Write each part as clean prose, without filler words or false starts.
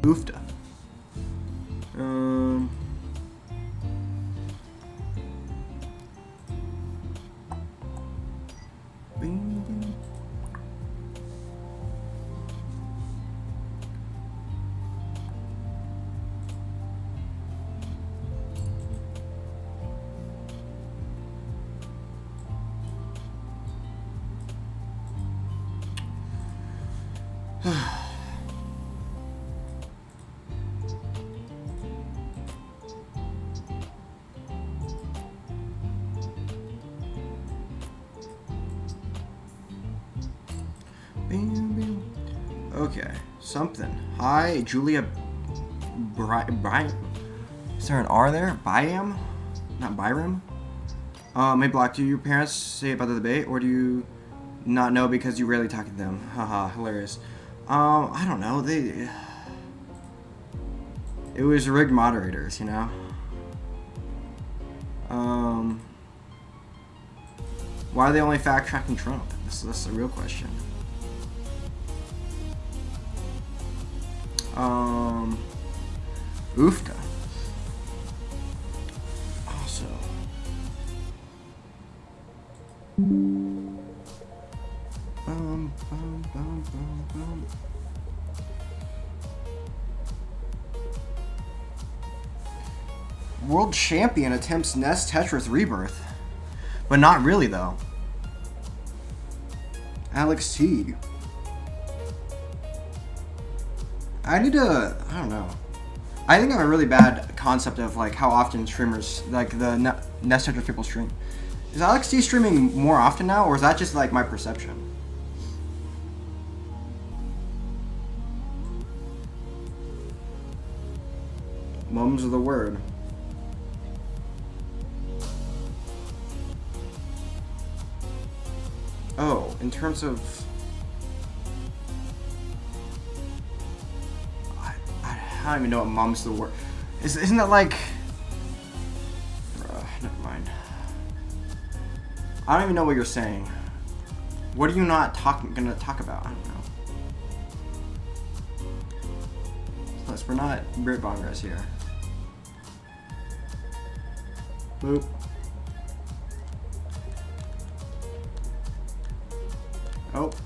Oofta. Okay, something. Hi, Julia. Is there an R there? Byam? Not Byram? May block. Do your parents say about the debate, or do you not know because you rarely talk to them? Haha, hilarious. I don't know. It was rigged moderators, you know? Why are they only fact-tracking Trump? That's the real question. Oofta. Also. World champion attempts NES Tetris Rebirth. But not really, though. Alex T. I don't know. I think I have a really bad concept of like how often streamers, like the NES Tetris people stream. Is Alex T streaming more often now, or is that just like my perception? Mums are the word. Oh, in terms of... I don't even know what mom's the word. Isn't that like... never mind. I don't even know what you're saying. What are you not gonna talk about? I don't know. Plus, we're not Brit Bongers here. Boop.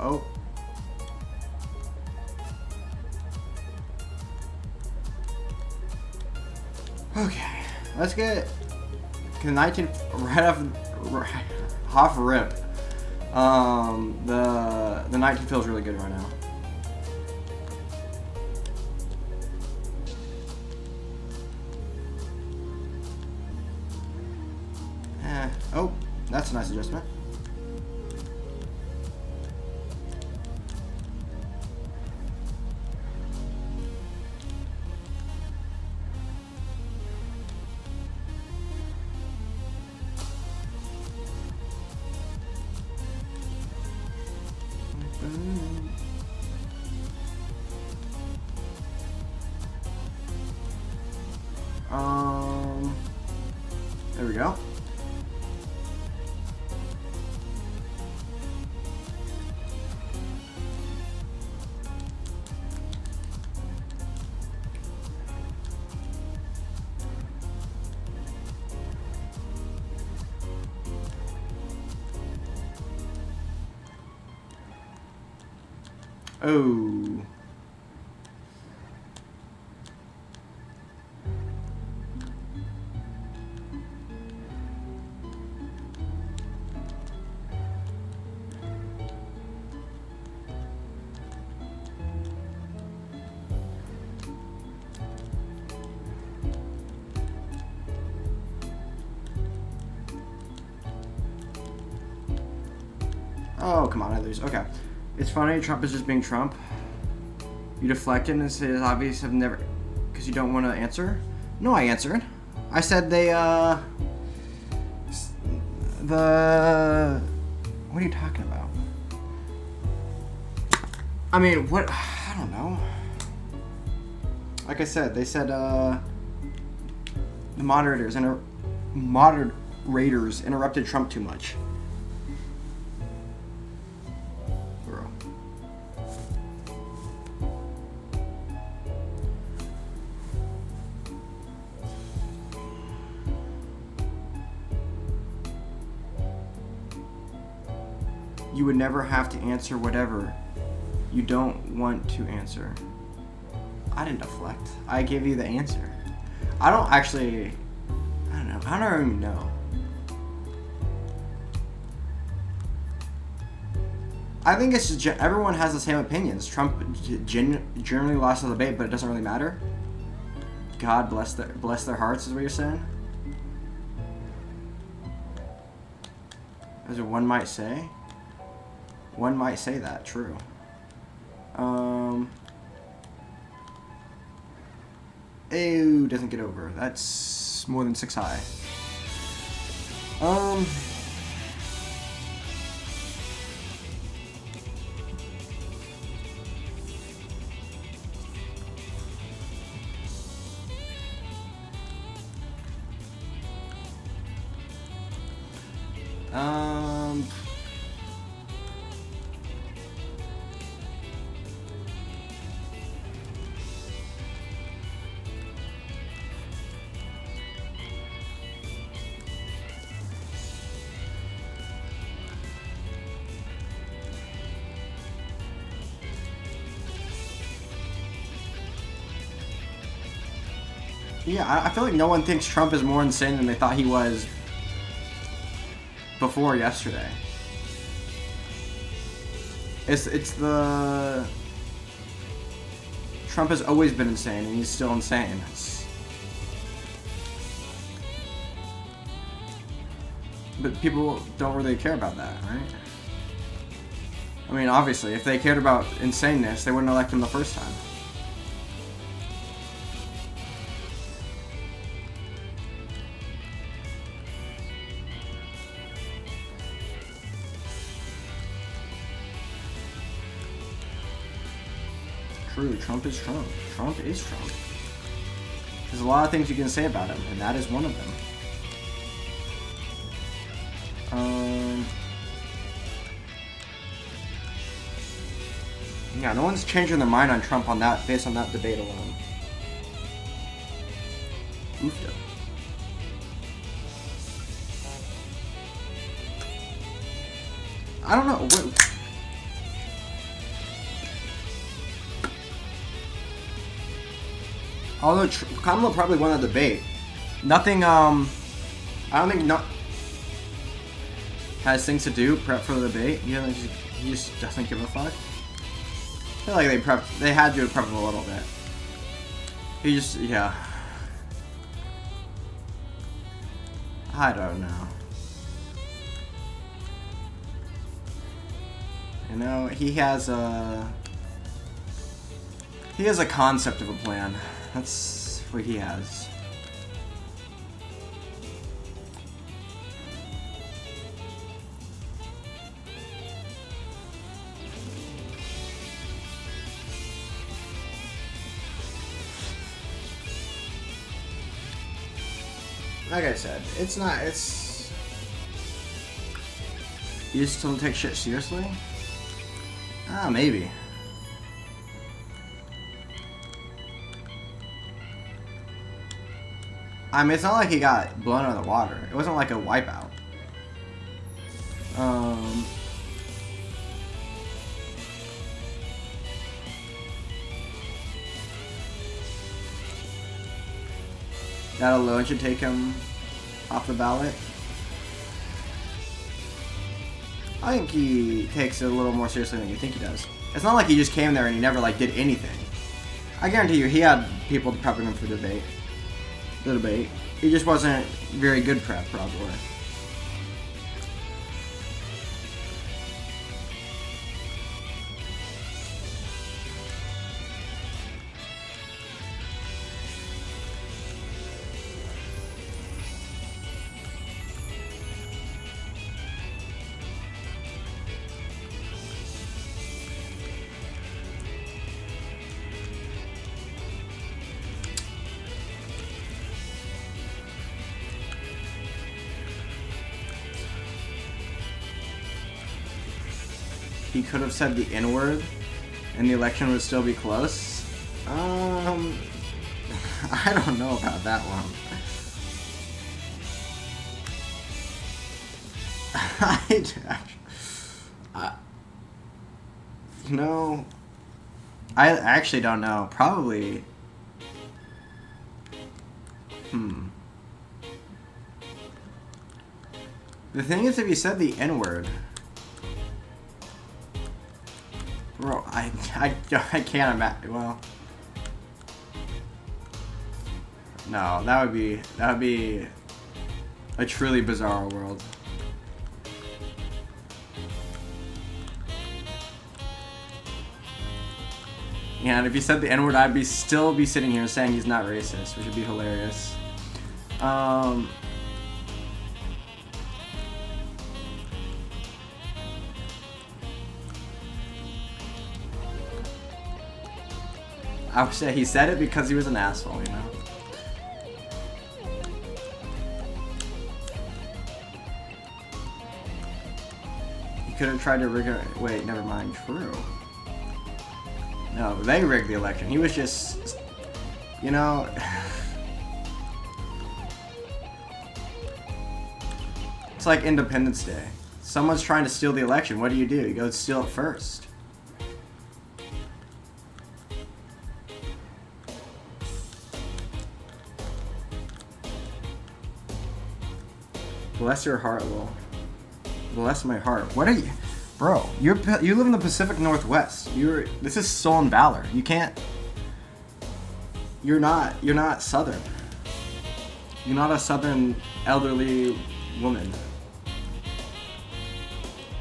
Oh. Okay, let's get 19 right off rip. The 19 feels really good right now. Oh, that's a nice adjustment. There we go. Oh. Oh, come on, I lose. Okay. It's funny, Trump is just being Trump. You deflected and said it's obvious I've never... Because you don't want to answer? No, I answered. I said they, the... What are you talking about? I mean, what... I don't know. Like I said, they said, the moderators interrupted Trump too much. You would never have to answer whatever you don't want to answer. I didn't deflect. I gave you the answer. I don't actually... I don't know. I don't even know. I think it's just... Everyone has the same opinions. Trump generally lost the debate, but it doesn't really matter. God bless their hearts is what you're saying? As one might say. One might say that, true. Ew, doesn't get over. That's more than 6 high. Yeah, I feel like no one thinks Trump is more insane than they thought he was before yesterday. It's the... Trump has always been insane, and he's still insane. But people don't really care about that, right? I mean, obviously, if they cared about insaneness, they wouldn't elect him the first time. True, Trump is Trump. Trump is Trump. There's a lot of things you can say about him, and that is one of them. Yeah, no one's changing their mind on Trump on that based on that debate alone. Oofda. I don't know. Although Kamala probably won the debate, nothing. I don't think has things to do prep for the debate. You know, he just doesn't give a fuck. I feel like they had to prep him a little bit. He just, yeah. I don't know. You know, he has a concept of a plan. That's what he has. Like I said, it's... You just don't take shit seriously? Ah, maybe. I mean, it's not like he got blown out of the water. It wasn't like a wipeout. That alone should take him off the ballot. I think he takes it a little more seriously than you think he does. It's not like he just came there and he never like did anything. I guarantee you, he had people prepping him for the debate. He just wasn't very good prep, probably. He could have said the N-word and the election would still be close. I don't know about that one. No, I actually don't know. Probably. The thing is, if you said the N-word, bro, I can't imagine. Well, no, that would be a truly bizarre world. Yeah, and if he said the N-word, I'd still be sitting here saying he's not racist, which would be hilarious. I would say he said it because he was an asshole, you know? He could have tried to rig it. Wait, never mind. True. No, they rigged the election. He was just, you know... It's like Independence Day. Someone's trying to steal the election. What do? You go steal it first. Bless your heart, Lil. Bless my heart. What are you, bro? You live in the Pacific Northwest. This is stolen valor. You can't. You're not Southern. You're not a Southern elderly woman.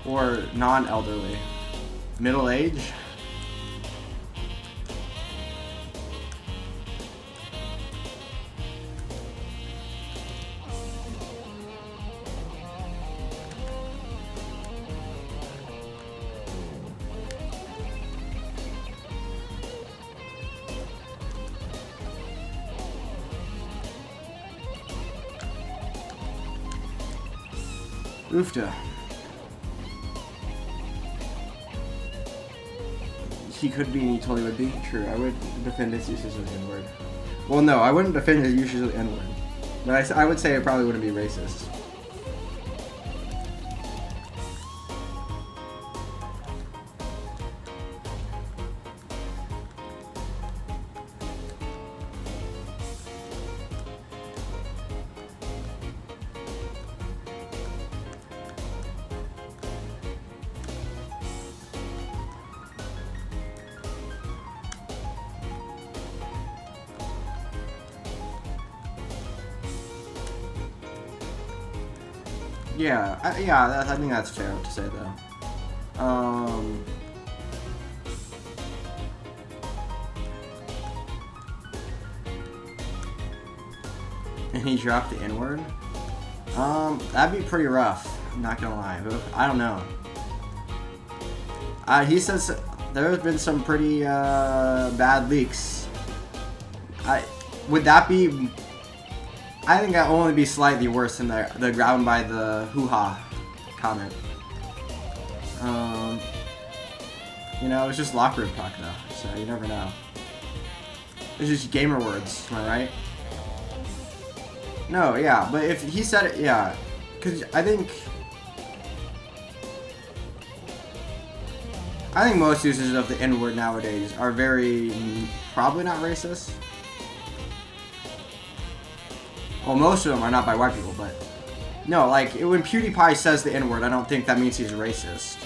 Or non-elderly. Middle age? Oofta. He could be, he totally would be. True, I would defend his usage of the N-word. Well, no, I wouldn't defend his usage of the N-word. But I would say it probably wouldn't be racist. Yeah, I think that's fair to say though. And he dropped the N-word. That'd be pretty rough. I'm not gonna lie, but I don't know. He says there's been some pretty bad leaks. Would that be? I think that'd only be slightly worse than the ground by the hoo-ha comment. You know, it's just locker room talk though, so you never know. It's just gamer words, am I right? No, yeah, but if he said it, yeah, because I think most users of the N-word nowadays are probably not racist. Well, most of them are not by white people, but no, like when PewDiePie says the N-word, I don't think that means he's racist.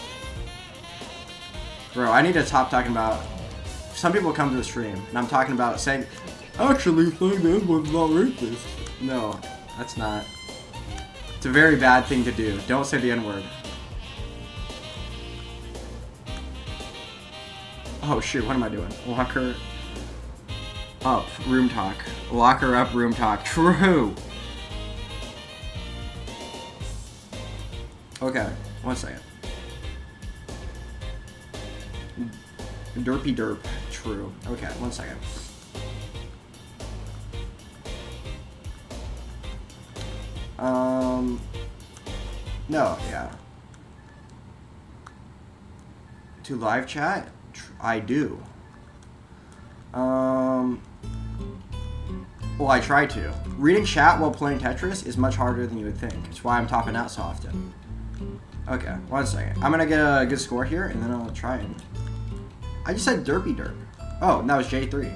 Bro, I need to stop talking about. Some people come to the stream, and I'm talking about saying, actually, saying the N-word's not racist. No, that's not. It's a very bad thing to do. Don't say the N-word. Oh shoot, what am I doing? Locker up, room talk. Locker up, room talk. True! Okay, 1 second. Derpy derp. True. Okay, 1 second. No, yeah. To live chat? I do. Well, I try to. Reading chat while playing Tetris is much harder than you would think. It's why I'm topping out so often. Okay, 1 second. I'm gonna get a good score here, and then I'll try and... I just said derpy derp. Oh, and that was J3.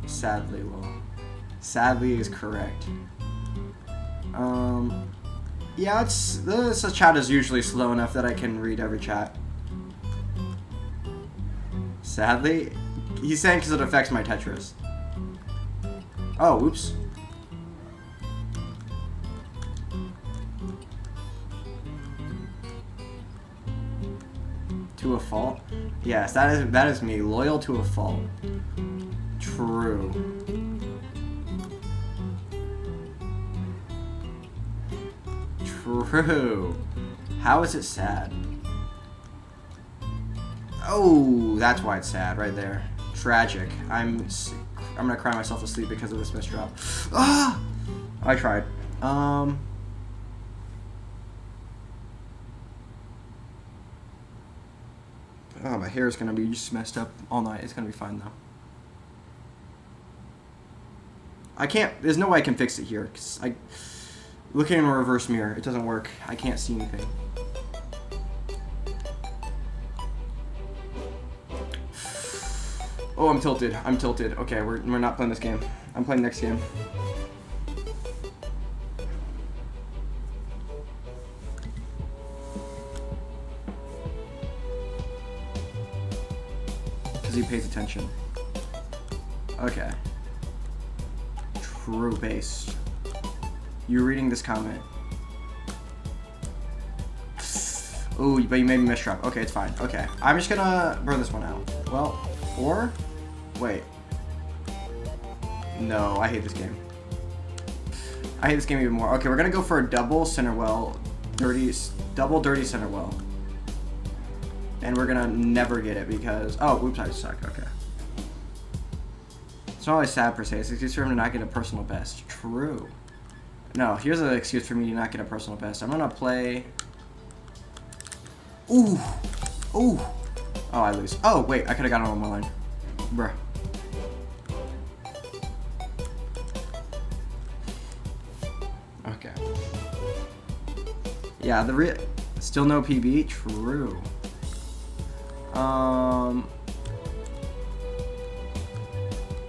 Sadly, well. Sadly is correct. Yeah, this chat is usually slow enough that I can read every chat. Sadly? He's saying because it affects my Tetris. Oh, oops. To a fault? Yes, that is me. Loyal to a fault. True. True. How is it sad? Oh, that's why it's sad right there. Tragic. I'm gonna cry myself to sleep because of this misdrop. Ah! I tried. Oh, my hair is gonna be just messed up all night. It's gonna be fine though. I can't. There's no way I can fix it here because looking in a reverse mirror, it doesn't work. I can't see anything. Oh, I'm tilted. I'm tilted. Okay, we're not playing this game. I'm playing next game. Because he pays attention. Okay. True base. You're reading this comment. Ooh, but you made me misdrop. Okay, it's fine. Okay. I'm just gonna burn this one out. Well, 4? Wait. No, I hate this game. I hate this game even more. Okay, we're gonna go for a double center well. Double dirty center well. And we're gonna never get it because... Oh, oops, I suck. Okay. It's not really sad per se. It's an excuse for him to not get a personal best. True. No, here's an excuse for me to not get a personal best. I'm gonna play... Ooh. Ooh. Oh, I lose. Oh, wait. I could've gotten on my line. Bruh. Okay. Yeah, still no PB? True.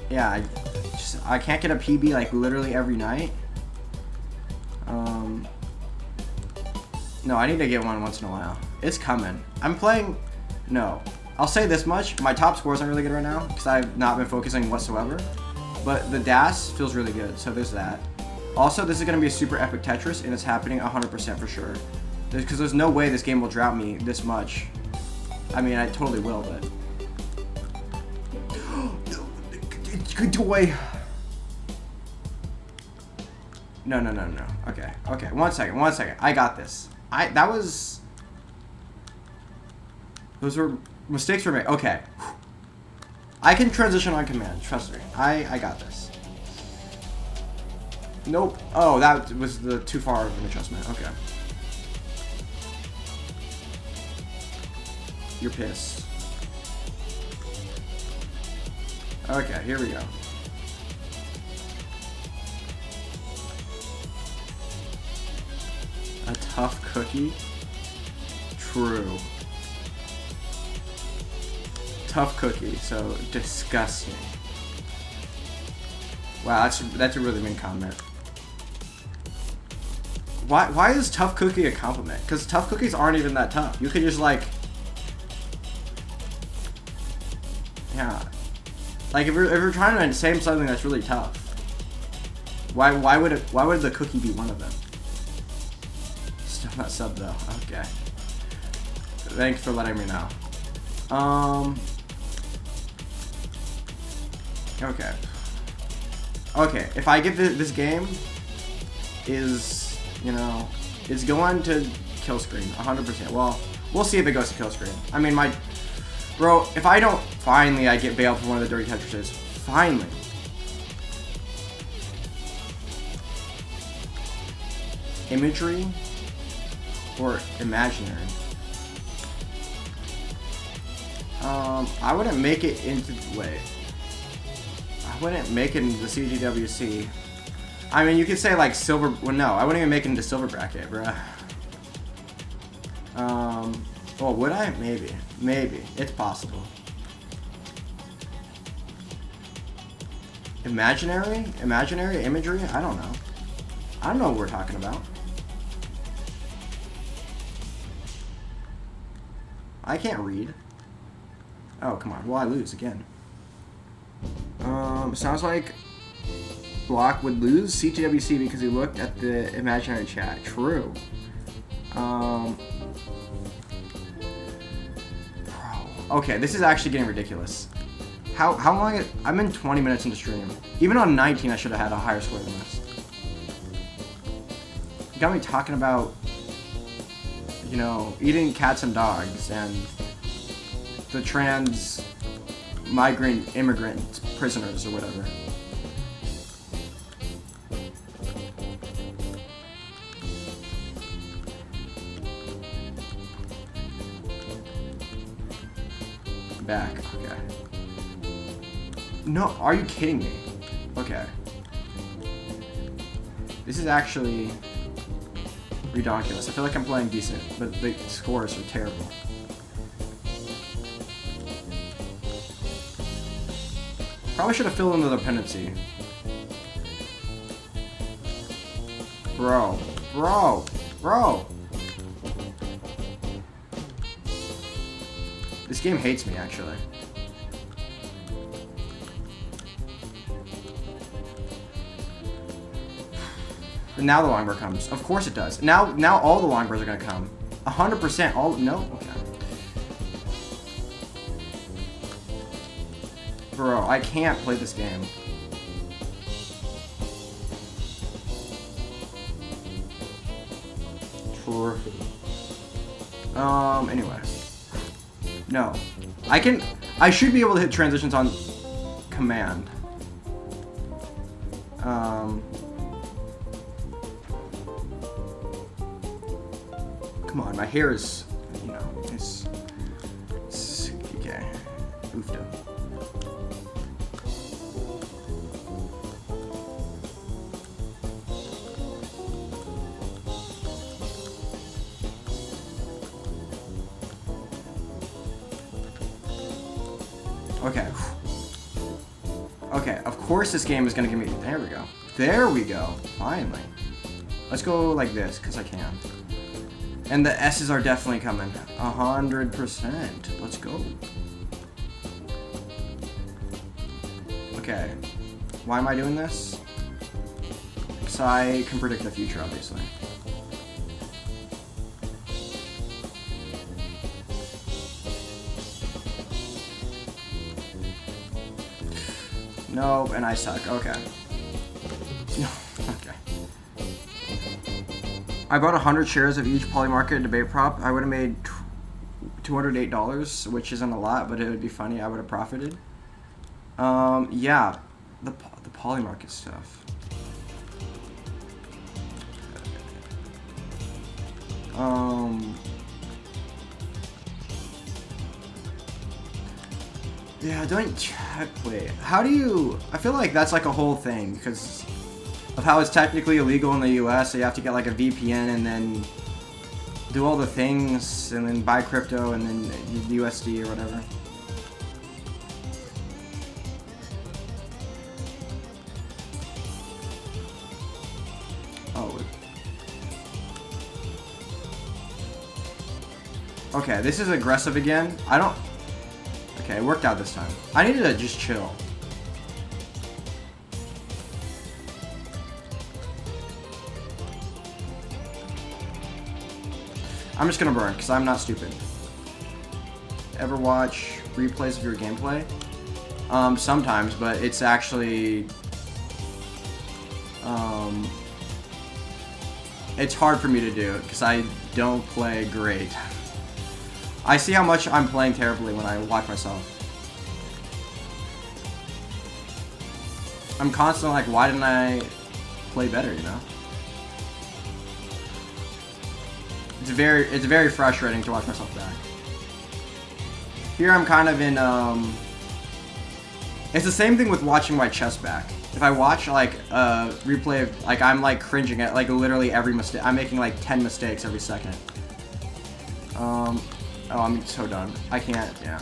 Yeah, I can't get a PB like literally every night. No, I need to get one once in a while. It's coming. I'm playing... No. I'll say this much. My top scores aren't really good right now because I've not been focusing whatsoever. But the DAS feels really good, so there's that. Also, this is going to be a super epic Tetris, and it's happening 100% for sure. Because there's no way this game will drought me this much. I mean, I totally will, but... Good toy! No. Okay. One second. I got this. Those were mistakes were made. Okay. I can transition on command. Trust me. I got this. Nope. Oh, that was too far of an adjustment. Okay. You're pissed. Okay, here we go. A tough cookie? True. Tough cookie, so disgusting. Wow, that's a really mean comment. Why is tough cookie a compliment? Because tough cookies aren't even that tough. You could just like... Yeah. Like if you're trying to say something that's really tough, why would the cookie be one of them? Still not sub though. Okay. Thanks for letting me know. Okay. Okay. If I get this game, is it's going to kill screen 100%. Well, we'll see if it goes to kill screen. I mean, bro, if I don't finally I get bailed for one of the dirty Tetrises, finally. Imagery or imaginary? I wouldn't make it into I wouldn't make it into the CGWC. I mean, you could say like silver. Well, no, I wouldn't even make it into silver bracket, bruh. Well, would I? Maybe. It's possible. Imaginary imagery? I don't know. I don't know what we're talking about. I can't read. Oh, come on. Well, I lose again. Sounds like Block would lose CTWC because he looked at the imaginary chat. True. Bro. Okay, this is actually getting ridiculous. How long? I'm in 20 minutes into stream. Even on 19, I should have had a higher score than this. You got me talking about, eating cats and dogs and the trans migrant immigrant prisoners or whatever. Back. Okay. No, are you kidding me? Okay. This is actually redonkulous. I feel like I'm playing decent, but the scores are terrible. Probably should have filled in the dependency. Bro. Bro. Bro. This game hates me, actually. And now the longboard comes. Of course it does. Now all the longboards are gonna come. 100% all. No? Okay. Bro, I can't play this game. Sure. Anyway. No. I should be able to hit transitions on command. Come on, my hair is, you know, it's okay. Oofda. Okay. Okay, of course this game is gonna give me... There we go. There we go. Finally. Let's go like this, because I can. And the S's are definitely coming. 100%. Let's go. Okay. Why am I doing this? Because I can predict the future, obviously. Nope, and I suck. Okay. Okay. I bought 100 shares of each Polymarket debate prop. I would have made $208, which isn't a lot, but it would be funny. I would have profited. Yeah, the Polymarket stuff. Yeah, don't check. Wait, how do you? I feel like that's like a whole thing because of how it's technically illegal in the US, so you have to get like a VPN and then do all the things and then buy crypto and then USD or whatever. Oh. Okay, this is aggressive again. I don't... Okay, it worked out this time. I needed to just chill. I'm just gonna burn, because I'm not stupid. Ever watch replays of your gameplay? Sometimes, but it's actually... it's hard for me to do, because I don't play great. I see how much I'm playing terribly when I watch myself. I'm constantly like, why didn't I play better, you know? It's very frustrating to watch myself back. Here I'm kind of in, it's the same thing with watching my chess back. If I watch like a replay of, like I'm like cringing at like literally every mistake. I'm making like 10 mistakes every second. Oh, I'm so done. I can't, yeah.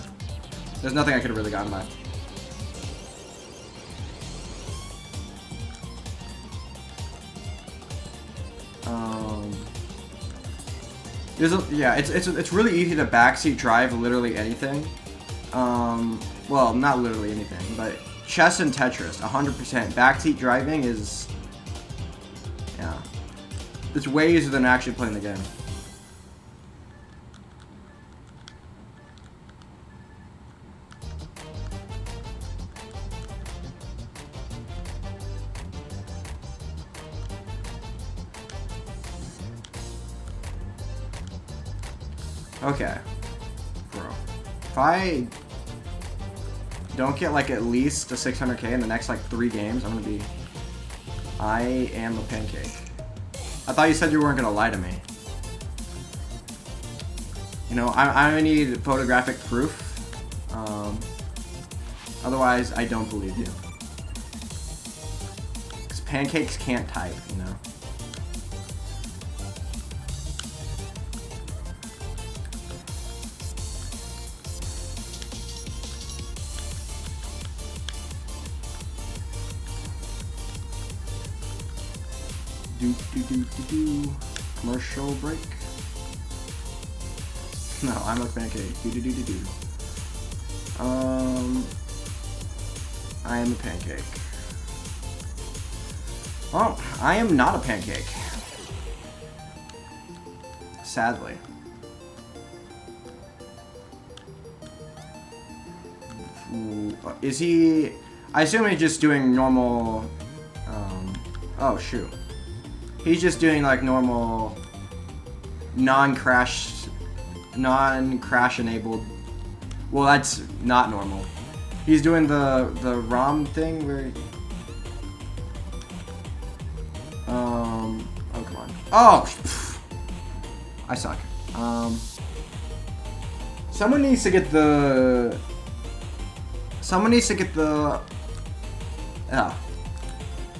There's nothing I could have really gotten left. Yeah, it's really easy to backseat drive literally anything. Well, not literally anything, but chess and Tetris, 100%. Backseat driving is, yeah. It's way easier than actually playing the game. Okay, bro. If I don't get like at least a 600k in the next like 3 games, I'm gonna be... I am a pancake. I thought you said you weren't gonna lie to me. You know, I'm gonna need photographic proof. Otherwise, I don't believe you. Because pancakes can't type, you know. Do do do do do. Commercial break. No, I'm a pancake. Do do do do do. I am a pancake. Oh, I am not a pancake. Sadly. Ooh, is he... I assume he's just doing normal... oh, shoot. He's just doing, like, normal... non-crash enabled... Well, that's not normal. He's doing the ROM thing where... oh, come on. Oh! I suck. Someone needs to get the...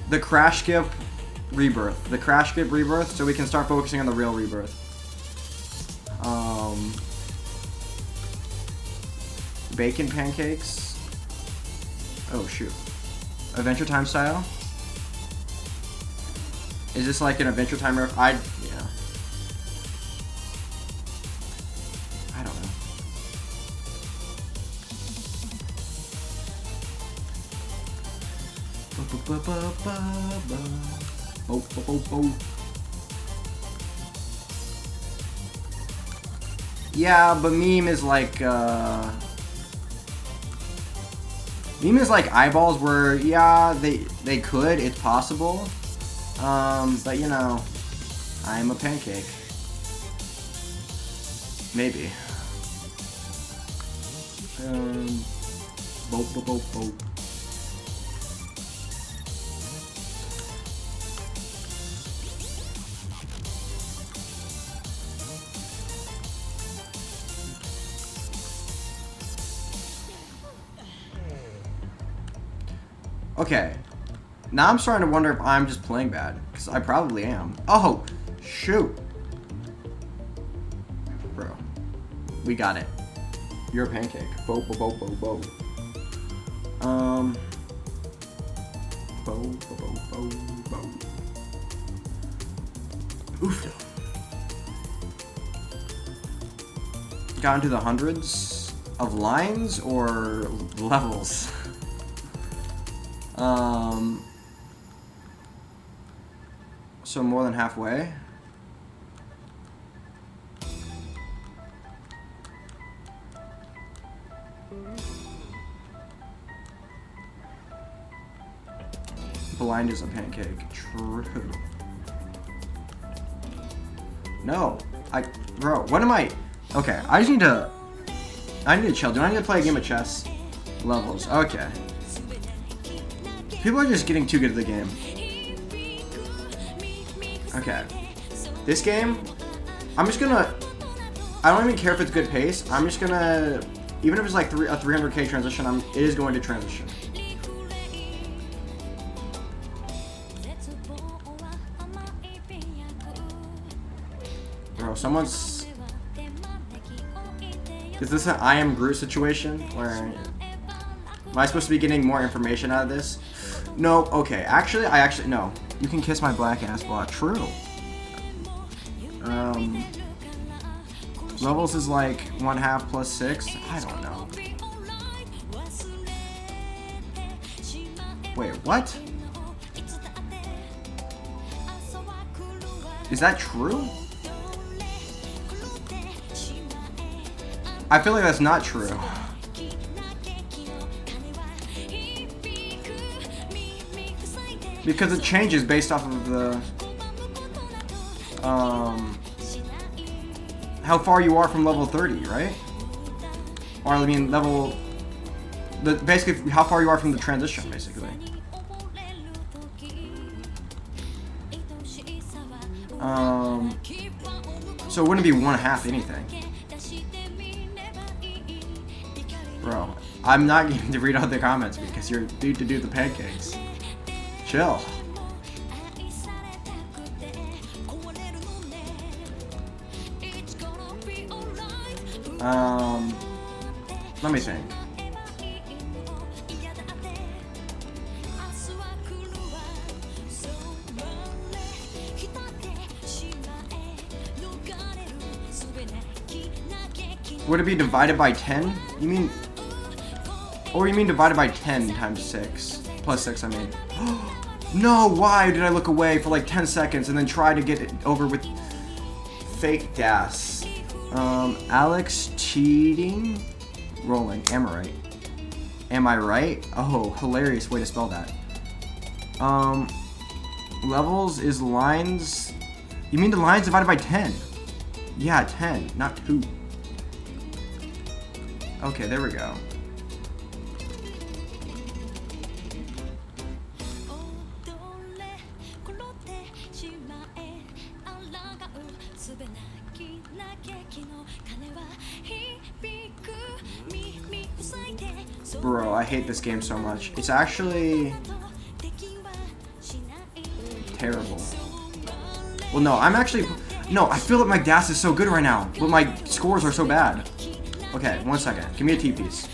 the crash skip rebirth. The crash skip rebirth, so we can start focusing on the real rebirth. Bacon pancakes. Oh, shoot. Adventure Time style? Is this like an Adventure Time ref? Yeah. I don't know. Yeah, but meme is like eyeballs where, yeah, they could, it's possible. But you know, I'm a pancake. Maybe. Boop. Okay, now I'm starting to wonder if I'm just playing bad, because I probably am. Oh, shoot. Bro, we got it. You're a pancake. Bo. Oof. Got into the hundreds of lines or levels? So more than halfway. Blind as a pancake. True. No. Bro, what am I? Okay, I need to chill. Do I need to play a game of chess? Levels. Okay. People are just getting too good at the game. Okay. This game, I'm just gonna... I don't even care if it's good pace. I'm just gonna... Even if it's like a 300k transition, it is going to transition. Bro, someone's... Is this an I am Groot situation? Where... Am I supposed to be getting more information out of this? No, okay. Actually, no. You can kiss my black ass block. True. Levels is like 1/2 plus 6. I don't know. Wait, what? Is that true? I feel like that's not true. Because it changes based off of the how far you are from level 30, right? Or I mean basically how far you are from the transition, basically. So it wouldn't be 1/2 anything. Bro, I'm not going to read out the comments because you're due to do the pancakes. Chill. Let me think. Would it be divided by 10? You mean... Or you mean divided by 10 times 6? Plus 6, I mean. No, why did I look away for like 10 seconds and then try to get it over with fake gas? Alex cheating? Rolling. Am I right? Am I right? Oh, hilarious way to spell that. Levels is lines... You mean the lines divided by 10? Yeah, 10, not 2. Okay, there we go. Bro, I hate this game so much. It's actually terrible. Well, no, I'm actually... No, I feel like my gas is so good right now, but my scores are so bad. Okay, 1 second. Give me a T-piece.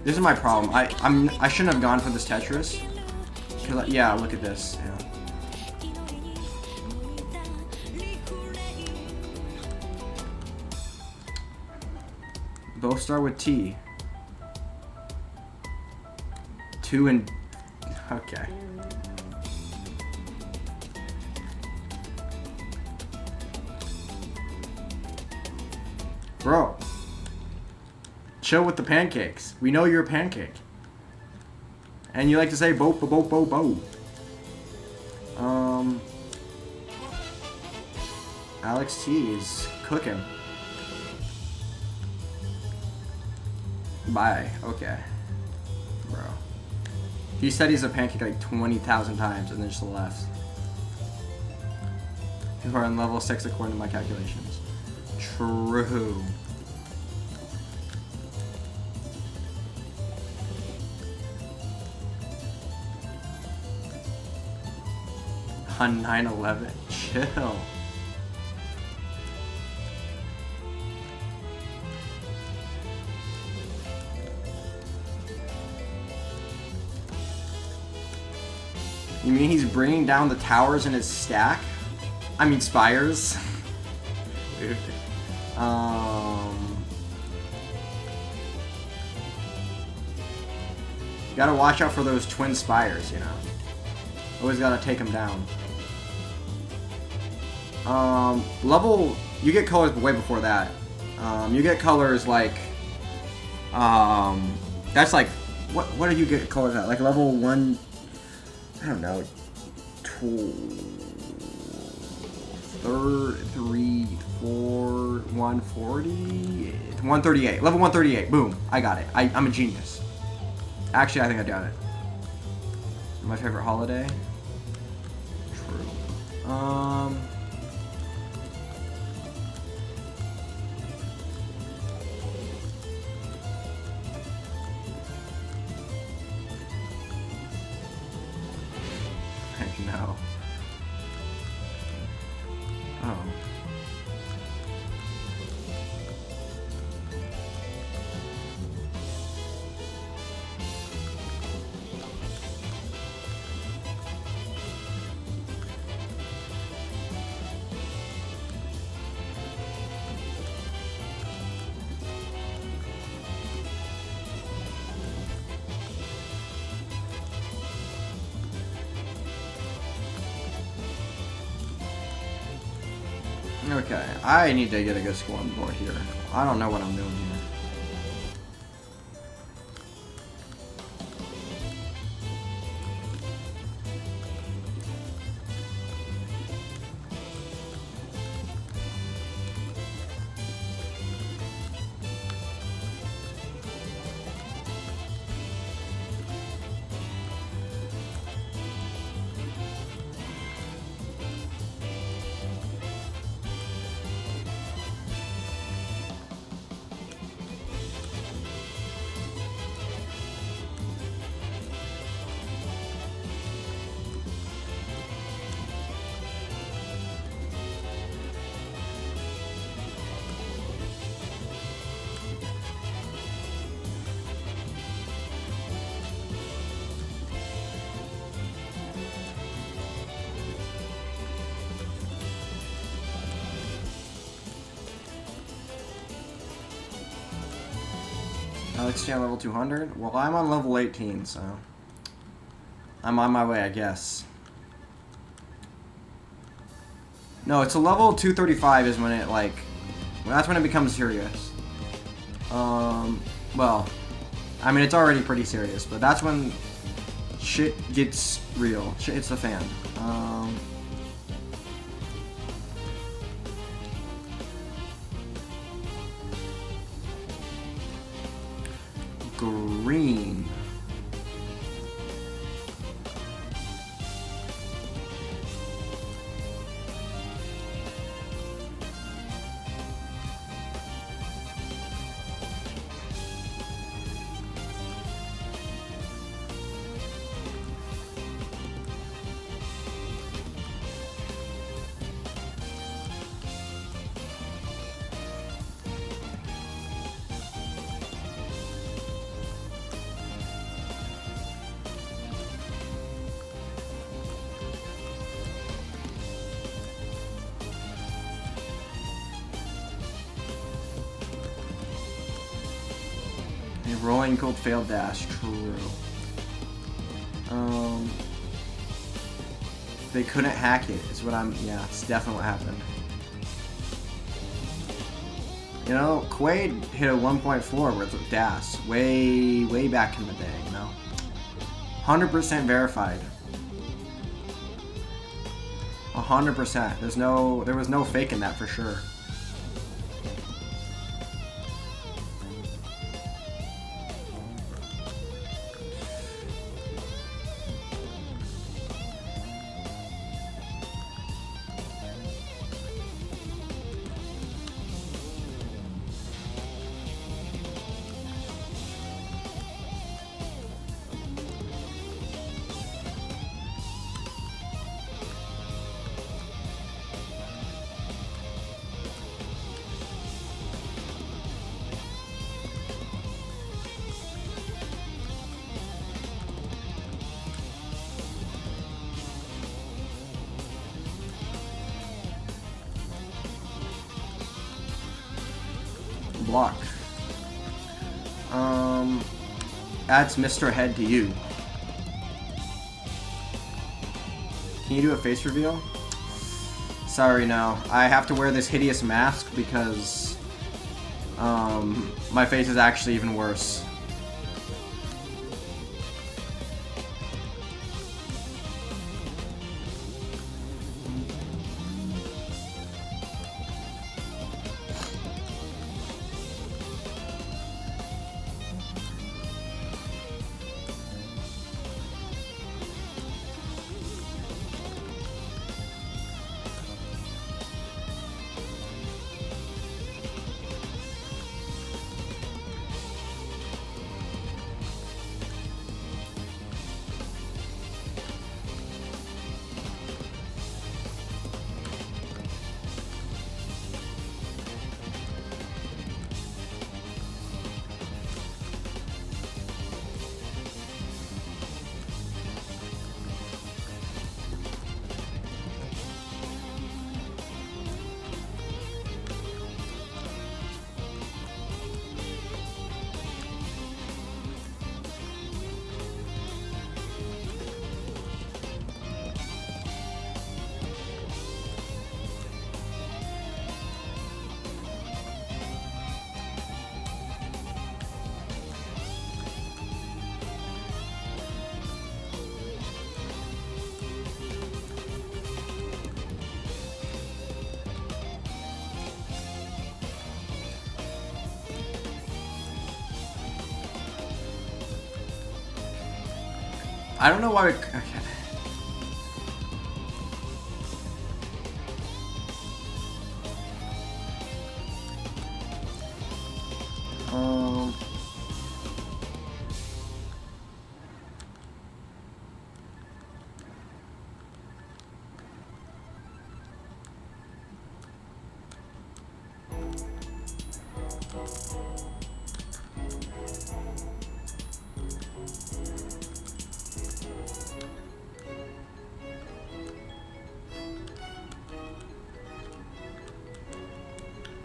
This is my problem. I shouldn't have gone for this Tetris. Cause yeah, look at this. Yeah. Both start with T. 2 and... Okay. Bro. Chill with the pancakes. We know you're a pancake. And you like to say bo bo bo bo bo. Alex T is cooking. Bye. Okay. Bro. He said he's a pancake like 20,000 times and then just left. You are on level 6 according to my calculations. True. On 9/11. Chill. You mean he's bringing down the towers in his stack? I mean spires. Dude. Gotta watch out for those twin spires, you know. Always gotta take them down. Level, you get colors way before that. You get colors like, that's like, what do you get colors at? Like level 1, I don't know, 2, 3, 4, 140, 138. Level 138. Boom. I got it. I'm a genius. Actually, I think I got it. My favorite holiday? True. No. Oh. Okay, I need to get a good score on the board here. I don't know what I'm doing here. Alex Jan level 200. Well, I'm on level 18, so I'm on my way, I guess. No, it's a level 235 is when it like, that's when it becomes serious. Well, I mean it's already pretty serious, but that's when shit gets real. Shit hits the fan. Green. Rolling gold failed dash. True. They couldn't hack it. Is what I'm. Yeah, it's definitely what happened. You know, Quaid hit a 1.4 worth of dash way back in the day. You know, 100% verified. 100%. There was no fake in that for sure. Block. Adds Mr. Head to you. Can you do a face reveal? Sorry, no. I have to wear this hideous mask because my face is actually even worse. I don't know why we... Okay.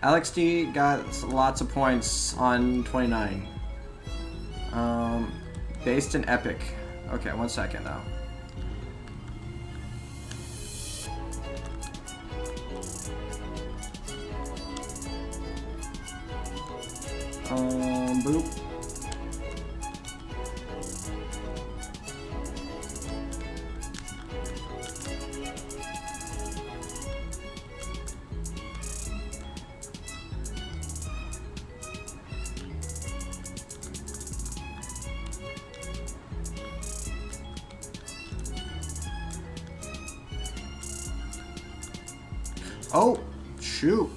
Alex D got lots of points on 29. Based in Epic. Okay, 1 second though. Boop. Oh, shoot.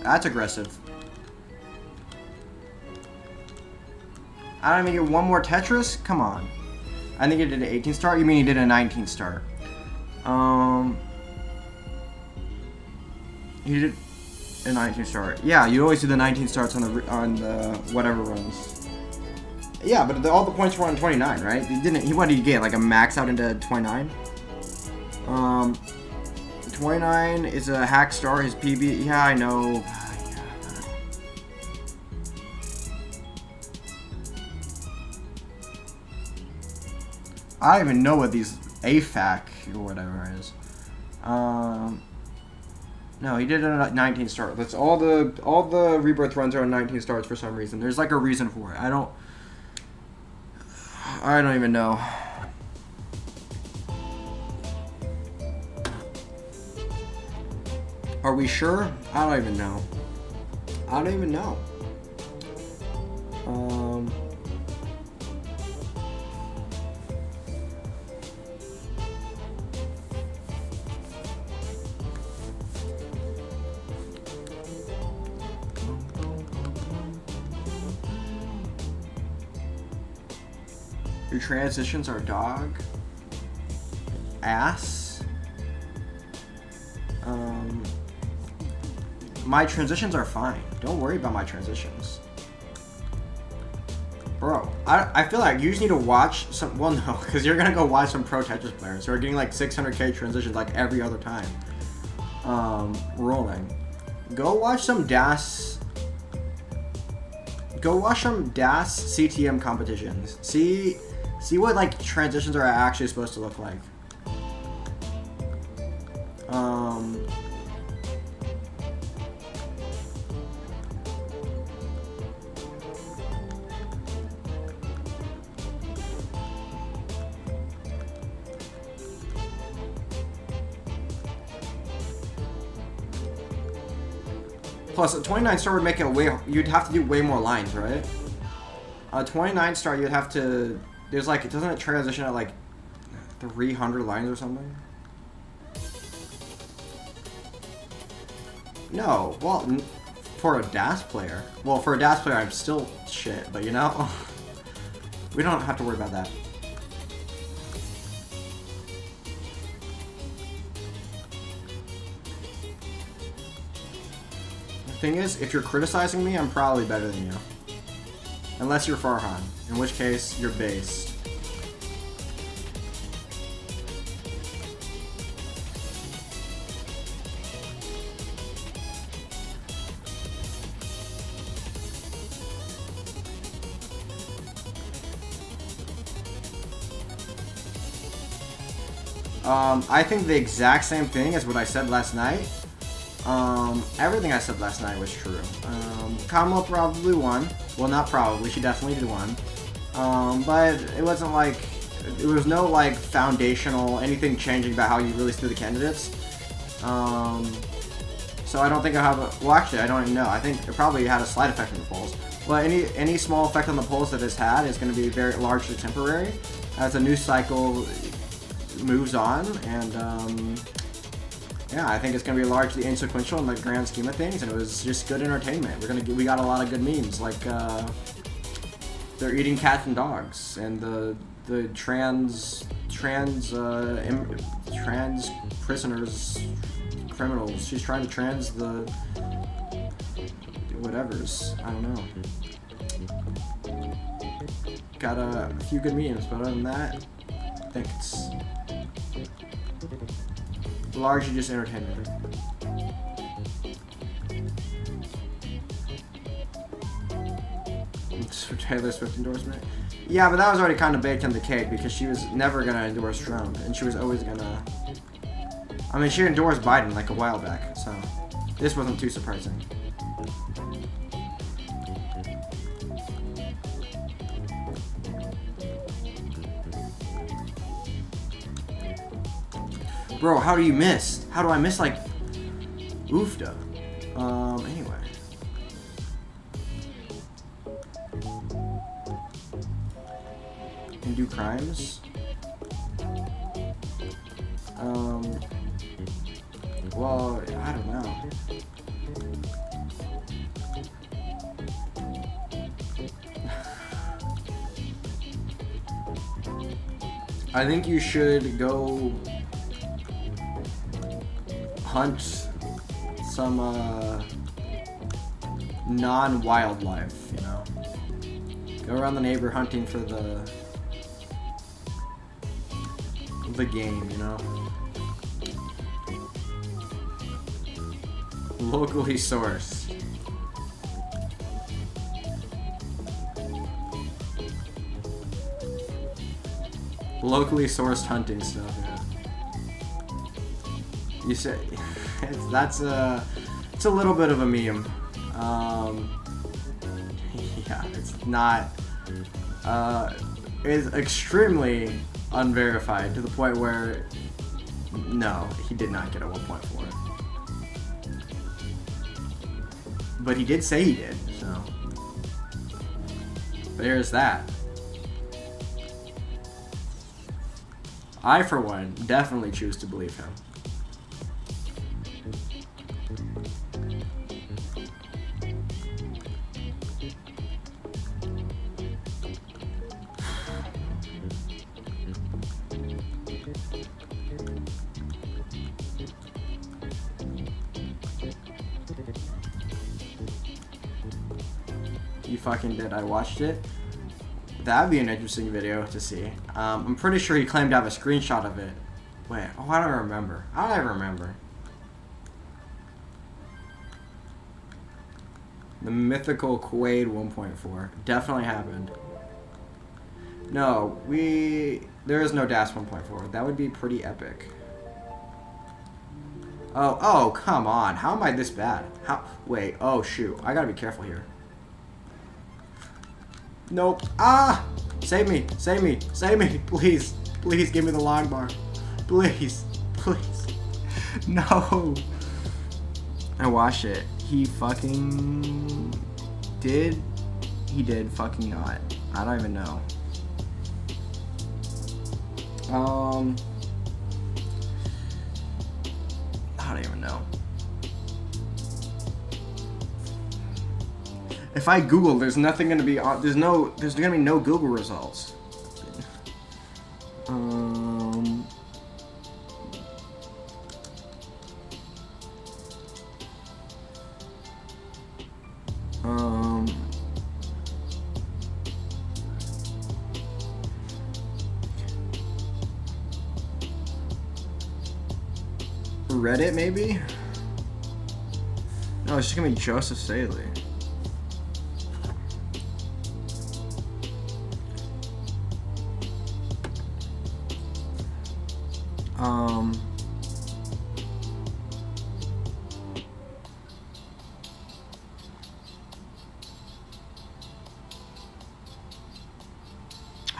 That's aggressive. I don't even get one more Tetris? Come on. I think he did an 18 start. You mean he did a 19 start? He did a 19 start. Yeah, you always do the 19 starts on the whatever runs. Yeah, but all the points were on 29, right? He didn't. What did he get? Like a max out into 29? 29 is a hack star. His PB. Yeah, I know. I don't even know what these AFAC or whatever is. No, he did a 19 start. That's all the rebirth runs are on 19 starts for some reason. There's like a reason for it. I don't even know. Are we sure? I don't even know. I don't even know. Your transitions are dog. Ass. My transitions are fine. Don't worry about my transitions. Bro, I feel like you just need to watch some... Well, no, because you're going to go watch some pro Tetris players who are getting like 600k transitions like every other time. Rolling. Go watch some DAS... Go watch some DAS CTM competitions. See what like transitions are actually supposed to look like. Plus, a 29 star would make it way... You'd have to do way more lines, right? A 29 star, you'd have to... There's like... Doesn't it transition at like 300 lines or something? No. Well, for a DAS player... Well, for a DAS player, I'm still shit, but you know? We don't have to worry about that. Thing is, if you're criticizing me, I'm probably better than you. Unless you're Farhan, in which case, you're based. I think the exact same thing as what I said last night. Everything I said last night was true. Kamala probably won. Well, not probably. She definitely did won. But it wasn't like... There was no, like, foundational... Anything changing about how you really see the candidates. So I don't think I have a... Well, actually, I don't even know. I think it probably had a slight effect on the polls. Well, any small effect on the polls that it's had is going to be very largely temporary. As the news cycle moves on, and... yeah, I think it's gonna be largely insequential in the grand scheme of things, and it was just good entertainment. We got a lot of good memes, like they're eating cats and dogs, and the trans prisoners, criminals. She's trying to trans the whatevers. I don't know. Got a few good memes, but other than that, think it's largely just entertainment. It's for Taylor Swift endorsement. Yeah, but that was already kind of baked in the cake because she was never gonna endorse Trump, and she was always gonna. I mean, she endorsed Biden like a while back, so this wasn't too surprising. Bro, how do you miss? How do I miss like oofda? Anyway. And do crimes? Well, I don't know. I think you should go hunt some non-wildlife, you know. Go around the neighbor hunting for the game, you know. Locally sourced. Locally sourced hunting stuff, yeah. You say it's a little bit of a meme. Yeah, it's not. It's extremely unverified to the point where no, he did not get a 1.4. But he did say he did, so there's that. I, for one, definitely choose to believe him. You fucking did. I watched it. That'd be an interesting video to see. I'm pretty sure he claimed to have a screenshot of it. Wait, oh, I don't remember. I don't even remember. The mythical Quaid 1.4 definitely happened. No, there is no DAS 1.4. That would be pretty epic. Oh, come on. How am I this bad? Wait, oh shoot. I gotta be careful here. Nope. Ah! Save me, save me, save me. Please, please give me the long bar. Please, please. No. I watched it. He fucking did. He did fucking not. I don't even know. I don't even know. If I Google, there's nothing gonna be on. There's gonna be no Google results. Reddit maybe? No, it's just gonna be Joseph Saley.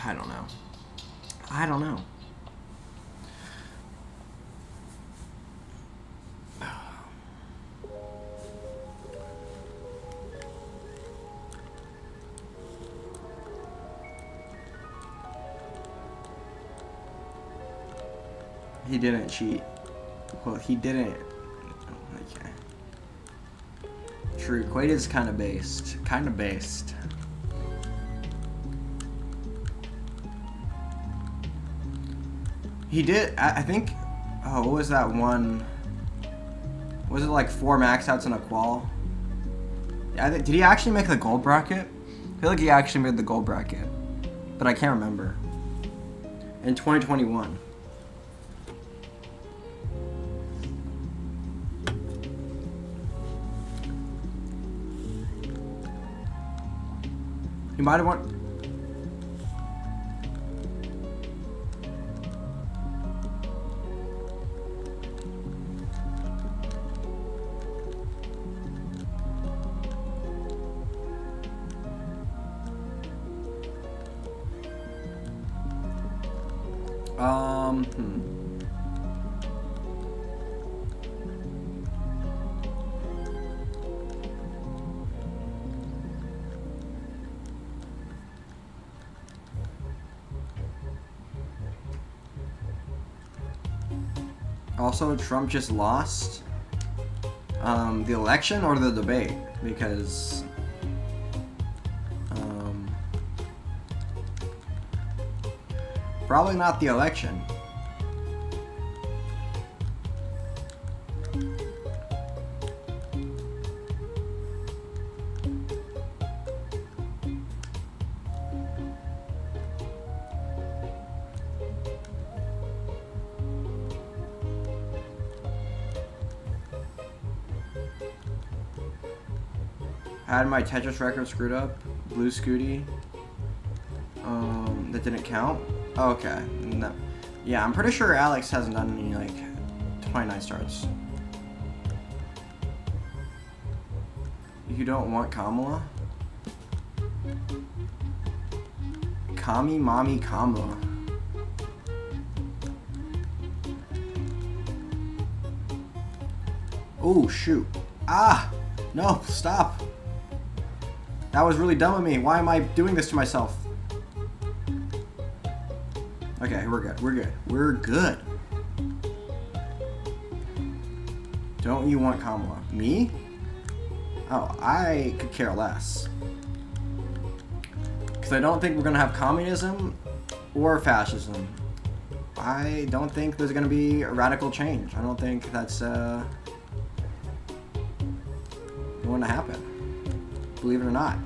I don't know. I don't know. He didn't cheat. Well, he didn't. Okay. True. Quaid is kind of based. Kind of based. He did. I think. Oh, what was that one? Was it like 4 max outs and a qual? Yeah. Did he actually make the gold bracket? I feel like he actually made the gold bracket, but I can't remember. in 2021. You might have won. Also, Trump just lost the election or the debate, because probably not the election. I had my Tetris record screwed up. Blue Scooty. That didn't count. Oh, okay. No. Yeah, I'm pretty sure Alex hasn't done any, like, 29 starts. You don't want Kamala? Kami Mommy Kamala. Oh, shoot. Ah! No, stop. That was really dumb of me. Why am I doing this to myself? Okay, we're good. We're good. We're good. Don't you want Kamala? Me? Oh, I could care less. Because I don't think we're going to have communism or fascism. I don't think there's going to be a radical change. I don't think that's going to happen. Believe it or not.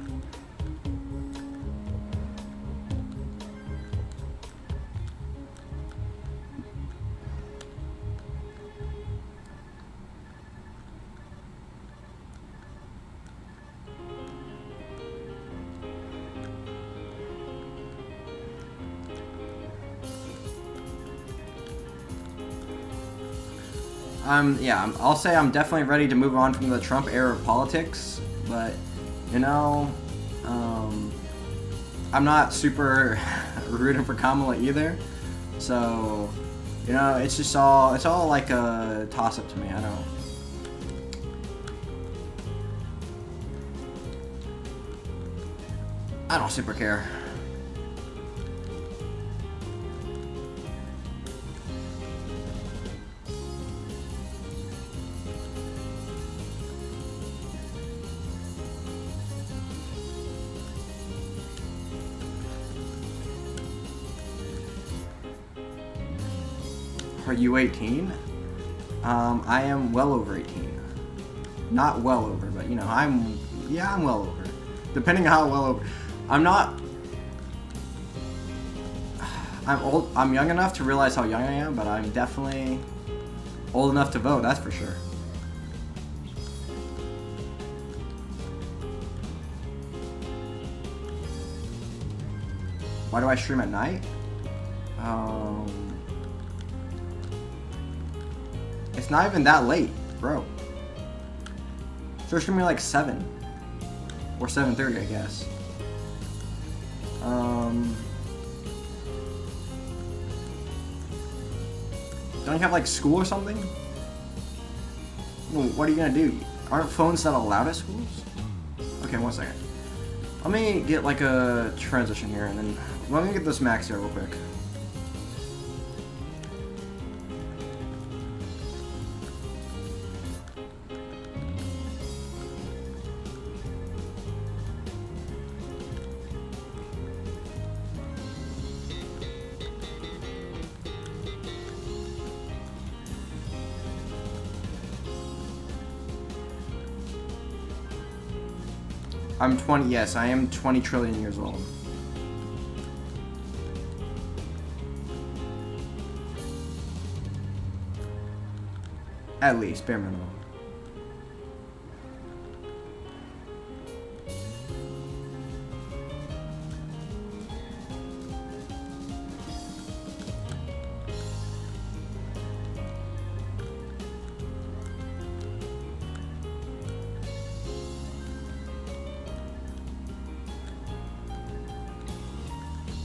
Yeah, I'll say I'm definitely ready to move on from the Trump era of politics, but, you know, I'm not super rooting for Kamala either, so, you know, it's all like a toss-up to me. I don't super care. Are you 18? I am well over 18. Not well over, but you know, I'm well over. Depending on how well over. I'm old. I'm young enough to realize how young I am, but I'm definitely old enough to vote, that's for sure. Why do I stream at night? It's not even that late, bro. So streaming like 7 or 7:30, I guess. Don't you have like school or something? Well, what are you gonna do? Aren't phones not allowed at schools? Okay, one second. Let me get like a transition here, and then let me get this max here real quick. I'm 20, yes, I am 20 trillion years old. At least, bare minimum.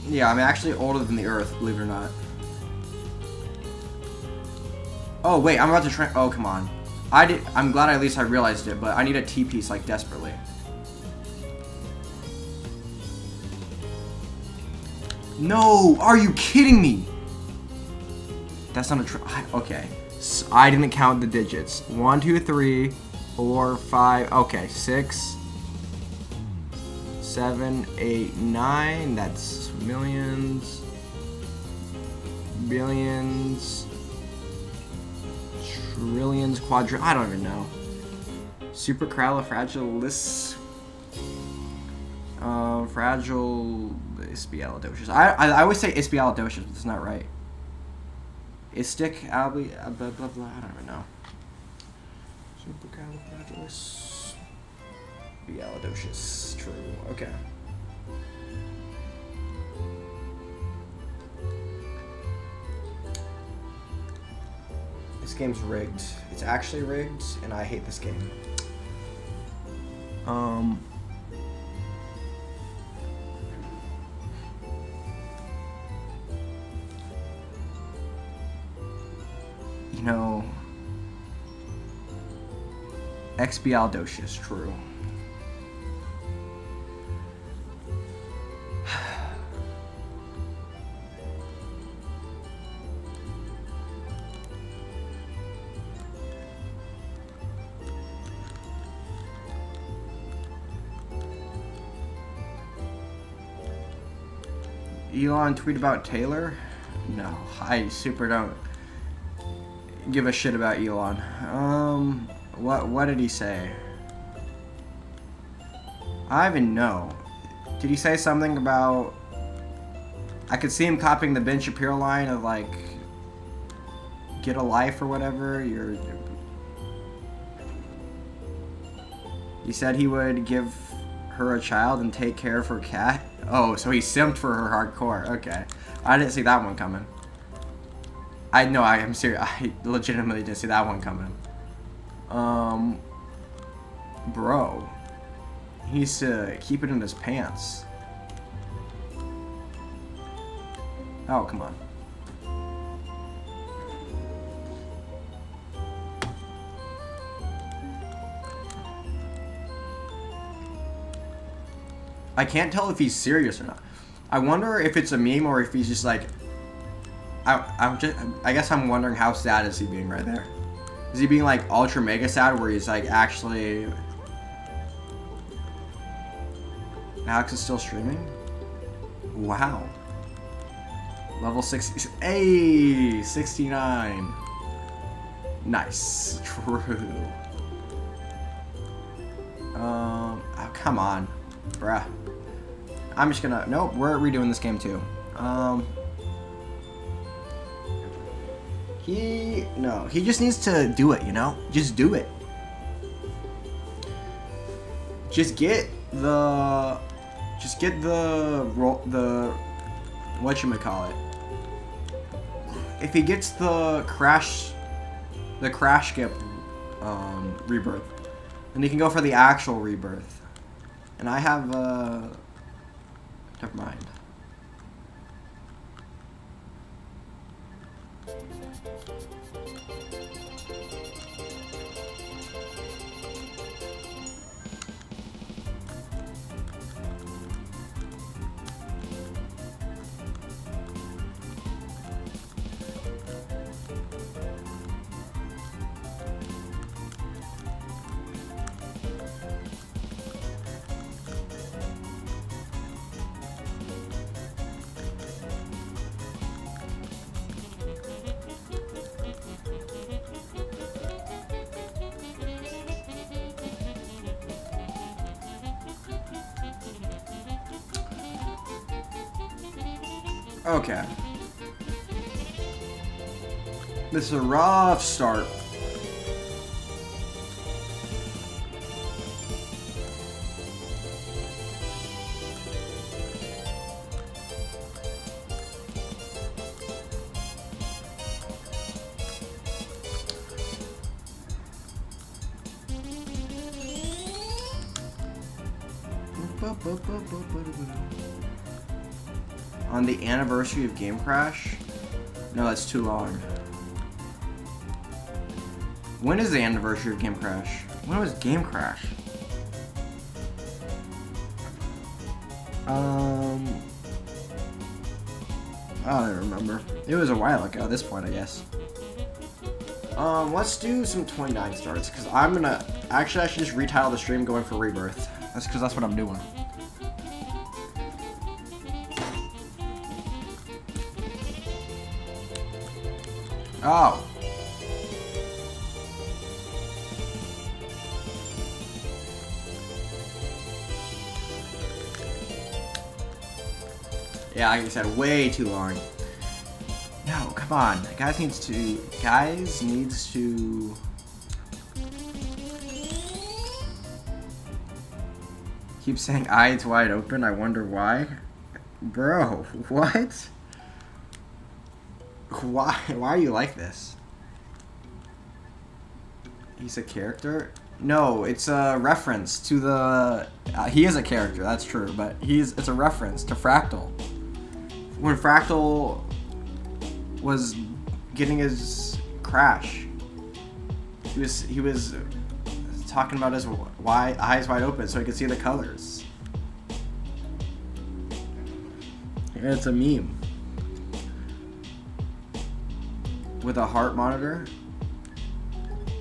Yeah, I'm actually older than the Earth, believe it or not. Oh wait, I'm about to try. Oh come on, I'm glad at least I realized it, but I need a T piece like desperately. No, are you kidding me? That's not a okay. So I didn't count the digits. 1, 2, 3, 4, 5. Okay, 6, 7, 8, 9. That's millions, billions, trillions, I don't even know. Supercalifragilis. Fragile Espialidocious. I always say Espialidocious, but it's not right. Istic blah blah blah. I don't even know. Supercalifragilis. Espialidocious. True. Okay. This game's rigged. It's actually rigged, and I hate this game. You know, Expialidocious, true. Elon tweet about Taylor? No, I super don't give a shit about Elon. What did he say? I don't even know. Did he say something about? I could see him copying the Ben Shapiro line of like, "Get a life" or whatever. He said he would give her a child and take care of her cat. Oh, so he simped for her hardcore. Okay, I didn't see that one coming. I'm serious. I legitimately didn't see that one coming. Bro, he needs to keep it in his pants. Oh, come on. I can't tell if he's serious or not. I wonder if it's a meme or if he's just like. I guess I'm wondering how sad is he being right there. Is he being like ultra mega sad where he's like actually. Alex is still streaming? Wow. Level 60. Hey, 69. Nice. True. Oh, come on. Bruh. I'm just gonna. Nope, we're redoing this game too. He just needs to do it, you know? Just do it. Just get the whatchamacallit. If he gets the crash skip rebirth, then he can go for the actual rebirth. And I have never mind. Okay. This is a rough start. On the anniversary of Game Crash? No, that's too long. When is the anniversary of Game Crash? When was Game Crash? I don't even remember. It was a while ago at this point, I guess. Let's do some 29 starts, because I'm gonna... Actually, I should just retitle the stream going for Rebirth. That's because that's what I'm doing. Oh. Yeah, like I said, way too long. No, come on. Guys needs to keep saying eyes wide open. I wonder why. Bro, what? Why are you like this? He's a character? No, it's a reference to the... he is a character, that's true, but it's a reference to Fractal. When Fractal was getting his crash, he was talking about his eyes wide open so he could see the colors. And it's a meme. With a heart monitor.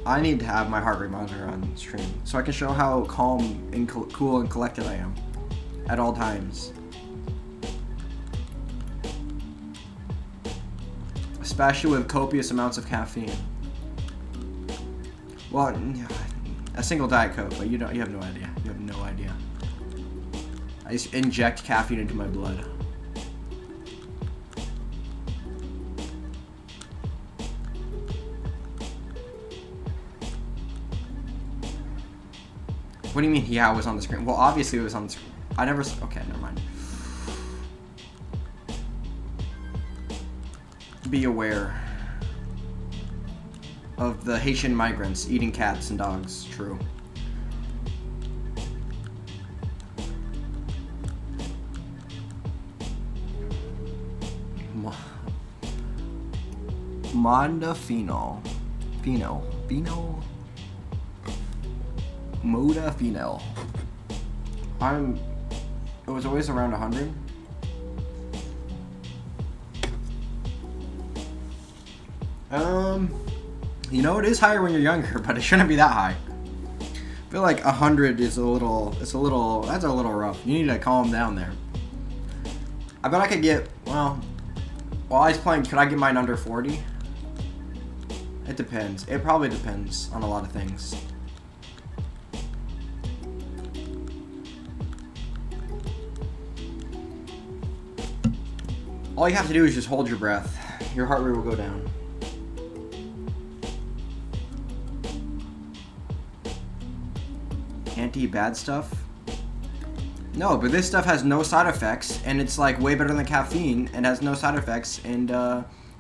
I need to have my heart rate monitor on stream so I can show how calm and cool and collected I am at all times. Especially with copious amounts of caffeine. Well, a single Diet Coke, but you have no idea. You have no idea. I just inject caffeine into my blood. What do you mean, yeah, it was on the screen? Well, obviously it was on the screen. I never... Okay, never mind. Be aware of the Haitian migrants eating cats and dogs. True. Modafinil. Modafinil. It was always around 100. You know, it is higher when you're younger, but it shouldn't be that high. I feel like 100 is that's a little rough. You need to calm down there. I bet I could get, well, while I was playing, could I get mine under 40? It depends. It probably depends on a lot of things. All you have to do is just hold your breath. Your heart rate will go down. Anti-bad stuff? No, but this stuff has no side effects, and it's like way better than caffeine, and has no side effects, and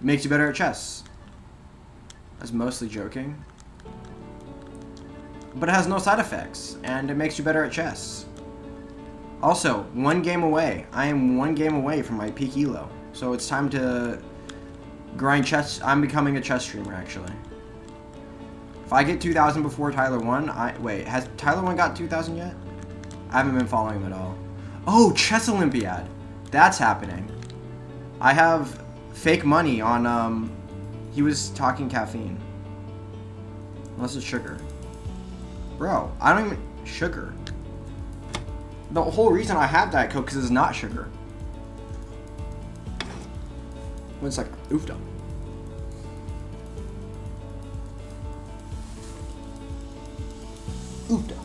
makes you better at chess. I was mostly joking. But it has no side effects, and it makes you better at chess. Also, 1 game away. I am 1 game away from my peak elo. So it's time to grind chess. I'm becoming a chess streamer, actually. If I get 2,000 before Tyler 1, wait, has Tyler 1 got 2,000 yet? I haven't been following him at all. Oh, Chess Olympiad. That's happening. I have fake money on, he was talking caffeine. Unless it's sugar. Bro, I don't even, sugar. The whole reason I have Diet Coke is it's not sugar. 1 second. Oofda. Oofda.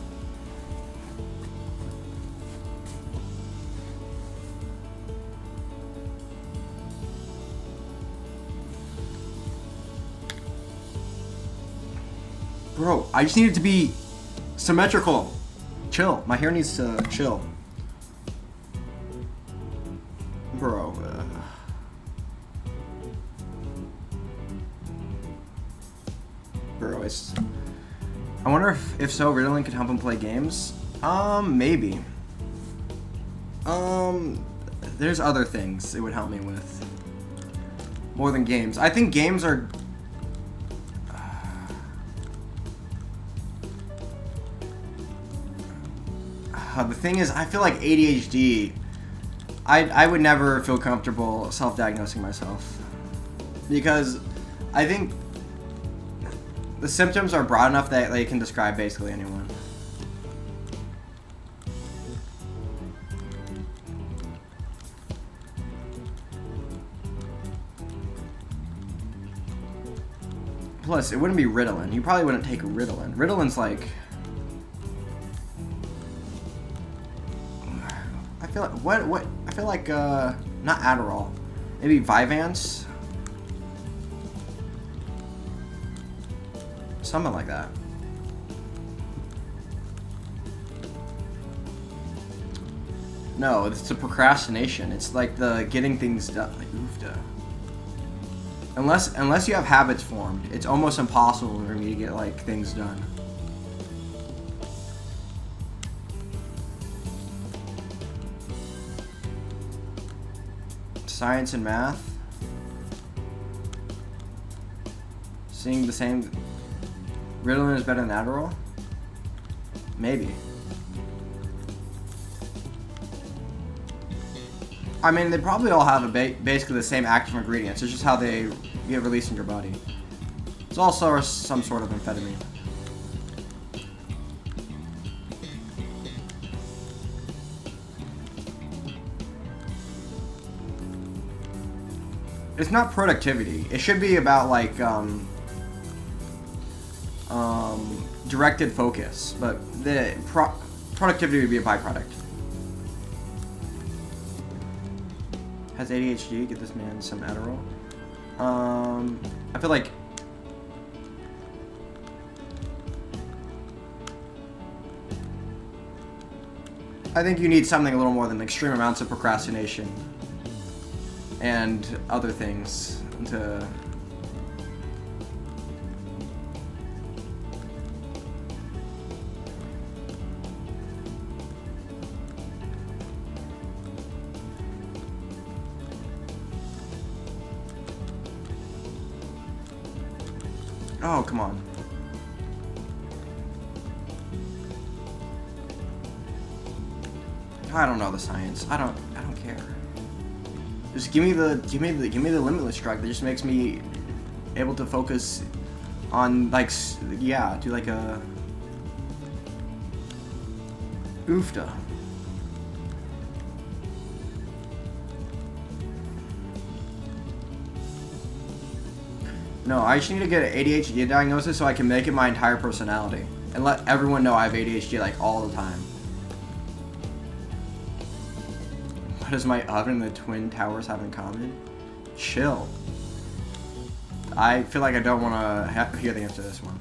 Bro, I just need it to be symmetrical. Chill. My hair needs to chill. Bro. Bro, it's... I wonder if so, Ritalin could help him play games? Maybe. There's other things it would help me with. More than games. I think games are... the thing is, I feel like ADHD... I would never feel comfortable self-diagnosing myself. Because I think the symptoms are broad enough that they can describe basically anyone. Plus, it wouldn't be Ritalin. You probably wouldn't take Ritalin. Ritalin's like... I feel like... What? I feel like, not Adderall. Maybe Vyvanse? Something like that. No, it's the procrastination. It's like the getting things done. Like, oofda. Unless you have habits formed, it's almost impossible for me to get like things done. Science and math. Seeing the same. Ritalin is better than Adderall? Maybe. I mean, they probably all have basically the same active ingredients. It's just how they get released in your body. It's also some sort of amphetamine. It's not productivity. It should be about like directed focus, but the productivity would be a byproduct. Has ADHD? Get this man some Adderall. I feel like I think you need something a little more than extreme amounts of procrastination and other things to... Oh, come on. I don't know the science. I don't care. Just give me the limitless drug that just makes me able to focus on like do like a oofda. No, I just need to get an ADHD diagnosis so I can make it my entire personality and let everyone know I have ADHD like all the time. What does my oven and the Twin Towers have in common? Chill. I feel like I don't want to hear the answer to this one.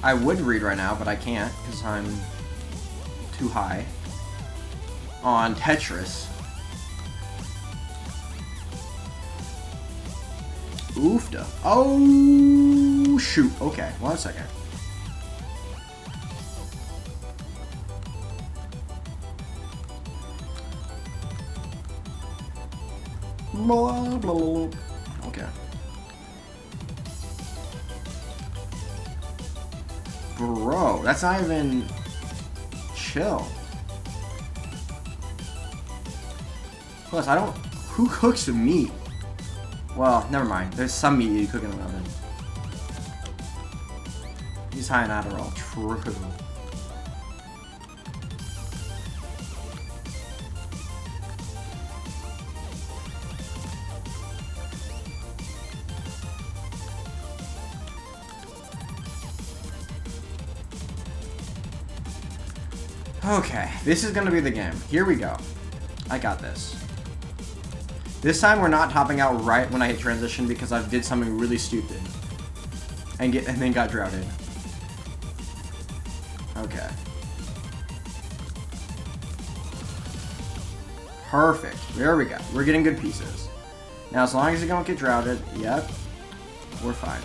I would read right now, but I can't because I'm too high on Tetris. Oofda. Oh, shoot. Okay, 1 second. Blah, blah, blah. Okay. Bro, that's not even chill. Plus, I don't... Who cooks the meat? Well, never mind. There's some meat you cook in an oven. He's high on Adderall. True. Okay, this is gonna be the game. Here we go. I got this. This time we're not topping out right when I hit transition because I did something really stupid. And then got droughted. Okay. Perfect. There we go. We're getting good pieces. Now, as long as you don't get droughted, yep, we're fine.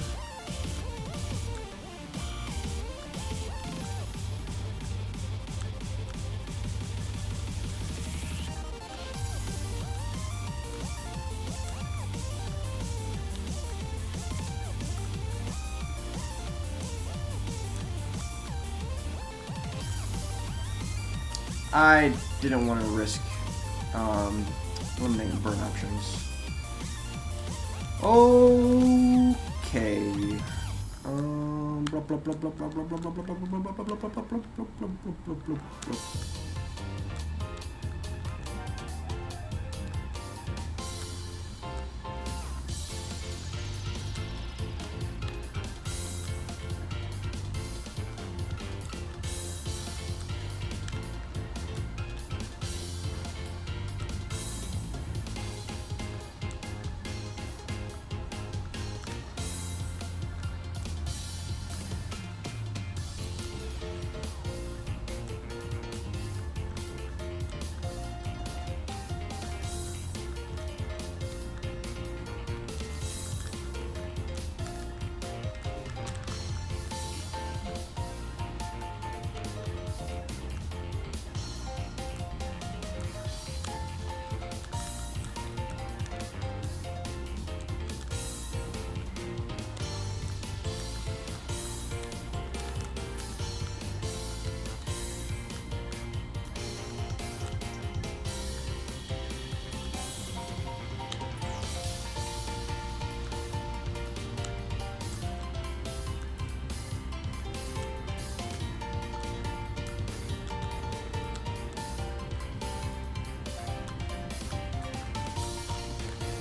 I didn't want to risk eliminating burn options. Okay. Blah, blah, blah, blah, blah, blah, blah, blah, blah, blah, blah, blah, blah, blah, blah, blah.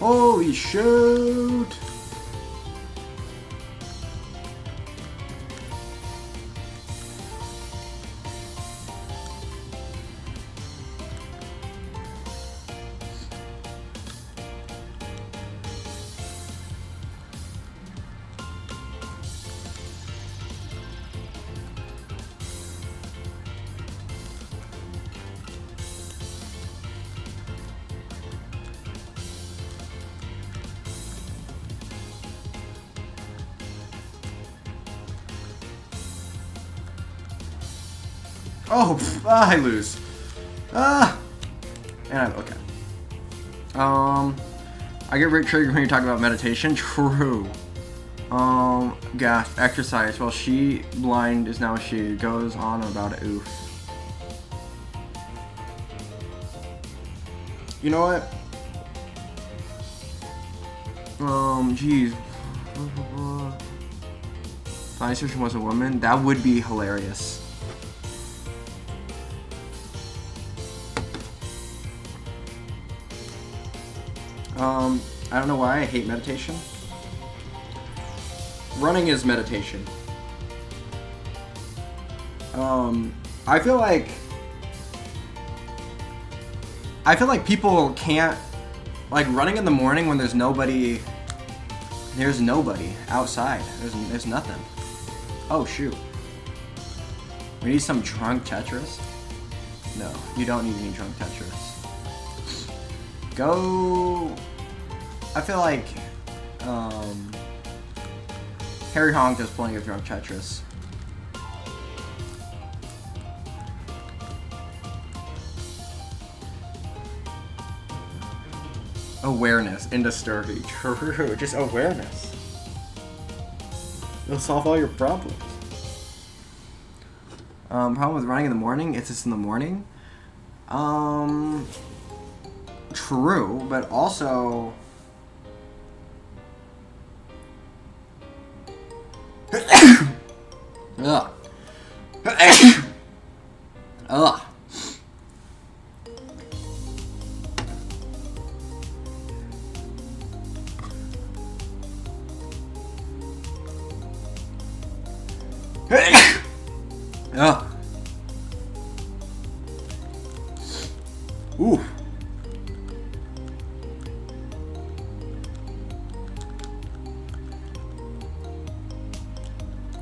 Holy shoot! Oh, I lose. And okay. I get very triggered when you talk about meditation. True. Gosh, exercise. Well, she blind is now she goes on about it. Oof. You know what? Geez. Science fiction was a woman. That would be hilarious. I don't know why I hate meditation. Running is meditation. I feel like people can't, like, running in the morning when there's nobody outside. There's nothing. Oh shoot. We need some drunk Tetris? No, you don't need any drunk Tetris. Go. I feel like Harry Honk does plenty of drunk Tetris. Awareness in the story. True, just awareness. It'll solve all your problems. Problem with running in the morning, it's just in the morning. True, but also ugh. Ugh. Ugh. Ooh.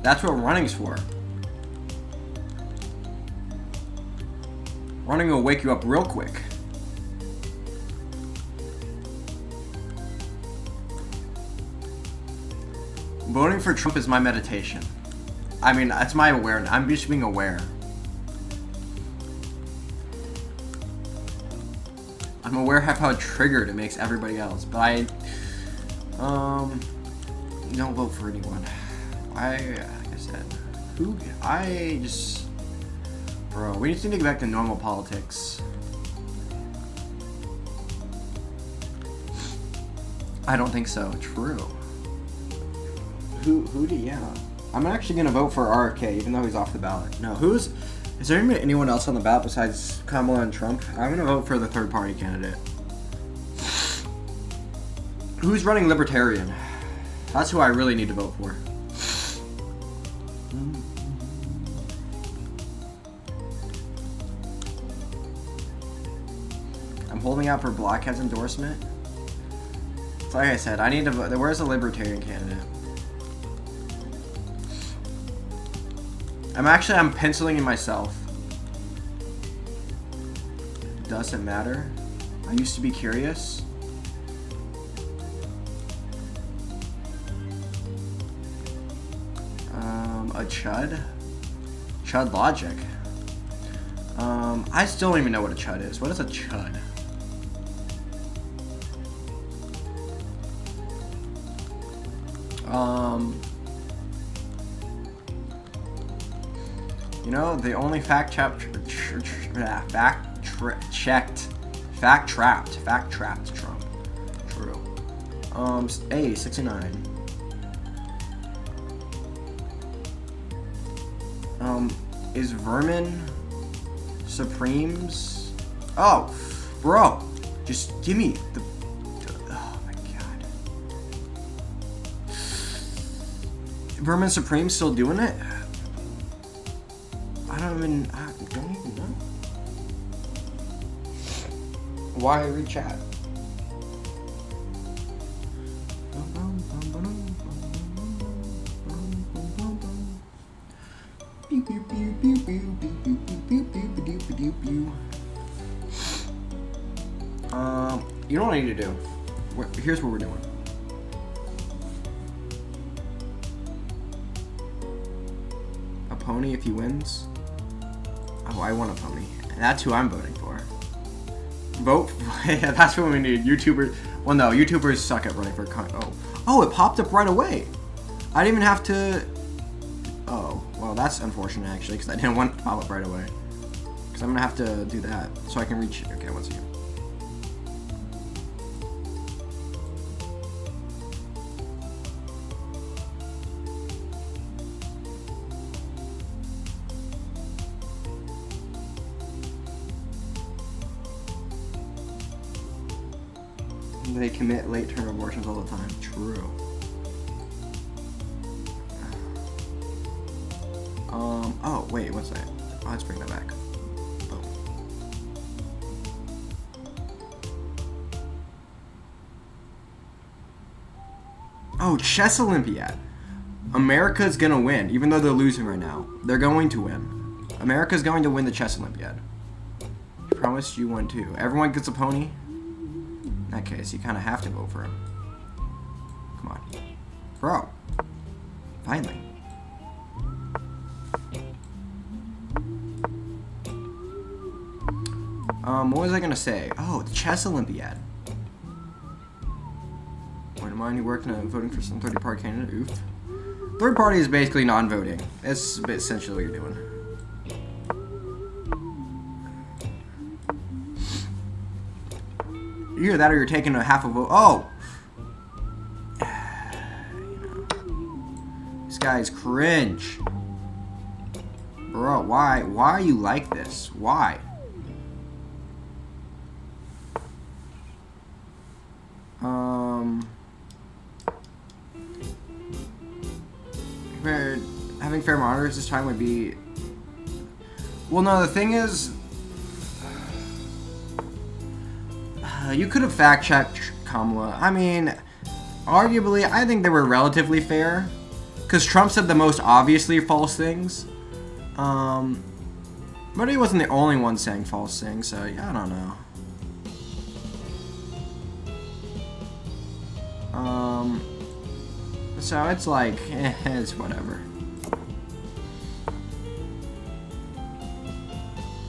That's what running's for. Running will wake you up real quick. Voting for Trump is my meditation. I mean, that's my awareness. I'm just being aware. I'm aware of how triggered it makes everybody else, but I don't vote for anyone. Like I said, bro, we just need to get back to normal politics. I don't think so. True. Yeah. I'm actually gonna vote for RFK, even though he's off the ballot. No, is there anyone else on the ballot besides Kamala and Trump? I'm gonna vote for the third party candidate. Who's running Libertarian? That's who I really need to vote for. I'm holding out for Blockhead's endorsement. So like I said, I need to vote. Where's the Libertarian candidate? I'm penciling in myself. Doesn't matter. I used to be curious. A chud? Chud logic. I still don't even know what a chud is. What is a chud? You know, the only fact-trapped Trump. True. A 69. Is Vermin Supremes? Oh, bro, just give me the. Oh my god. Vermin Supreme still doing it? I don't even know. Why read chat? You know what I need to do? Here's what we're doing. A pony if he wins. Oh, I want a pony. That's who I'm voting for. Vote. That's what we need. YouTubers. Well, no, YouTubers suck at running for. Oh, it popped up right away. I didn't even have to. Oh, well, that's unfortunate actually, because I didn't want it to pop up right away. Because I'm gonna have to do that so I can reach. Okay, one second. They commit late-term abortions all the time. True. Oh, wait, what's that? Oh, let's bring that back. Boom. Oh, Chess Olympiad. America's gonna win, even though they're losing right now. They're going to win. America's going to win the Chess Olympiad. I promised you one too. Everyone gets a pony? In that case, you kind of have to vote for him. Come on. Bro. Finally. What was I gonna say? Oh, the Chess Olympiad. One of mine who worked in voting for some third-party candidate. Oof. Third party is basically non-voting. That's essentially what you're doing. Either that or you're taking a half a vote. Oh! You know. This guy's cringe. Bro, why? Why are you like this? Why? Having fair monitors this time would be... Well, no, the thing is... You could have fact-checked Kamala. I mean, arguably, I think they were relatively fair. Because Trump said the most obviously false things. But he wasn't the only one saying false things, so yeah, I don't know. So it's like, it's whatever.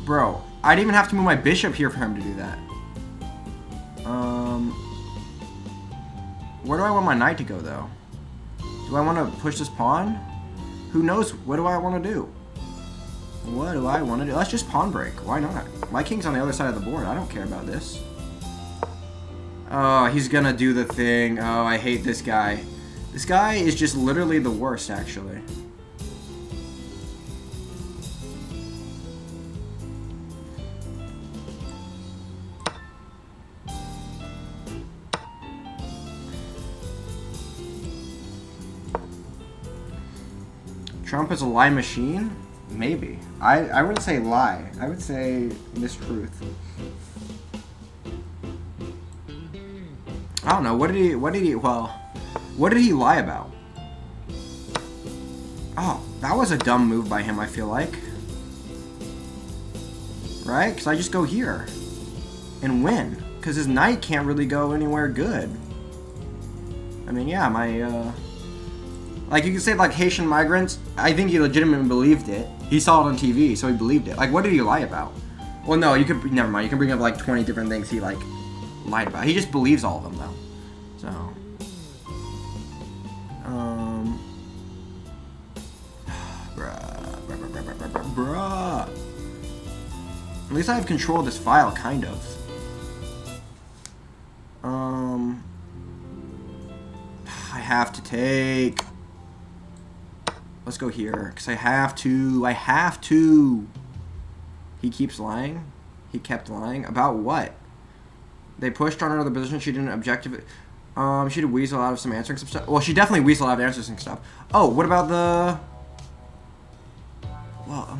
Bro, I'd even have to move my bishop here for him to do that. Where do I want my knight to go, though? Do I want to push this pawn? Who knows? What do I want to do? What do I want to do? Let's just pawn break. Why not? My king's on the other side of the board. I don't care about this. Oh, he's gonna do the thing. Oh, I hate this guy. This guy is just literally the worst, actually. Trump is a lie machine? Maybe. I wouldn't say lie. I would say mistruth. I don't know. What did he lie about? Oh, that was a dumb move by him, I feel like. Right? Because I just go here and win. Because his knight can't really go anywhere good. I mean, yeah, like, you can say, like, Haitian migrants, I think he legitimately believed it. He saw it on TV, so he believed it. Like, what did he lie about? Well, no, you could, never mind. You can bring up, like, 20 different things he, like, lied about. He just believes all of them, though. So. Bruh. At least I have control of this file, kind of. I have to take... Let's go here, because I have to. He keeps lying. He kept lying. About what? They pushed on her to the position she didn't objective. She did weasel out of some answering some stuff. Well, she definitely weaseled out of answering some stuff. Oh, what about the... Well,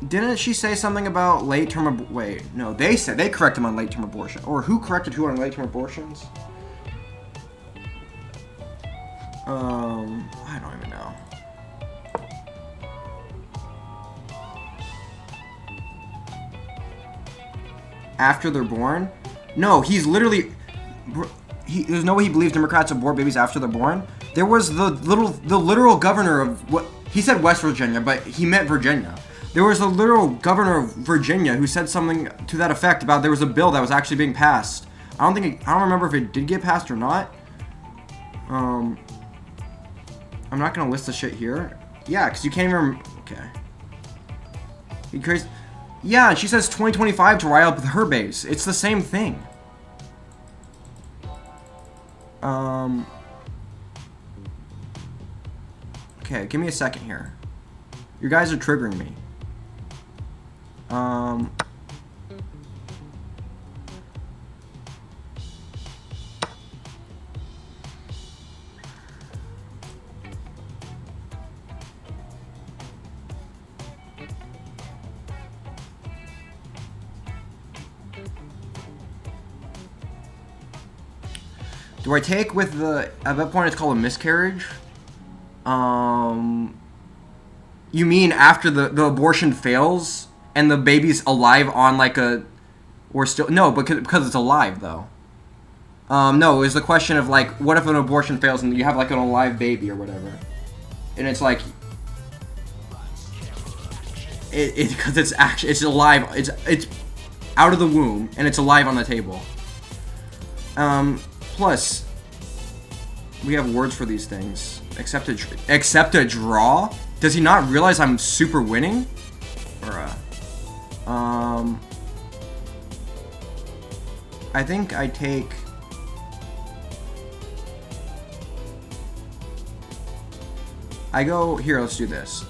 Didn't she say something about late term wait, no, they said they correct him on late term abortion. Or who corrected who on late term abortions? I don't even know. After they're born? No, he's literally... there's no way he believes Democrats abort babies after they're born. There was the literal governor of... what he said West Virginia, but he meant Virginia. There was a literal governor of Virginia who said something to that effect about there was a bill that was actually being passed. I don't remember if it did get passed or not. I'm not gonna list the shit here. Yeah, because you can't even... Okay. He creates... Yeah, she says 2025 to rile up her base. It's the same thing. Okay, give me a second here. You guys are triggering me. Do I take with the... At that point, it's called a miscarriage? You mean after the abortion fails and the baby's alive on like a... Or still... No, because it's alive, though. No, it was the question of like, what if an abortion fails and you have like an alive baby or whatever? And it's like... Because it's actually... It's alive. It's out of the womb and it's alive on the table. Plus, we have words for these things. Accept a draw? Does he not realize I'm super winning? Bruh. I think I take... I go... Here, let's do this.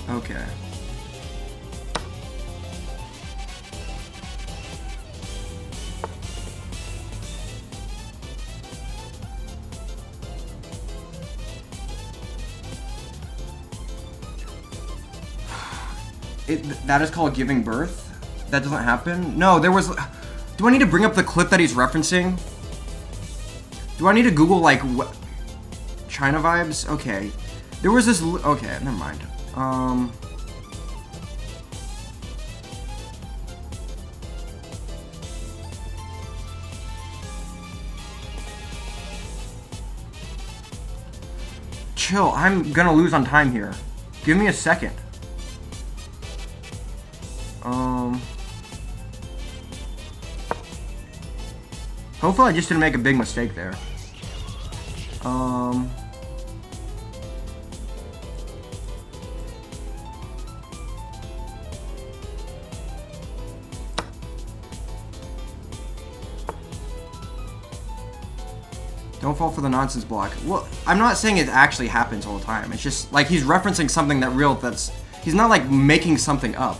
Okay. that is called giving birth. That doesn't happen. No, there was. Do I need to bring up the clip that he's referencing? Do I need to Google like what China vibes? Okay, there was this. Okay, never mind. Chill. I'm gonna lose on time here. Give me a second. Hopefully I just didn't make a big mistake there. Don't fall for the nonsense block. Well, I'm not saying it actually happens all the time. It's just like he's referencing something that's he's not like making something up.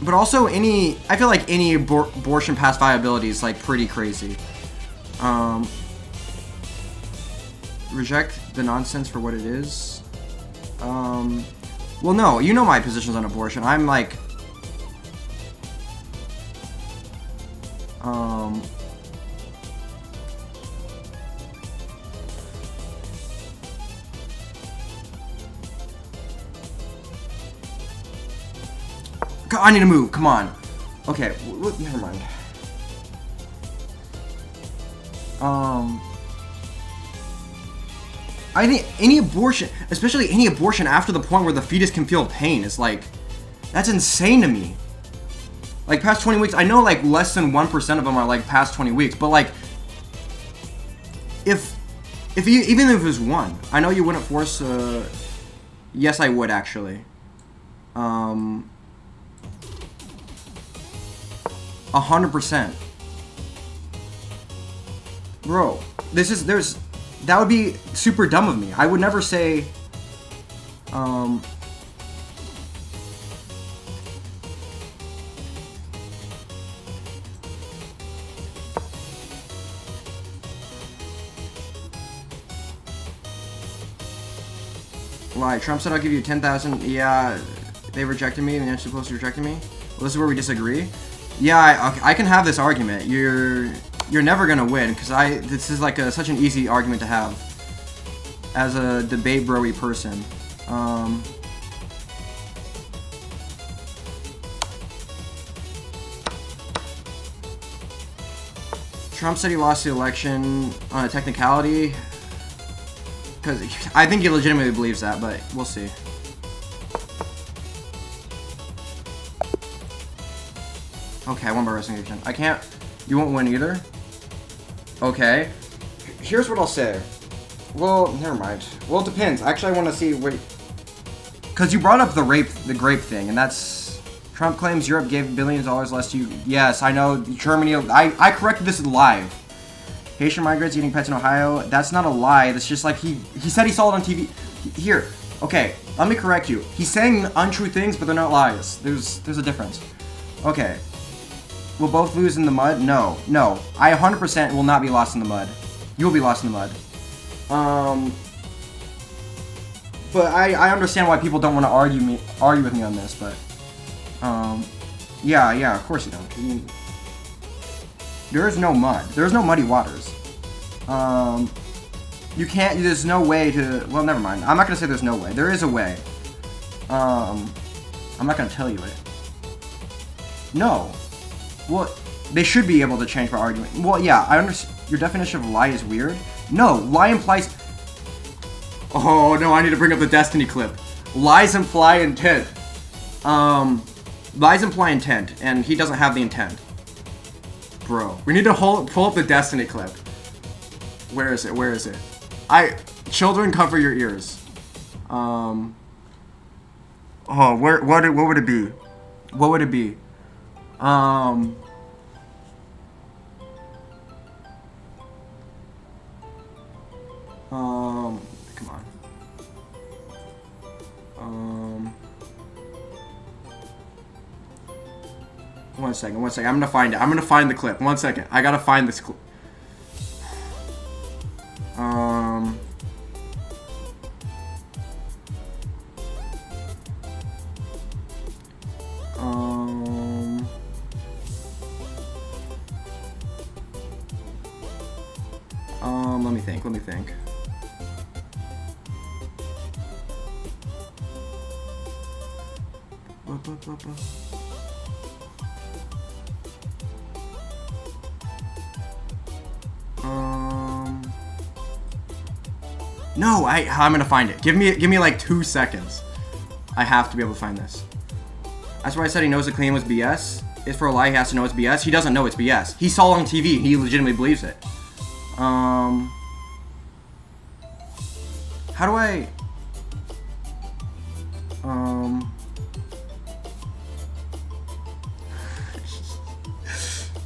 But also I feel like any abortion past viability is like pretty crazy. Reject the nonsense for what it is. Well, no, you know my positions on abortion. I'm like, God, I need to move. Come on. Okay, never mind. I think any abortion, especially any abortion after the point where the fetus can feel pain, is like, that's insane to me. Like past 20 weeks, I know like less than 1% of them are like past 20 weeks, but like, even if it was one, I know you wouldn't force. Yes, I would actually. 100%. Bro, that would be super dumb of me. I would never say, Why? Trump said I'll give you 10,000. Yeah, they rejected me, and they're supposed to reject me. Well, this is where we disagree. Yeah, I can have this argument. You're never gonna win because this is like such an easy argument to have as a debate bro-y person. Trump said he lost the election on a technicality because I think he legitimately believes that, but we'll see. Okay, I won by wrestling action. I can't. You won't win either? Okay. Here's what I'll say. Well, never mind. Well, it depends. Actually, I want to see what... Because you brought up the grape thing, and that's... Trump claims Europe gave billions of dollars less to you. Yes, I know. Germany... I corrected this live. Haitian migrants eating pets in Ohio. That's not a lie. That's just like he said he saw it on TV. Here. Okay, let me correct you. He's saying untrue things, but they're not lies. There's a difference. Okay. Will both lose in the mud? No. No. I 100% will not be lost in the mud. You will be lost in the mud. But I understand why people don't want to argue with me on this, but yeah, of course you don't. I mean, there is no mud. There's no muddy waters. You can't. There's no way to. Well, never mind. I'm not gonna say there's no way. There is a way. I'm not gonna tell you it. No. Well, they should be able to change my argument. Well, yeah, I understand. Your definition of lie is weird. No, lie implies... Oh, no, I need to bring up the Destiny clip. Lies imply intent. Lies imply intent, and he doesn't have the intent. Bro, we need to pull up the Destiny clip. Where is it? Where is it? Children, cover your ears. Oh, what would it be? What would it be? Come on. One second. I'm gonna find it. I'm gonna find the clip. 1 second. I gotta find this clip. think. Let me think. No, I'm gonna find it. Give me like 2 seconds. I have to be able to find this. That's why I said he knows the claim was BS. If for a lie, he has to know it's BS. He doesn't know it's BS. He saw it on TV. He legitimately believes it. How do I...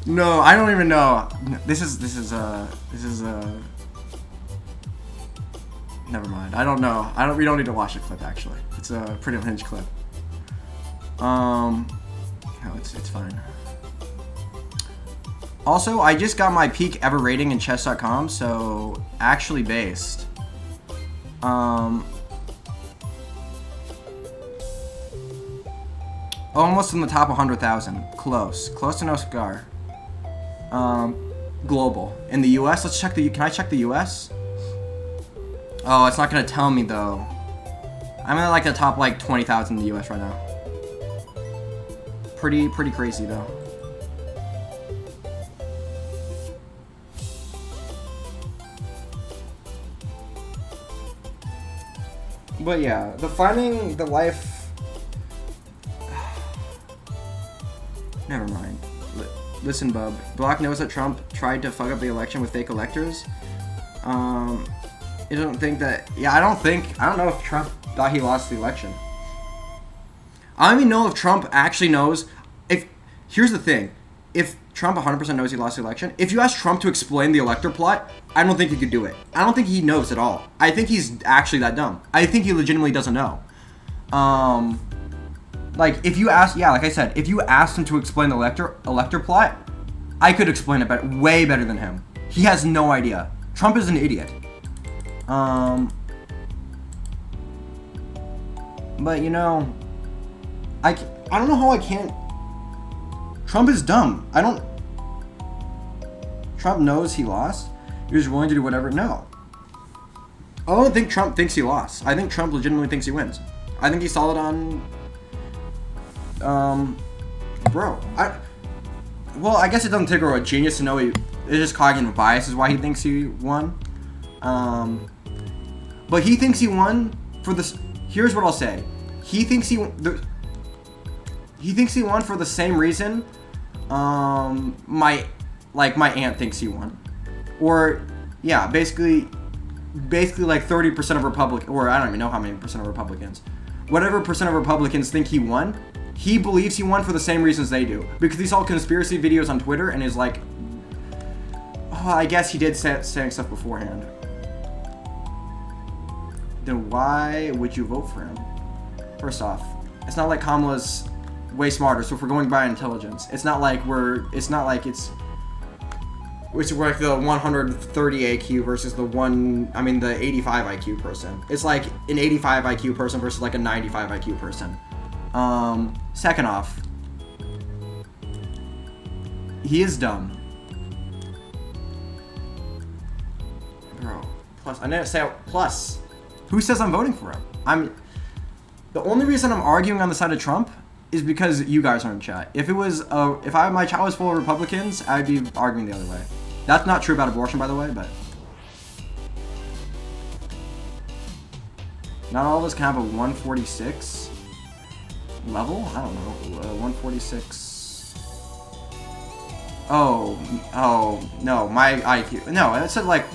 No, I don't even know. This is never mind. I don't know. We don't need to watch the clip, actually. It's a pretty unhinged clip. No, it's fine. Also, I just got my peak ever rating in chess.com, so actually based. Almost in the top 100,000. Close to no cigar. Global. In the US, let's check can I check the US? Oh, it's not gonna tell me though. I'm in like the top like 20,000 in the US right now. Pretty crazy though. But yeah, the finding the life. Never mind. Listen, bub. Block knows that Trump tried to fuck up the election with fake electors. I don't think that. Yeah, I don't know if Trump thought he lost the election. I don't even know if Trump actually knows. Here's the thing. If Trump 100% knows he lost the election, if you ask Trump to explain the elector plot, I don't think he could do it. I don't think he knows at all. I think he's actually that dumb. I think he legitimately doesn't know. Like, if you ask, yeah, like I said, if you asked him to explain the elector plot, I could explain it way better than him. He has no idea. Trump is an idiot. But, you know, I don't know how I can't... Trump is dumb. Trump knows he lost. He was willing to do whatever. No. I don't think Trump thinks he lost. I think Trump legitimately thinks he wins. I think he saw it on... Bro. Well, I guess it doesn't take a genius to know it's just cognitive bias is why he thinks he won. But he thinks he won for this... Here's what I'll say. He thinks he won for the same reason my aunt thinks he won. Or, yeah, basically like 30% of Republicans, or I don't even know how many percent of Republicans, whatever percent of Republicans think he won, he believes he won for the same reasons they do. Because he saw conspiracy videos on Twitter and is like, oh, I guess he did saying stuff beforehand. Then why would you vote for him? First off, it's not like Kamala's way smarter, so if we're going by intelligence, it's like the 130 IQ versus the 85 IQ person. It's like an 85 IQ person versus like a 95 IQ person. Second off, he is dumb. Bro, plus, I didn't say plus. Who says I'm voting for him? The only reason I'm arguing on the side of Trump is because you guys are in chat. If my chat was full of Republicans, I'd be arguing the other way. That's not true about abortion, by the way, but not all of us can have a 146 level. I don't know, 146. Oh no, my IQ. No, it said like.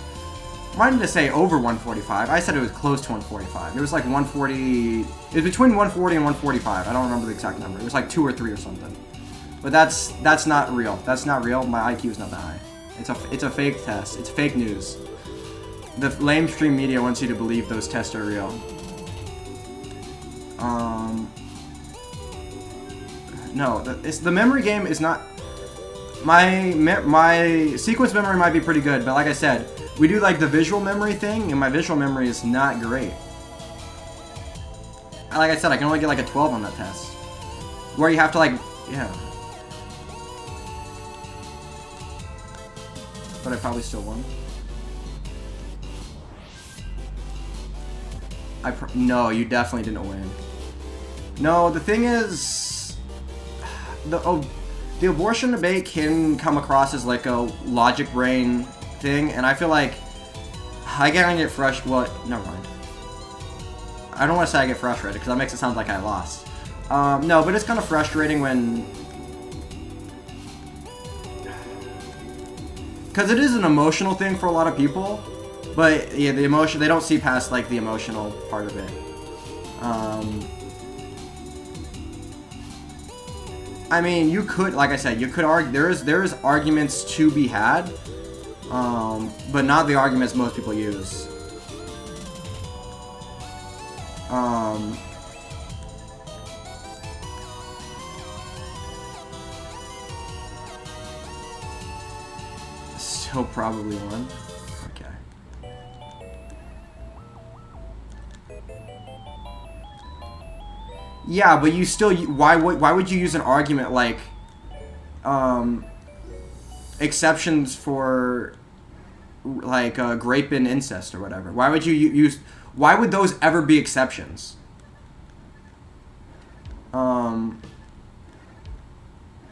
Mine didn't say over 145. I said it was close to 145. It was like 140. It was between 140 and 145. I don't remember the exact number. It was like 2 or 3 or something. But that's not real. That's not real. My IQ is not that high. It's a fake test. It's fake news. The lamestream media wants you to believe those tests are real. No, the memory game is not. My sequence memory might be pretty good, but like I said. We do like the visual memory thing, and my visual memory is not great. Like I said, I can only get like a 12 on that test. Where you have to like, yeah. But I probably still won. No, you definitely didn't win. No, the thing is, the abortion debate can come across as like a logic brain thing, and I feel like I get frustrated. Well, never mind. I don't want to say I get frustrated because that makes it sound like I lost. No, but it's kind of frustrating when, because it is an emotional thing for a lot of people. But yeah, the emotion, they don't see past like the emotional part of it. I mean, you could, like I said, you could argue, there is arguments to be had, but not the arguments most people use. Still probably won. Yeah, but you still, why would you use an argument like exceptions for like grape and incest or whatever? Why would you use? Why would those ever be exceptions? I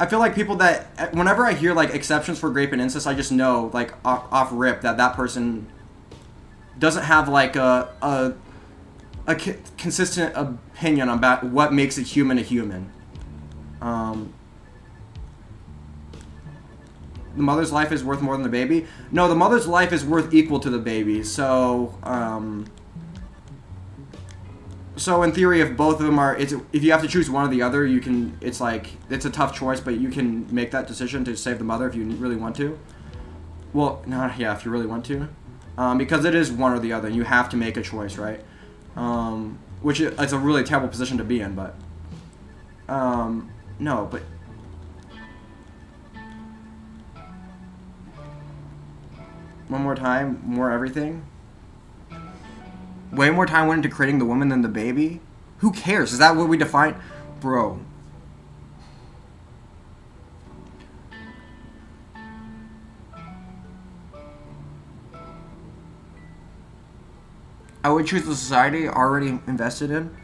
feel like people that, whenever I hear like exceptions for grape and incest, I just know like off rip that person doesn't have like a consistent opinion about what makes a human a human. The mother's life is worth more than the baby. No, the mother's life is worth equal to the baby. So, so in theory, if both of them are, if you have to choose one or the other, you can. It's like it's a tough choice, but you can make that decision to save the mother if you really want to. Well, no, yeah, if you really want to, because it is one or the other. You have to make a choice, right? Which is a really terrible position to be in, but no, but one more time, more everything. Way more time went into creating the woman than the baby. Who cares? Is that what we define, bro? I would choose the society already invested in.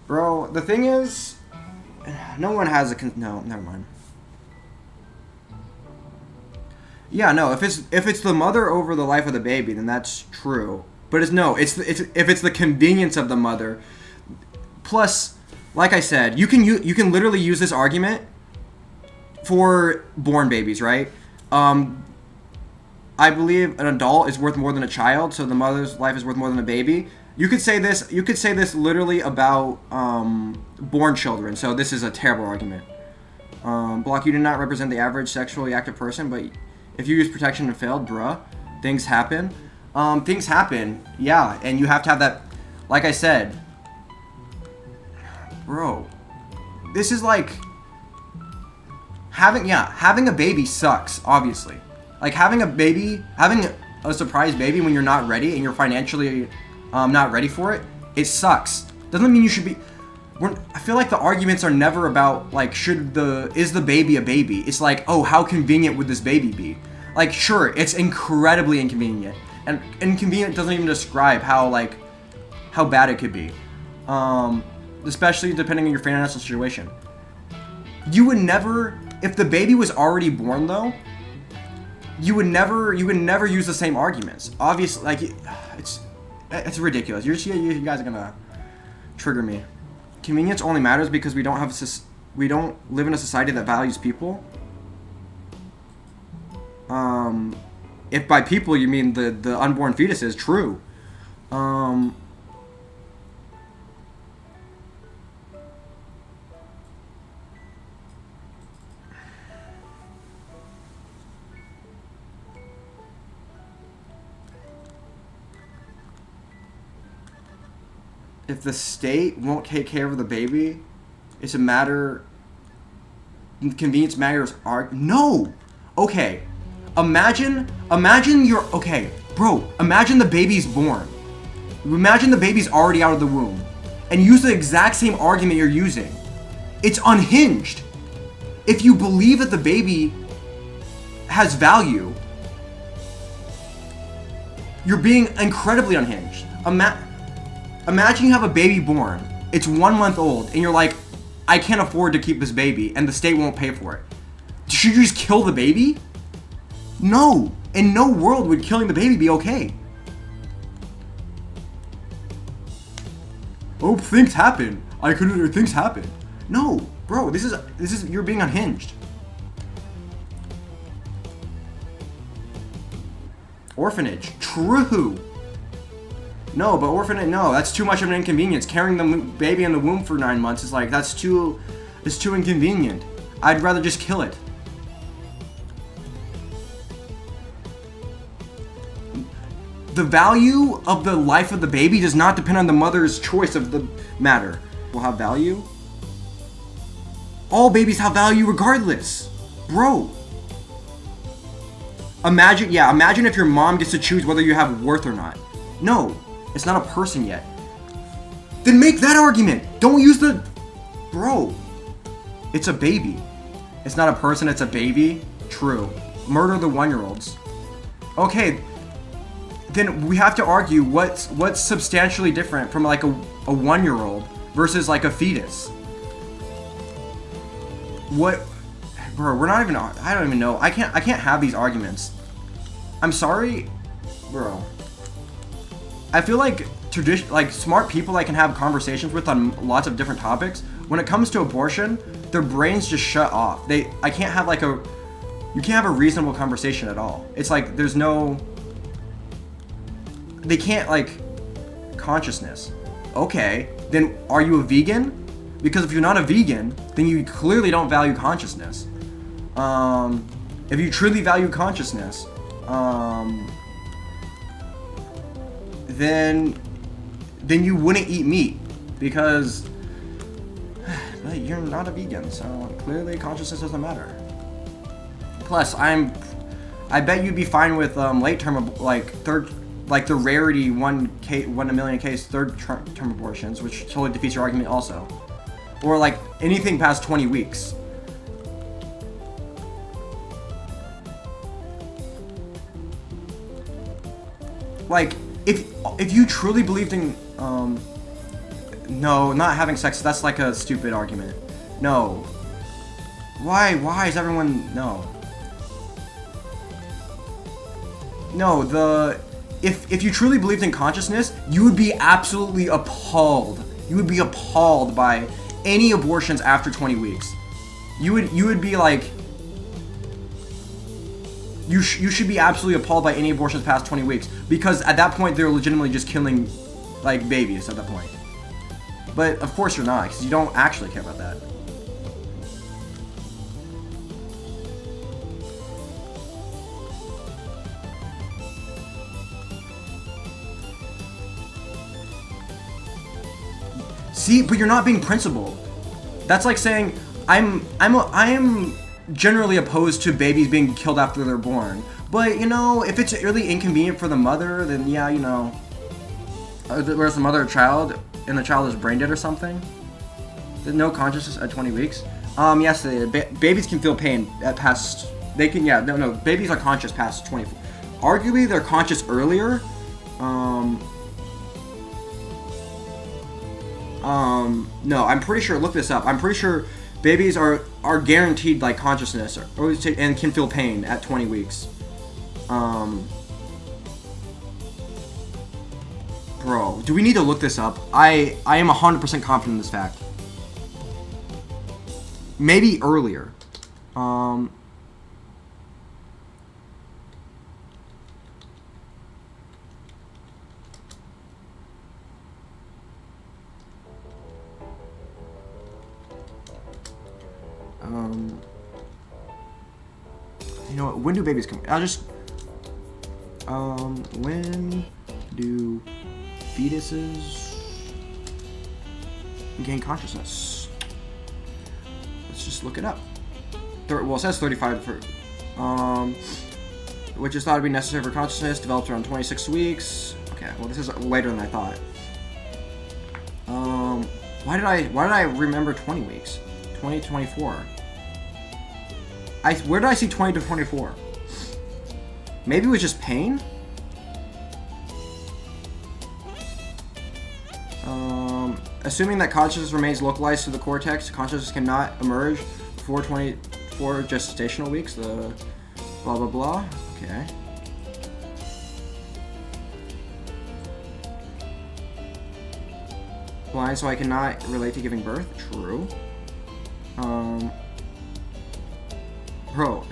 Bro, the thing is, no one has no, never mind. Yeah, no, if it's the mother over the life of the baby, then that's true. But it's if it's the convenience of the mother. Plus, like I said, you can literally use this argument for born babies, right? I believe an adult is worth more than a child, so the mother's life is worth more than a baby. You could say this literally about born children. So this is a terrible argument. Block, you do not represent the average sexually active person, but if you use protection and failed, bruh, things happen. Things happen, yeah, and you have to have that. Like I said, bro, this is like having a baby sucks, obviously. Like having a surprise baby when you're not ready and you're financially not ready for it, it sucks. Doesn't mean you should be. I feel like the arguments are never about like is the baby a baby? It's like, oh, how convenient would this baby be? Like, sure, it's incredibly inconvenient, and inconvenient doesn't even describe how bad it could be, especially depending on your financial situation. You would never, if the baby was already born though. You would never use the same arguments. Obviously, like it's ridiculous. You guys are gonna trigger me. Convenience only matters because we don't live in a society that values people. If by people you mean the unborn fetuses, true. If the state won't take care of the baby, it's a matter. Convenience matters. No. Okay. Imagine you're okay, bro. Imagine the baby's born. Imagine the baby's already out of the womb, and use the exact same argument you're using. It's unhinged. If you believe that the baby has value, you're being incredibly unhinged. Imagine you have a baby born. It's 1 month old, and you're like, I can't afford to keep this baby, and the state won't pay for it. Should you just kill the baby? No. In no world would killing the baby be okay. Oh, things happen. Things happen. No, bro, this is you're being unhinged. Orphanage. True. No, but orphanage, no, that's too much of an inconvenience. Carrying the baby in the womb for 9 months is like, it's too inconvenient. I'd rather just kill it. The value of the life of the baby does not depend on the mother's choice of the matter. Will have value? All babies have value regardless. Bro. Imagine if your mom gets to choose whether you have worth or not. No, it's not a person yet. Then make that argument. Don't use the... Bro. It's a baby. It's not a person, it's a baby. True. Murder the 1-year-olds. Okay. Then we have to argue what's substantially different from like a 1-year-old versus like a fetus. What, bro? We're not even. I don't even know. I can't have these arguments. I'm sorry, bro. I feel like smart people I can have conversations with on lots of different topics. When it comes to abortion, their brains just shut off. I can't have like you can't have a reasonable conversation at all. It's like there's no. They can't like consciousness. Okay, then are you a vegan? Because if you're not a vegan, then you clearly don't value consciousness. If you truly value consciousness, then you wouldn't eat meat because you're not a vegan. So clearly consciousness doesn't matter. Plus, I bet you'd be fine with late term the rarity 1 in a million case third term abortions, which totally defeats your argument also. Or like anything past 20 weeks. Like if you truly believed in no, not having sex, that's like a stupid argument. No. Why is everyone no? No, if you truly believed in consciousness, you would be absolutely appalled. You would be appalled by any abortions after 20 weeks. You would be like, you should be absolutely appalled by any abortions past 20 weeks because at that point they're legitimately just killing like babies at that point. But of course you're not, because you don't actually care about that. See, but you're not being principled. That's like saying I am generally opposed to babies being killed after they're born. But if it's really inconvenient for the mother, then yeah, whereas the mother of a child and the child is brain dead or something. There's no consciousness at 20 weeks. Yes, babies can feel pain at past. They can, yeah, no. Babies are conscious past 24. Arguably, they're conscious earlier. No, I'm pretty sure. Look this up. I'm pretty sure babies are guaranteed like consciousness and can feel pain at 20 weeks. Bro, do we need to look this up? I am 100% confident in this fact. Maybe earlier. You know what? When do babies come? I'll just. When do fetuses gain consciousness? Let's just look it up. Well, it says 35 for. Which is thought to be necessary for consciousness, develops around 26 weeks. Okay, well, this is later than I thought. Why did I remember 20 weeks? 20 to 24. Where did I see 20 to 24? Maybe it was just pain? Assuming that consciousness remains localized to the cortex, consciousness cannot emerge before 24 gestational weeks. The blah blah blah. Okay. Blind, so I cannot relate to giving birth. True. Bro,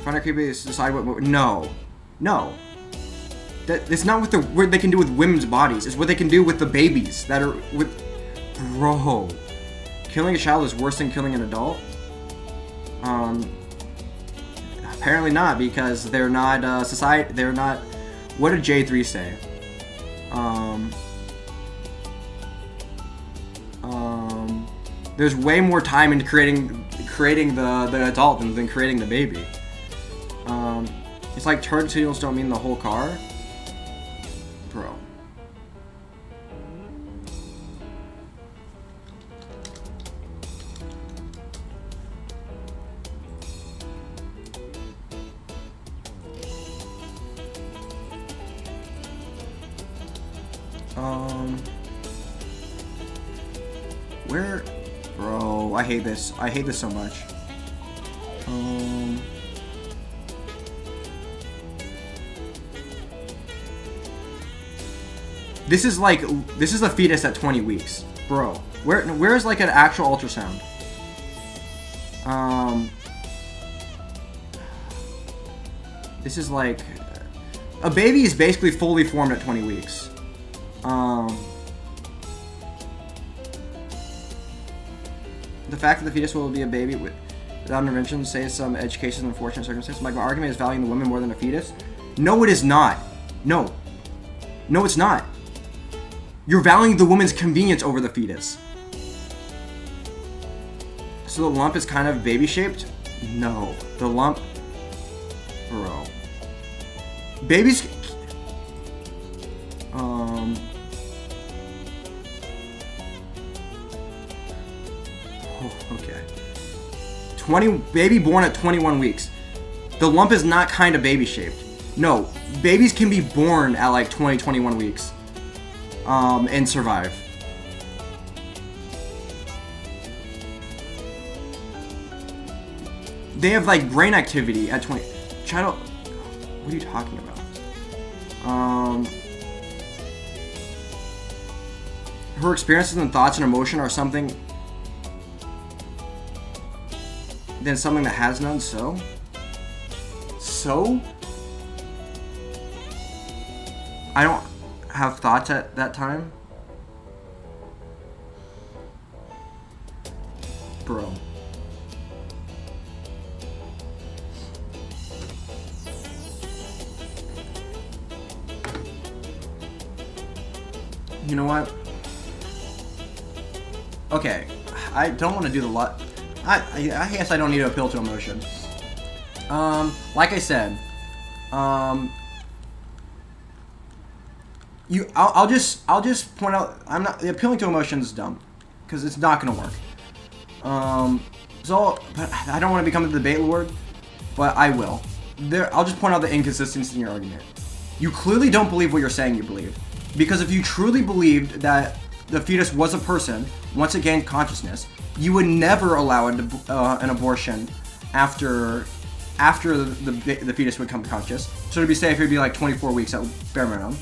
find it creepy to decide what. No. It's not what they can do with women's bodies. It's what they can do with the babies that are with. Bro, killing a child is worse than killing an adult. Apparently not, because they're not society. They're not. What did J3 say? There's way more time in creating the adult than creating the baby. It's like turntles don't mean the whole car, bro. Where, bro? I hate this. I hate this so much. This is a fetus at 20 weeks, bro. Where's like an actual ultrasound? This is like a baby is basically fully formed at 20 weeks. The fact that the fetus will be a baby without intervention, say some education in unfortunate circumstances. My argument is valuing the woman more than the fetus. No, it is not. No, it's not. You're valuing the woman's convenience over the fetus. So the lump is kind of baby-shaped? No. The lump... Bro. Babies... Okay. Baby born at 21 weeks. The lump is not kind of baby-shaped. No. Babies can be born at like 21 weeks. And survive. They have like brain activity at 20. Child, what are you talking about? Her experiences and thoughts and emotion are something. Then something that has none. So. I don't have thoughts at that time, bro. You know what? Okay, I don't want to do the lot. I guess I don't need to appeal to emotion. Like I said, I'll just point out I'm not appealing to emotions is dumb, because it's not gonna work. But I don't want to become the debate lord, but I will. I'll just point out the inconsistency in your argument. You clearly don't believe what you're saying you believe, because if you truly believed that the fetus was a person once it gained consciousness, you would never allow an abortion after the fetus would come conscious. So to be safe, it would be like 24 weeks at bare minimum.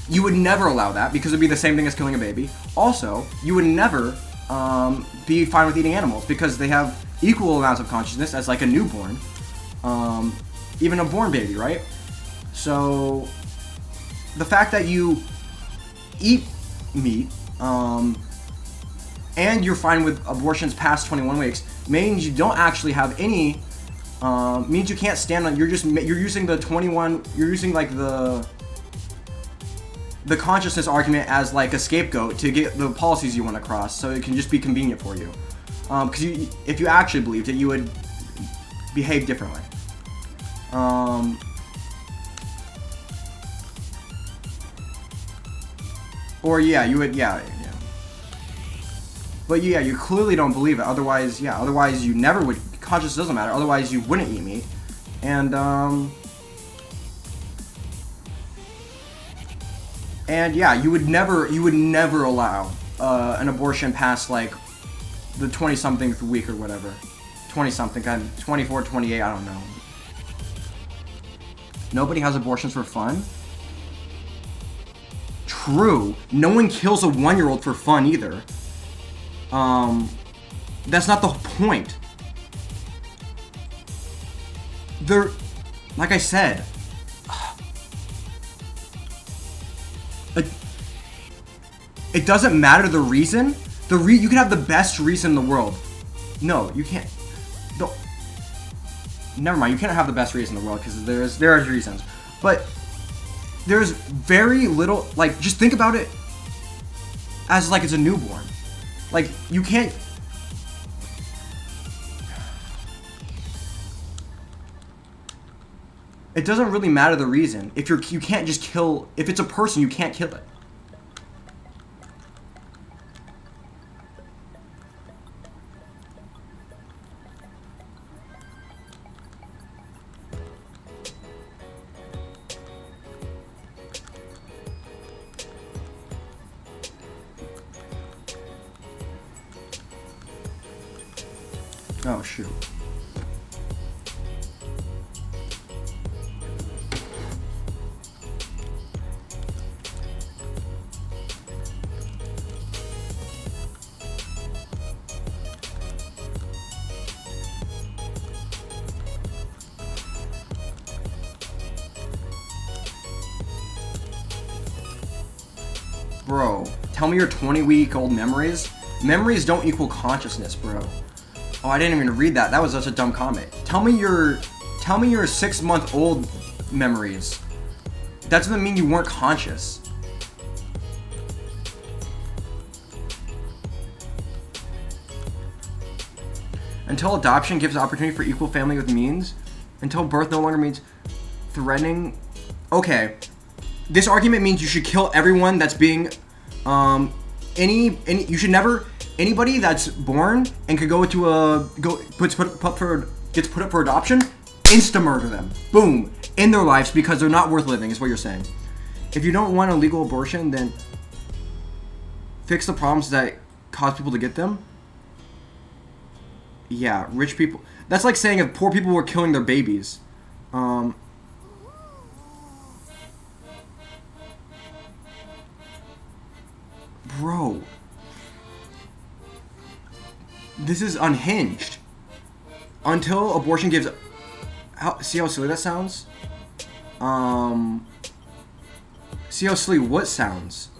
You would never allow that, because it would be the same thing as killing a baby. Also, you would never be fine with eating animals, because they have equal amounts of consciousness as like a newborn, even a born baby, right? So the fact that you eat meat and you're fine with abortions past 21 weeks means you don't actually have any. Means you can't stand on. You're using the 21. You're using like the consciousness argument as like a scapegoat to get the policies you want to cross, so it can just be convenient for you. Because if you actually believed it, you would behave differently. Or yeah, you would, yeah. But yeah, you clearly don't believe it. Otherwise you never would. Consciousness doesn't matter. Otherwise, you wouldn't eat meat. And And yeah, you would never allow an abortion past like the 20-something week or whatever. 20-something, 24, 28, I don't know. Nobody has abortions for fun? True. No one kills a 1-year-old for fun either. That's not the point. Like I said, it doesn't matter the reason. You can have the best reason in the world. No, you can't. Never mind. You can't have the best reason in the world because there are reasons, but there's very little. Like, just think about it as like it's a newborn. Like, you can't. It doesn't really matter the reason. If you can't just kill. If it's a person, you can't kill it. Oh, shoot. Bro, tell me your 20-week-old memories. Memories don't equal consciousness, bro. Oh, I didn't even read that. That was such a dumb comment. Tell me your 6-month-old memories. That doesn't mean you weren't conscious. Until adoption gives opportunity for equal family with means. Until birth no longer means threatening. Okay. This argument means you should kill everyone that's being, you should never. Anybody that's born and could go into gets put up for adoption, insta-murder them. Boom. In their lives because they're not worth living, is what you're saying. If you don't want a legal abortion, then fix the problems that cause people to get them. Yeah, rich people. That's like saying if poor people were killing their babies. Bro. This is unhinged. Until abortion gives... see how silly that sounds? See how silly what sounds?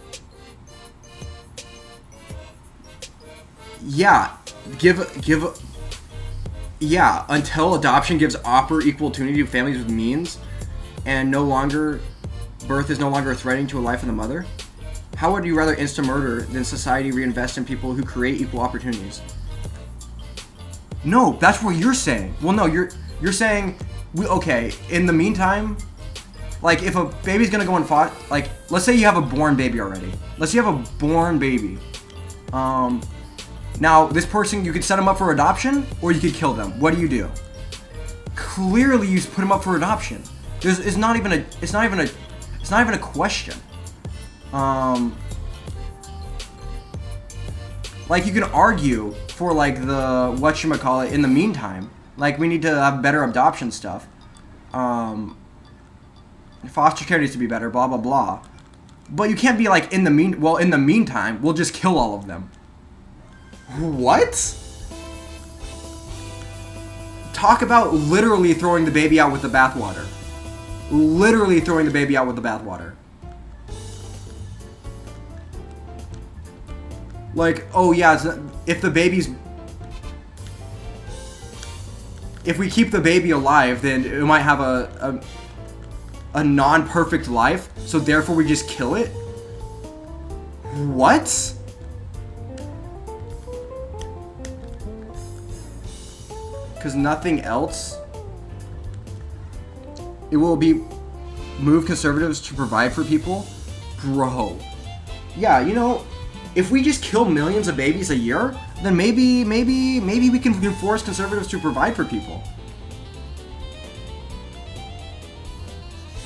Yeah. Yeah, until adoption gives equal opportunity to families with means, and birth is no longer a threatening to a life of the mother. How would you rather insta-murder than society reinvest in people who create equal opportunities? No, that's what you're saying. Well, no, you're saying, okay, in the meantime, like, if a baby's gonna go and like, let's say you have a born baby already. Let's say you have a born baby. Now, this person, you could set them up for adoption, or you could kill them. What do? Clearly, you put them up for adoption. It's not even a question. Like, you can argue for, like, the whatchamacallit in the meantime. Like, we need to have better adoption stuff. Foster care needs to be better, blah, blah, blah. But you can't be like, in the meantime, we'll just kill all of them. What? Talk about literally throwing the baby out with the bathwater. Literally throwing the baby out with the bathwater. Like, oh yeah, if we keep the baby alive, then it might have a non-perfect life, so therefore we just kill it? What? Because nothing else? It will move conservatives to provide for people? Bro. Yeah, you know, if we just kill millions of babies a year, then maybe we can force conservatives to provide for people.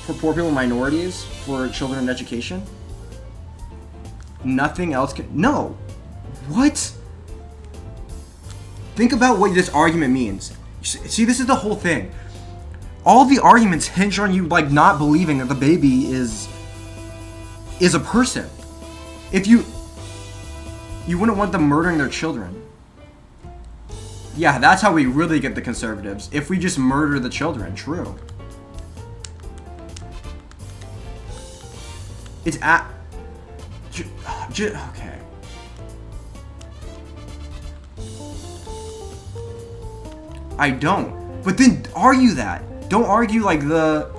For poor people and minorities, for children and education. nothing else can. No. What? Think about what this argument means. See, this is the whole thing. All the arguments hinge on you like not believing that the baby is a person. If you wouldn't want them murdering their children. Yeah, that's how we really get the conservatives. If we just murder the children, true. It's okay. I don't. But then argue that. Don't argue like the...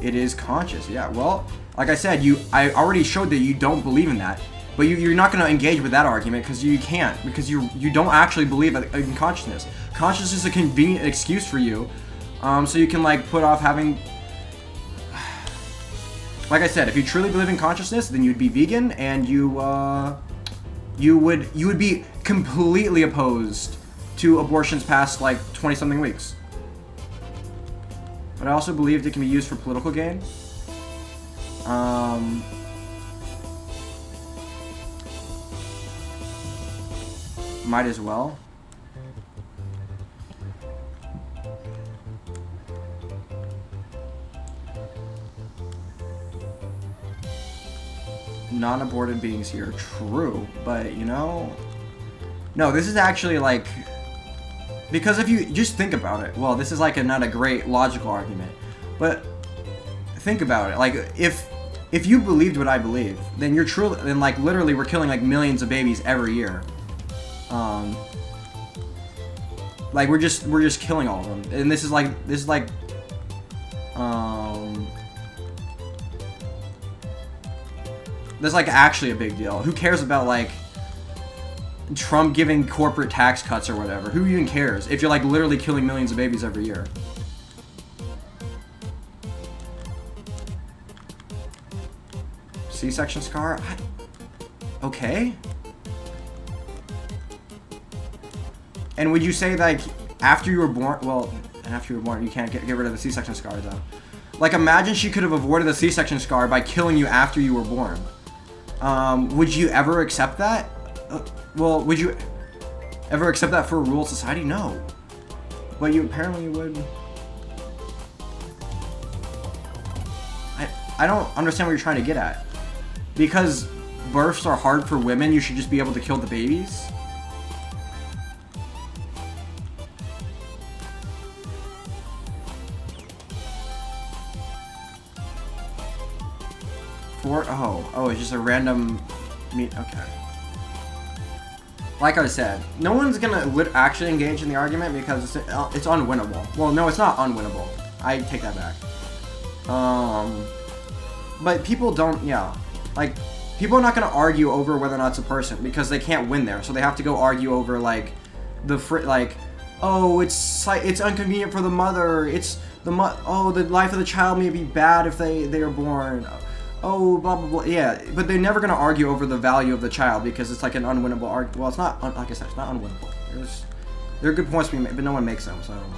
It is conscious, yeah. Well, like I said, I already showed that you don't believe in that. But you're not going to engage with that argument because you can't. Because you don't actually believe in consciousness. Consciousness is a convenient excuse for you. So you can like put off having... Like I said, if you truly believe in consciousness, then you'd be vegan, and you would be completely opposed to abortions past like 20-something weeks. But I also believed it can be used for political gain. Might as well. Non-aborted beings here. True, but you know... No, this is actually like... Because if you just think about it, well, this is like not a great logical argument, but think about it. Like, if you believed what I believe, then you're truly... Then like literally we're killing like millions of babies every year. Like we're just killing all of them. And this is like... That's like actually a big deal. Who cares about like Trump giving corporate tax cuts or whatever? Who even cares if you're like literally killing millions of babies every year? C-section scar? Okay. And would you say like after you were born? Well, after you were born, you can't get rid of the C-section scar though. Like imagine she could have avoided the C-section scar by killing you after you were born. Would you ever accept that? Well, would you ever accept that for a rule of society? No. But you apparently would. I don't understand what you're trying to get at. Because births are hard for women, you should just be able to kill the babies? Oh, it's just a random okay. Like I said, no one's gonna actually engage in the argument because it's unwinnable. Well, no, it's not unwinnable. I take that back. But people don't, yeah. Like, people are not gonna argue over whether or not it's a person because they can't win there. So they have to go argue over, like, oh, it's inconvenient for the mother. The life of the child may be bad if they are born. Oh, blah, blah, blah. Yeah, but they're never going to argue over the value of the child because it's like an unwinnable argument. Well, it's not, like I said, it's not unwinnable. There are good points being made, but no one makes them, so I don't know.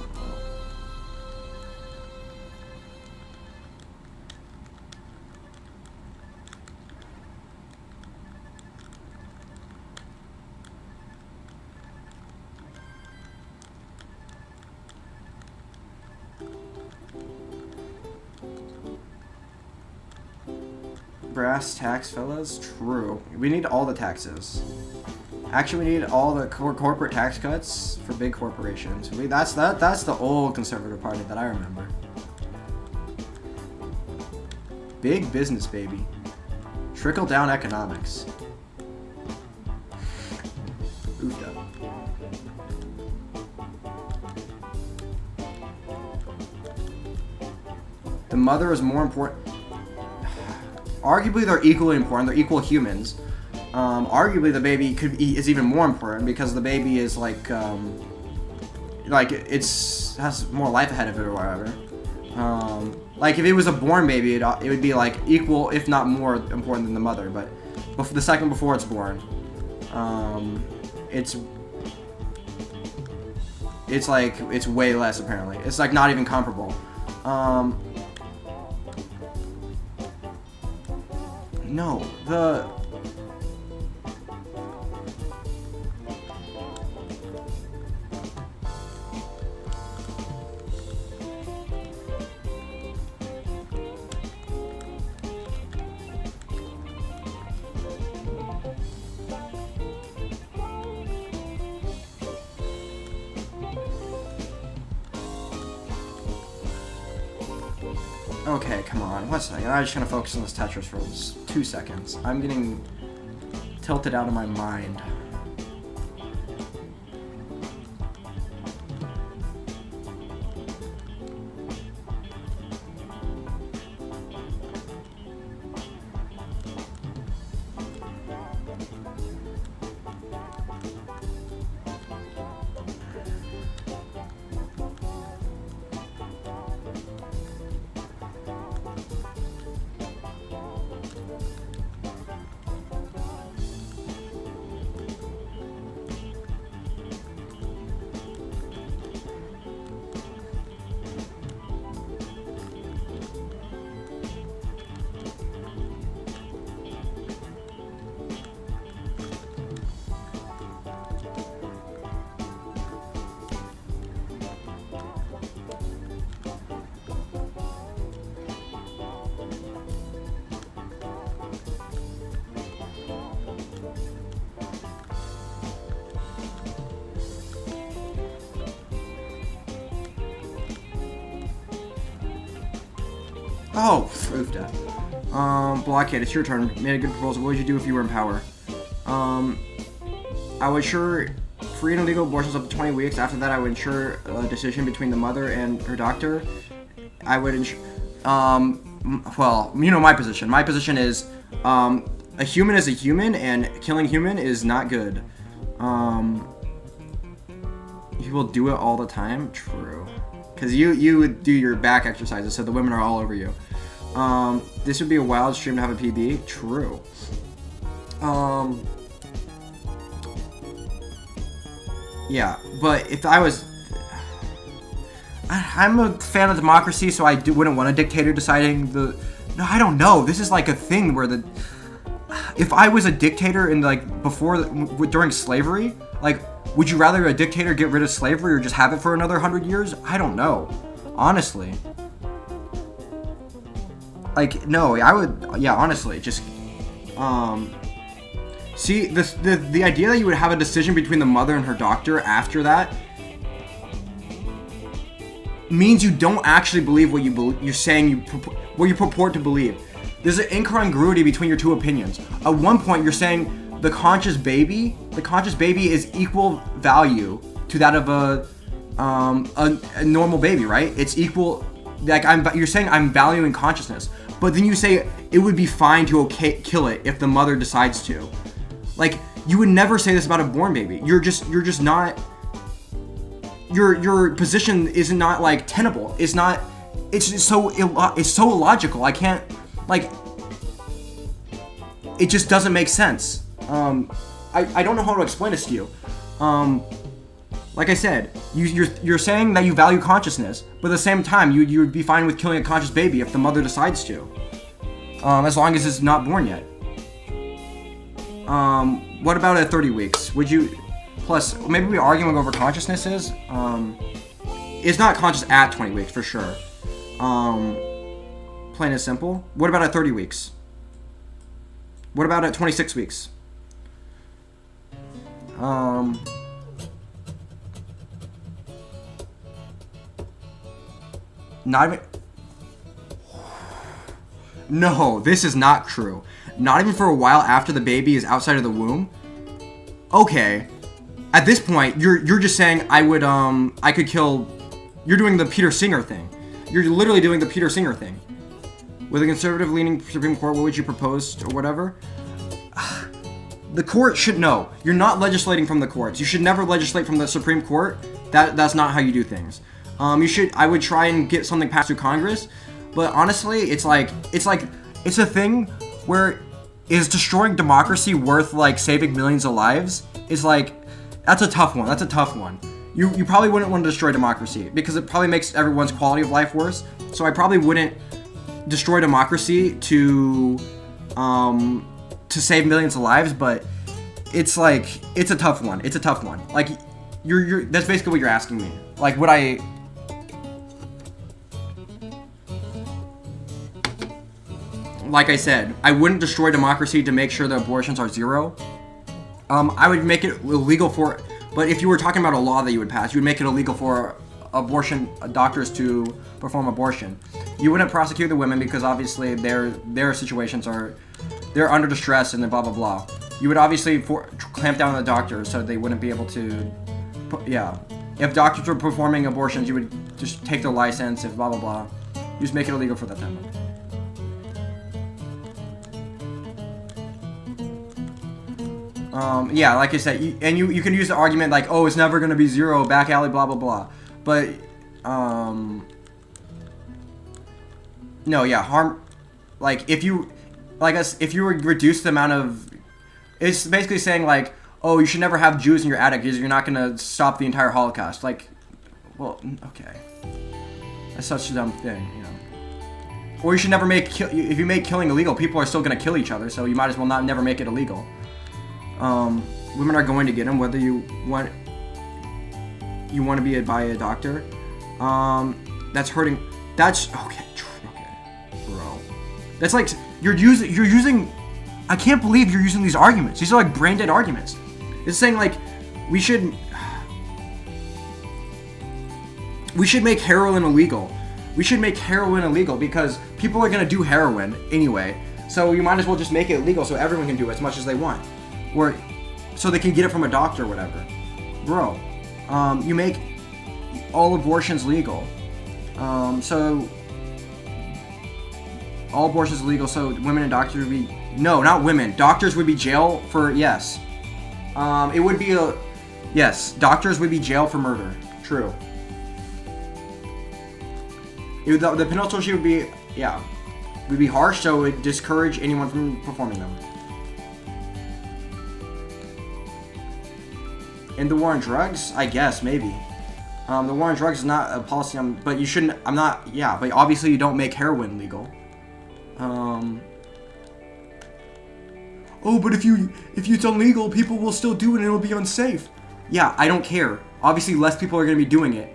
Brass tax, fellas? True. We need all the taxes. Actually, we need all the corporate tax cuts for big corporations. That's the old conservative party that I remember. Big business, baby. Trickle down economics. Oofed up. The mother is more important. Arguably, they're equally important. They're equal humans. Arguably, the baby is even more important because the baby is like has more life ahead of it or whatever. Like if it was a born baby, it would be like equal, if not more important than the mother. But the second before it's born, it's way less apparently. It's like not even comparable. No, the... Okay, come on. 1 second. I'm just gonna focus on this Tetris for 2 seconds. I'm getting tilted out of my mind. Oh, proved it. Blockade, it's your turn. Made a good proposal. What would you do if you were in power? I would ensure free and illegal abortions up to 20 weeks. After that, I would ensure a decision between the mother and her doctor. I would ensure, well, you know my position. My position is, a human is a human, and killing human is not good. You will do it all the time? True. Because you would do your back exercises, so the women are all over you. This would be a wild stream to have a PB. True. Yeah, but if I was... I'm a fan of democracy, so I wouldn't want a dictator deciding the... No, I don't know. This is like a thing where the... If I was a dictator in like before, during slavery, like, would you rather a dictator get rid of slavery or just have it for another 100 years? I don't know. Honestly. Like, no, I would, yeah, honestly, just, see, the idea that you would have a decision between the mother and her doctor after that means you don't actually believe what you're saying what you purport to believe. There's an incongruity between your two opinions. At one point, you're saying the conscious baby is equal value to that of a normal baby, right? It's equal. Like you're saying I'm valuing consciousness, but then you say it would be fine to kill it if the mother decides to. Like, you would never say this about a born baby. You're just not. Your position is not like tenable. It's not. It's so illogical. I can't. Like, it just doesn't make sense. I don't know how to explain this to you. Like I said, you're saying that you value consciousness, but at the same time, you would be fine with killing a conscious baby if the mother decides to, as long as it's not born yet. What about at 30 weeks? Would you? Plus, maybe we're arguing over consciousness is. It's not conscious at 20 weeks for sure. Plain and simple. What about at 30 weeks? What about at 26 weeks? Not even... No, this is not true. Not even for a while after the baby is outside of the womb? Okay. At this point, you're just saying I could kill... You're doing the Peter Singer thing. You're literally doing the Peter Singer thing. With a conservative-leaning Supreme Court, what would you propose or whatever? The court should know. You're not legislating from the courts. You should never legislate from the Supreme Court. That's not how you do things. I would try and get something passed through Congress, but honestly, it's a thing where is destroying democracy worth like saving millions of lives? Is like, that's a tough one. you probably wouldn't want to destroy democracy because it probably makes everyone's quality of life worse. So I probably wouldn't destroy democracy to save millions of lives, but it's like it's a tough one. It's a tough one. Like you're that's basically what you're asking me. Like would I like I said, I wouldn't destroy democracy to make sure that abortions are zero. I would make it illegal for, but if you were talking about a law that you would pass, you would make it illegal for abortion doctors to perform abortion. You wouldn't prosecute the women because obviously their situations are, they're under distress and then blah blah blah. You would obviously clamp down on the doctors so they wouldn't be able to, yeah. If doctors were performing abortions, you would just take their license, if blah blah blah. You just make it illegal for them. Yeah, like I said, you can use the argument like, oh, it's never gonna be zero, back alley, blah blah blah. But no, yeah, harm, like if you, like us, if you reduce the amount of, it's basically saying like, oh, you should never have Jews in your attic because you're not gonna stop the entire Holocaust. Like, well, okay, that's such a dumb thing, you know. Or you should never make if you make killing illegal, people are still gonna kill each other, so you might as well never make it illegal. Women are going to get them whether you want to be by a doctor. That's hurting. That's okay, bro. That's like you're using. I can't believe you're using these arguments. These are like brain dead arguments. It's saying like we should make heroin illegal. We should make heroin illegal because people are gonna do heroin anyway. So you might as well just make it illegal so everyone can do it as much as they want. Or so they can get it from a doctor or whatever. Bro, you make all abortions legal. So all abortions legal, so women and doctors would be, no, not women, doctors would be jail for, yes. It would be yes, doctors would be jail for murder, true. The penalty would be, yeah, would be harsh, so it would discourage anyone from performing them. In the war on drugs, I guess, maybe. The war on drugs is not a policy, but you shouldn't, I'm not, yeah, but obviously you don't make heroin legal. Oh, but if it's illegal, people will still do it and it'll be unsafe. Yeah, I don't care. Obviously, less people are gonna be doing it.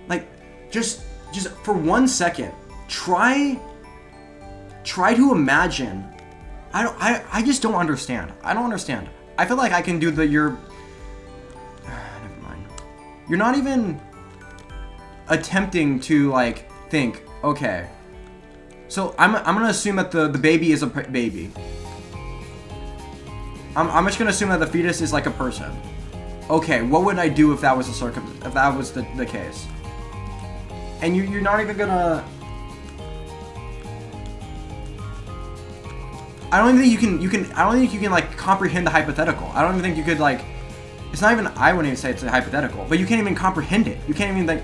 Like, just for 1 second, try to imagine. I just don't understand. I don't understand. I feel like I can do never mind. You're not even attempting to like think, okay. So I'm gonna assume that the baby is a baby. I'm just gonna assume that the fetus is like a person. Okay, what would I do if that was the case? And you're not even gonna. I don't even think I don't think you can like comprehend the hypothetical. I don't even think you could like. It's not even. I wouldn't even say it's a hypothetical, but you can't even comprehend it. You can't even like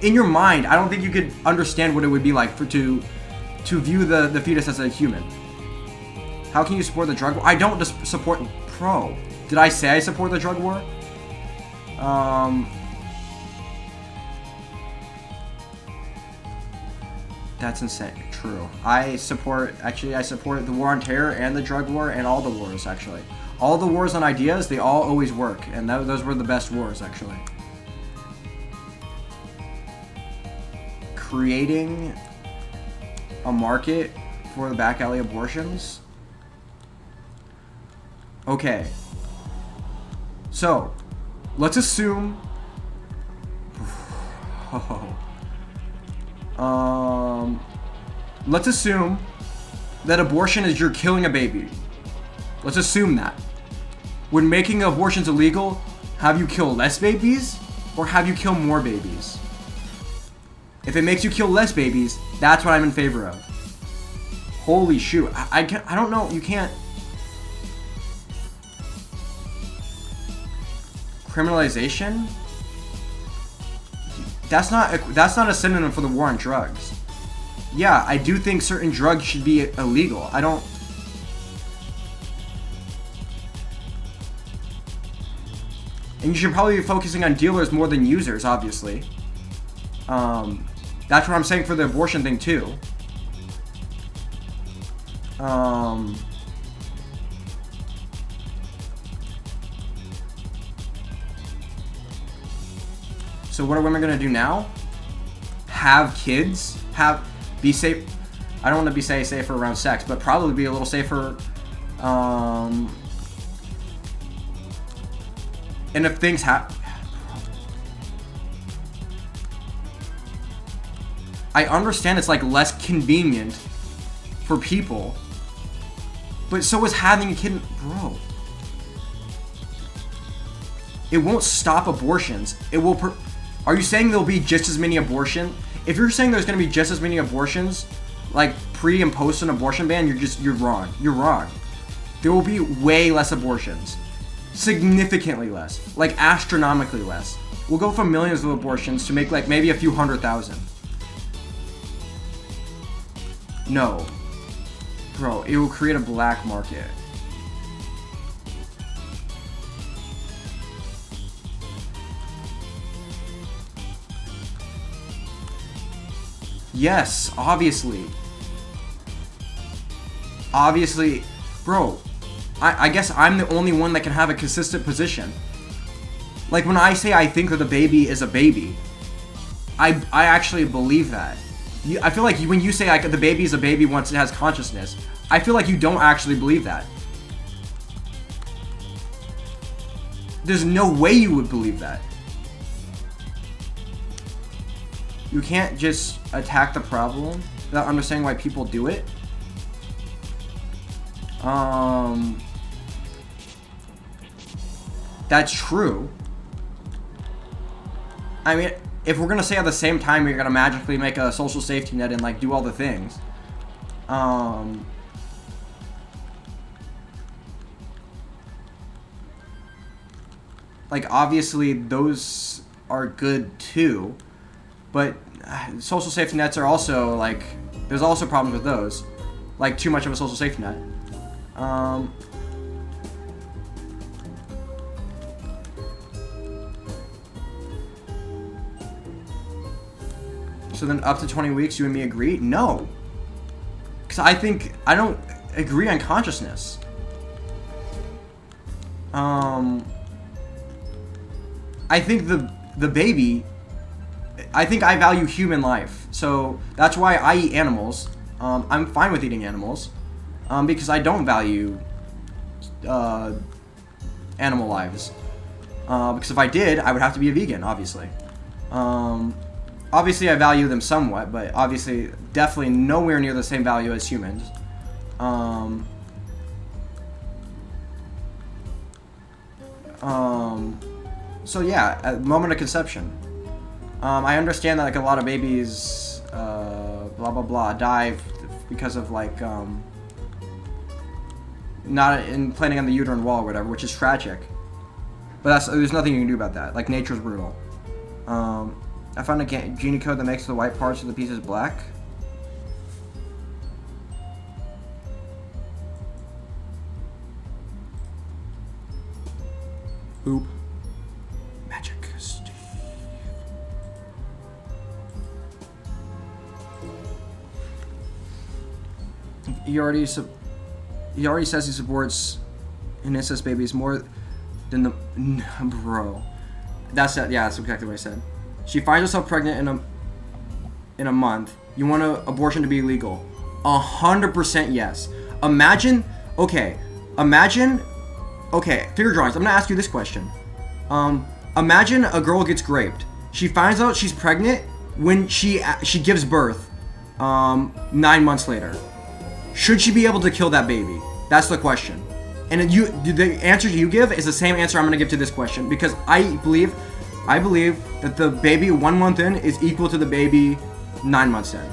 in your mind. I don't think you could understand what it would be like to view the fetus as a human. How can you support the drug war? I don't just support. Bro, did I say I support the drug war? That's insane. True. I support the war on terror and the drug war and all the wars, actually. All the wars on ideas, they all always work. And those were the best wars, actually. Creating a market for the back alley abortions. Okay. So, let's assume... let's assume that abortion is you're killing a baby. Let's assume that. Would making abortions illegal have you kill less babies or have you kill more babies? If it makes you kill less babies, that's what I'm in favor of. Holy shoot. I don't know. You can't. Criminalization? That's not a synonym for the war on drugs. Yeah, I do think certain drugs should be illegal. I don't. And you should probably be focusing on dealers more than users, obviously. That's what I'm saying for the abortion thing, too. So what are women gonna do now? Have kids? Be safe. I don't want to be safer around sex, but probably be a little safer. And if things happen, I understand it's like less convenient for people, but so is having a kid, bro. It won't stop abortions. It will. Are you saying there'll be just as many abortions? If you're saying there's going to be just as many abortions, like pre and post an abortion ban, you're wrong. You're wrong. There will be way less abortions. Significantly less. Like astronomically less. We'll go from millions of abortions to make like maybe a few 100,000. No. Bro, it will create a black market. Yes, obviously. Obviously, bro, I guess I'm the only one that can have a consistent position. Like when I say I think that the baby is a baby, I actually believe that. I feel like when you say like the baby is a baby once it has consciousness, I feel like you don't actually believe that. There's no way you would believe that. You can't just attack the problem without understanding why people do it. That's true. I mean, if we're gonna say at the same time you're gonna magically make a social safety net and like do all the things, like obviously those are good too, but social safety nets are also like, there's also problems with those, like too much of a social safety net. So then up to 20 weeks, you and me agree? No. Because I don't agree on consciousness. I think the baby, I think I value human life. So that's why I eat animals. I'm fine with eating animals. Because I don't value animal lives. Because if I did, I would have to be a vegan, obviously. Obviously, I value them somewhat, but obviously, definitely nowhere near the same value as humans. So yeah, at the moment of conception, I understand that like a lot of babies, blah blah blah, die because of like not planning on the uterine wall or whatever, which is tragic. But there's nothing you can do about that. Like nature's brutal. I found a gene code that makes the white parts of the pieces black. Oop. Magic, Steve. He already says he supports incest babies more than the bro. That's it. Yeah, that's exactly what I said. She finds herself pregnant in a month. You want an abortion to be illegal? 100% yes. Imagine, figure drawings. I'm gonna ask you this question. Imagine a girl gets raped. She finds out she's pregnant when she gives birth 9 months later. Should she be able to kill that baby? That's the question. And the answer you give is the same answer I'm gonna give to this question, because I believe that the baby 1 month in is equal to the baby 9 months in.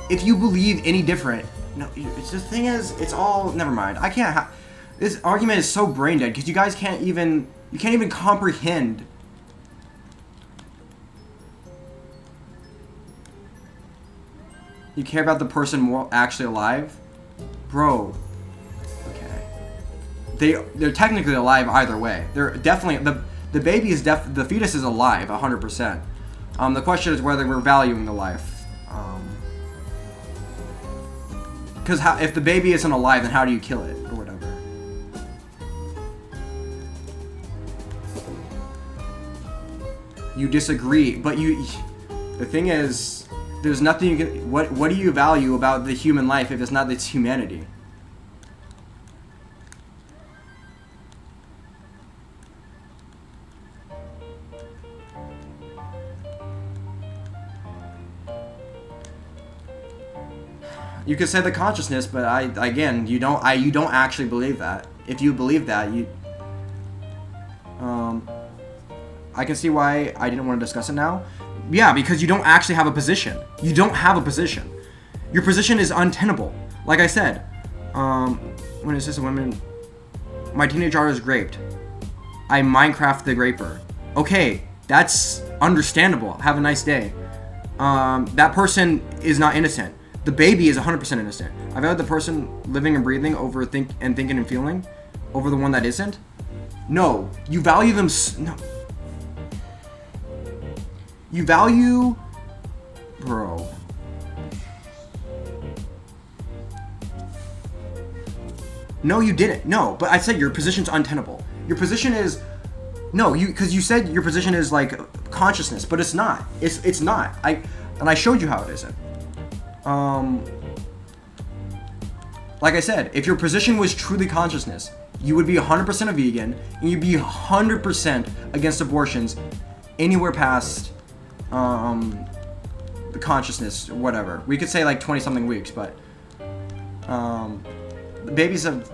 If you believe any different, no, it's the thing is, it's all, never mind. I can't this argument is so brain dead because you guys can't even comprehend. You care about the person more actually alive? Bro. Okay. they're technically alive either way. They're definitely the baby is the fetus is alive 100%. The question is whether we're valuing the life. Because if the baby isn't alive, then how do you kill it or whatever? You disagree, but the thing is, there's nothing you can. What do you value about the human life if it's not its humanity? You could say the consciousness, but you don't actually believe that. If you believe that, I can see why I didn't want to discuss it now. Yeah, because you don't actually have a position. You don't have a position. Your position is untenable. Like I said, when it says a woman, my teenage daughter is raped. I Minecraft the graper. Okay, that's understandable. Have a nice day. That person is not innocent. The baby is 100% innocent. I've had the person living and breathing over thinking and feeling over the one that isn't. No, you value them. No, you value, bro. No, you didn't. No, but I said your position's untenable. Your position is because you said your position is like consciousness, but it's not. It's not. I showed you how it isn't. Like I said, if your position was truly consciousness, you would be 100% a vegan, and you'd be 100% against abortions anywhere past, the consciousness, or whatever. We could say like 20-something weeks, but, the babies have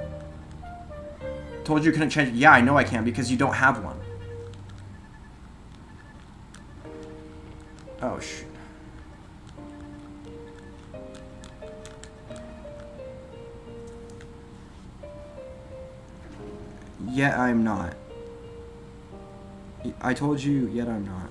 told you couldn't change it. Yeah, I know I can, because you don't have one. Oh, shoot. Yet I'm not. I told you, yet I'm not.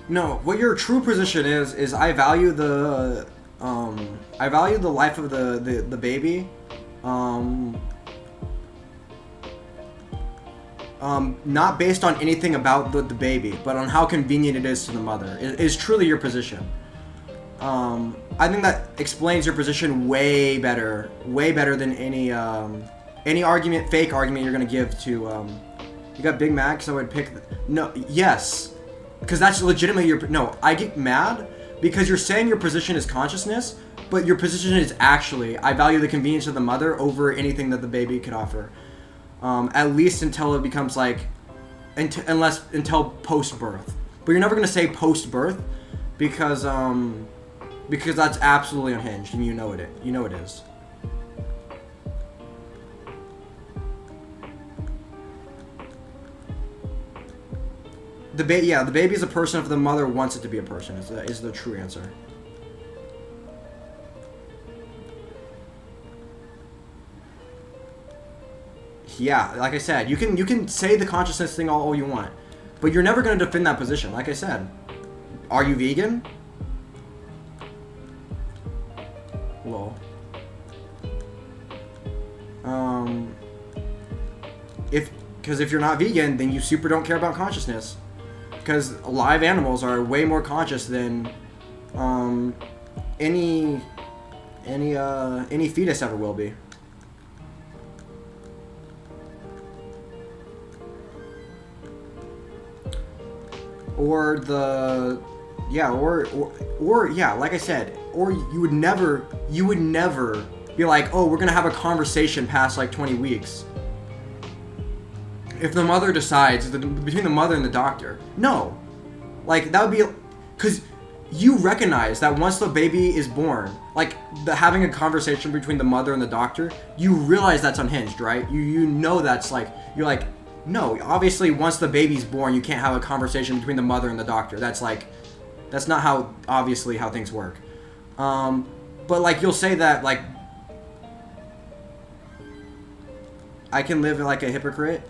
No, what your true position is I value the life of the baby, not based on anything about the baby, but on how convenient it is to the mother. It is truly your position. I think that explains your position way better than any argument, fake argument you're gonna give to. You got Big Mac, so I would pick. No, yes. Because that's legitimately your... No, I get mad because you're saying your position is consciousness, but your position is actually, I value the convenience of the mother over anything that the baby could offer. At least until it becomes like... Until post-birth. But you're never going to say post-birth because that's absolutely unhinged, and you know it is. The baby is a person if the mother wants it to be a person. Is the true answer. Yeah, like I said, you can say the consciousness thing all you want, but you're never going to defend that position. Like I said, are you vegan? Lol. Because if you're not vegan, then you super don't care about consciousness. Because live animals are way more conscious than any fetus ever will be. Or like I said, or you would never be like, oh, we're gonna have a conversation past like 20 weeks. If the mother decides, between the mother and the doctor, no. Like, that would be, because you recognize that once the baby is born, like having a conversation between the mother and the doctor, you realize that's unhinged, right? You know that's like, you're like, no, obviously once the baby's born, you can't have a conversation between the mother and the doctor. That's like, that's not how, obviously, how things work. But like, you'll say that, like, I can live like a hypocrite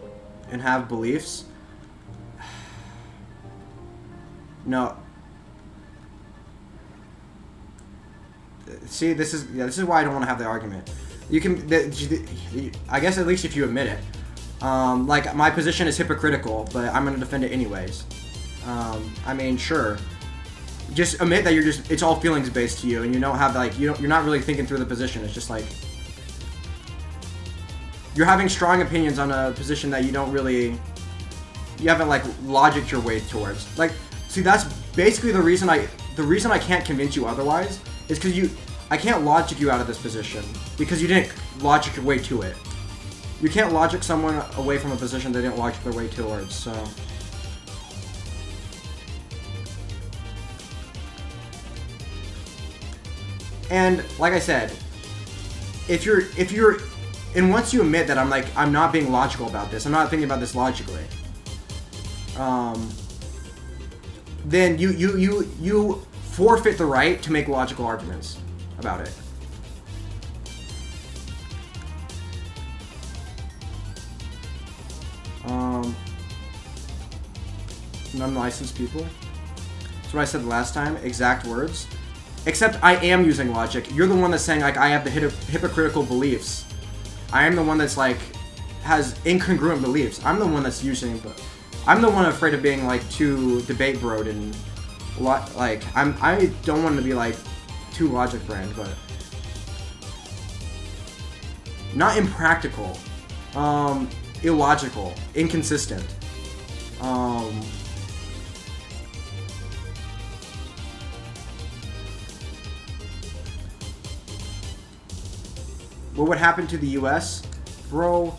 and have beliefs. No. See, this is why I don't want to have the argument. You can, I guess at least if you admit it. Like, my position is hypocritical, but I'm going to defend it anyways. I mean, sure. Just admit that it's all feelings based to you, and you don't have, like, you're not really thinking through the position. It's just like, you're having strong opinions on a position that you don't really, you haven't, like, logicked your way towards. Like, see, that's basically the reason I can't convince you otherwise, is because I can't logic you out of this position, because you didn't logic your way to it. You can't logic someone away from a position they didn't logic their way towards, so. And, like I said, if you're, and once you admit that I'm not being logical about this, I'm not thinking about this logically, then you forfeit the right to make logical arguments about it. Non-licensed people. That's what I said last time, exact words. Except I am using logic. You're the one that's saying, like, I have the hypocritical beliefs. I am the one that's, like, has incongruent beliefs. I'm the one that's using, but I'm the one afraid of being, like, too debate broed and like, I don't want to be, like, too logic brand, but not impractical, illogical, inconsistent, what would happen to the US? Bro,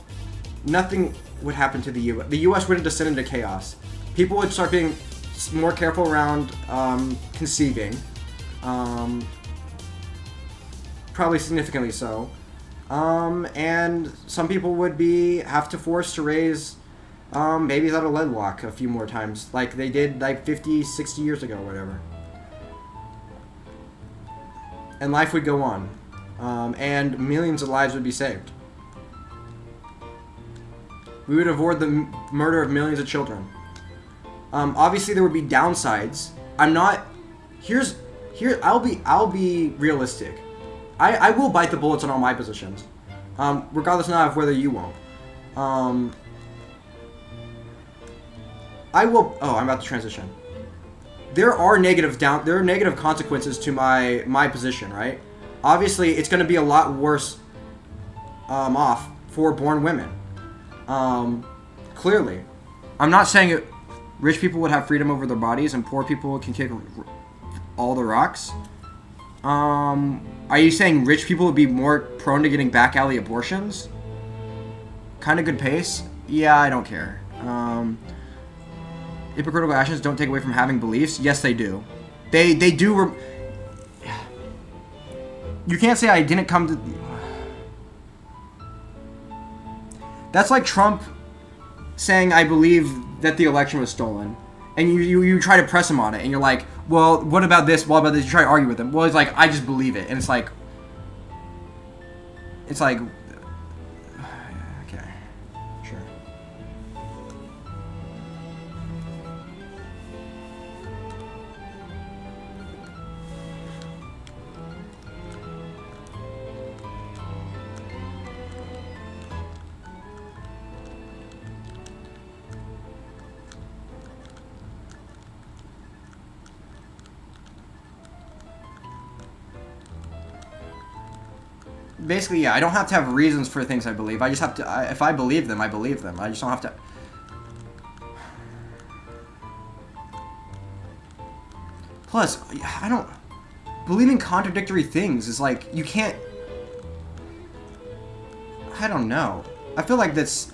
nothing would happen to the US. The US wouldn't descend into chaos. People would start being more careful around conceiving. Probably significantly so. And some people would have to force to raise babies out of wedlock a few more times, like they did like 50, 60 years ago, or whatever. And life would go on. And millions of lives would be saved. We would avoid the murder of millions of children. Obviously, there would be downsides. I'll be realistic. I will bite the bullets on all my positions, regardless now of whether you won't. I will. Oh, I'm about to transition. There are negative consequences to my position, right? Obviously, it's going to be a lot worse off for born women. Clearly. I'm not saying rich people would have freedom over their bodies and poor people can kick all the rocks. Are you saying rich people would be more prone to getting back alley abortions? Kind of good pace? Yeah, I don't care. Hypocritical actions don't take away from having beliefs. Yes, they do. They do. You can't say I didn't come to. That's like Trump saying I believe that the election was stolen, and you try to press him on it, and you're like, well, what about this? What about this? You try to argue with him. Well, he's like, I just believe it, and it's like, okay, sure. Basically, yeah, I don't have to have reasons for things I believe. I just have to, if I believe them, I believe them. I just don't have to. Plus, I don't. Believing contradictory things is like, you can't. I don't know. I feel like that's.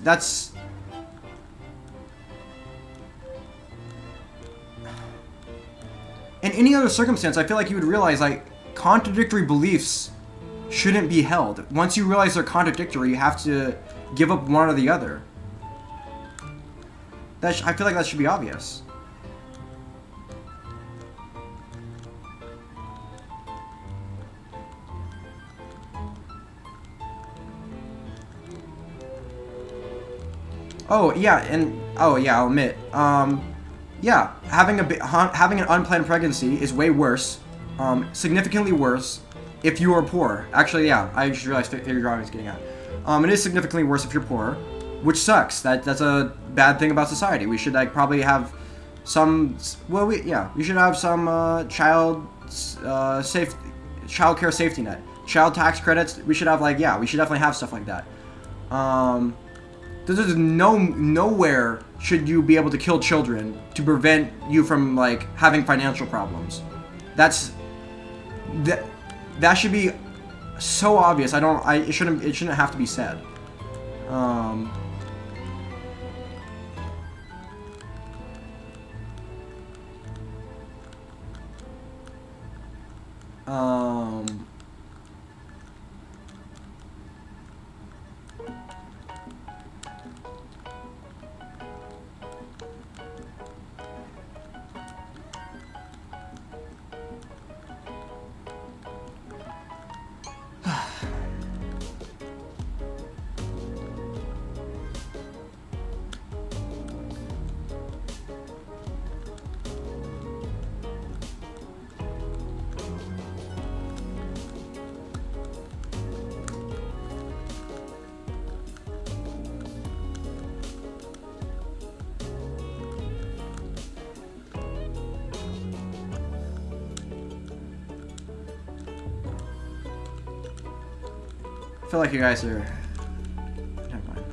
And any other circumstance, I feel like you would realize like contradictory beliefs shouldn't be held. Once you realize they're contradictory, you have to give up one or the other. I feel like that should be obvious. Oh yeah, and oh yeah, I'll admit. Yeah, having an unplanned pregnancy is way worse, significantly worse, if you are poor. Actually, yeah, I just realized what I was getting at. It is significantly worse if you're poor, which sucks. That's a bad thing about society. We should like probably have some. Well, we should have some child care safety net, child tax credits. We should have we should definitely have stuff like that. There's nowhere should you be able to kill children to prevent you from like having financial problems. That should be so obvious. It shouldn't have to be said. I feel like you guys are. Never mind.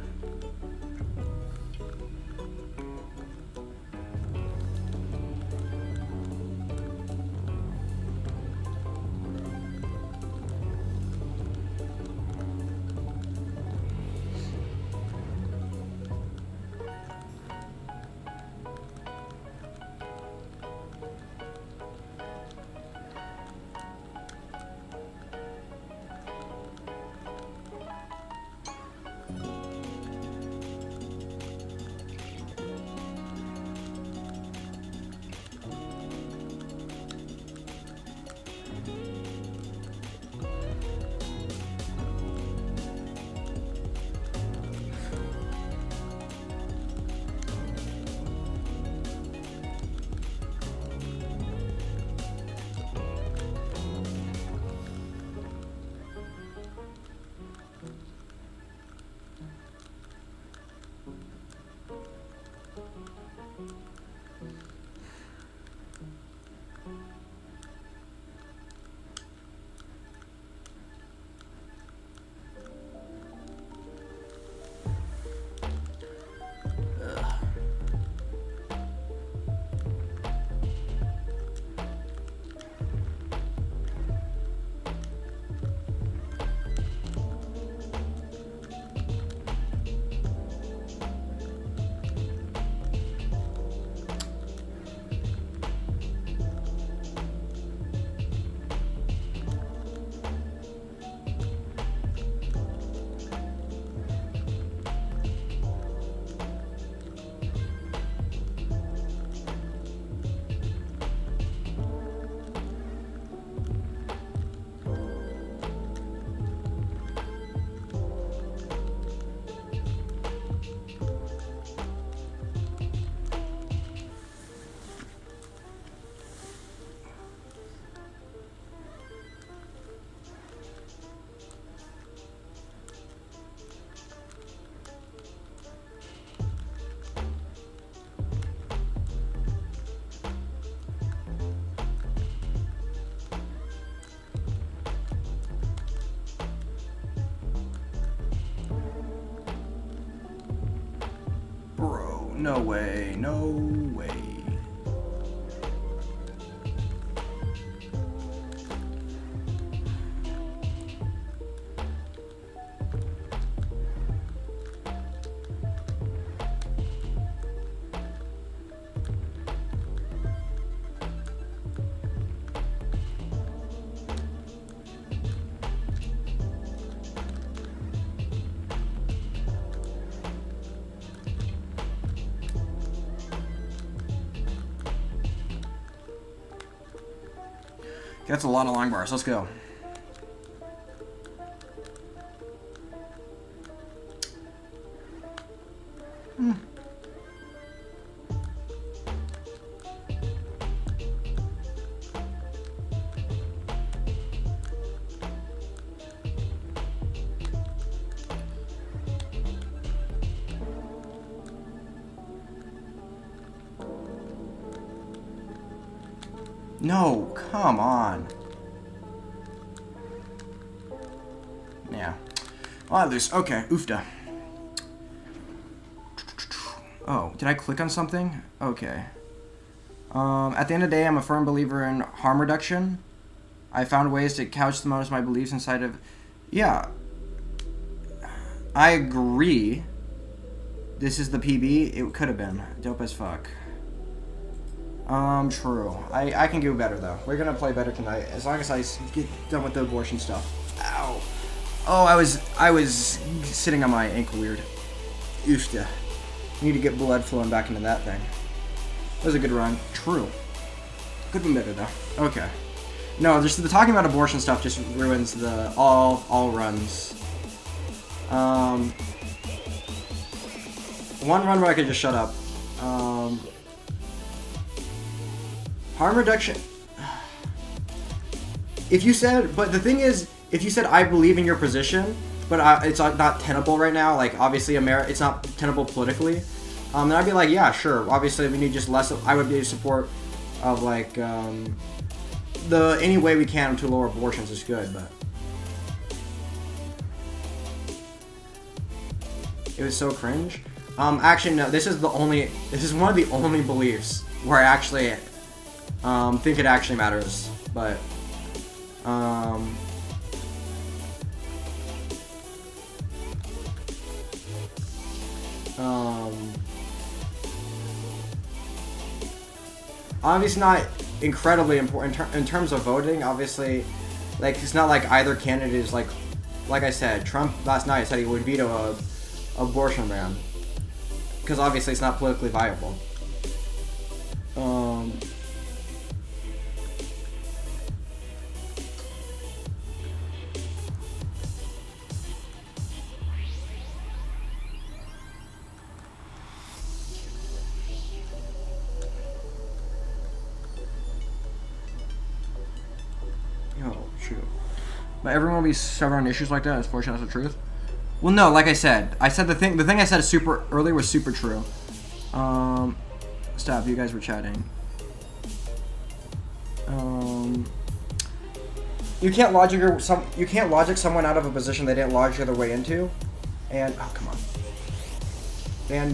Bro, no way, no way. That's a lot of long bars. Let's go. No, come on. Yeah. Well, at least, okay, oofda. Oh, did I click on something? Okay. At the end of the day, I'm a firm believer in harm reduction. I found ways to couch most of my beliefs inside of... Yeah. I agree. This is the PB. It could have been. Dope as fuck. True. I can do better, though. We're gonna play better tonight, as long as I get done with the abortion stuff. Ow. Oh, I was sitting on my ankle weird. Oofda. Need to get blood flowing back into that thing. That was a good run. True. Could be better, though. Okay. No, just the talking about abortion stuff just ruins the all runs. One run where I could just shut up. Harm reduction. If you said, but the thing is, if you said I believe in your position, but it's not tenable right now, like obviously it's not tenable politically, then I'd be like, yeah, sure. Obviously, we need just less. I would be in support of like any way we can to lower abortions is good, but it was so cringe. Actually, no. This is one of the only beliefs where I actually think it actually matters, but obviously not incredibly important in terms of voting. Obviously, like it's not like either candidate is like I said, Trump last night said he would veto a abortion ban because obviously it's not politically viable. But everyone will be severed on issues like that. Unfortunately, that's the truth. Well, no, like I said the thing I said super earlier was super true. Stop. You guys were chatting. You can't logic someone out of a position they didn't logic their way into, and oh come on. And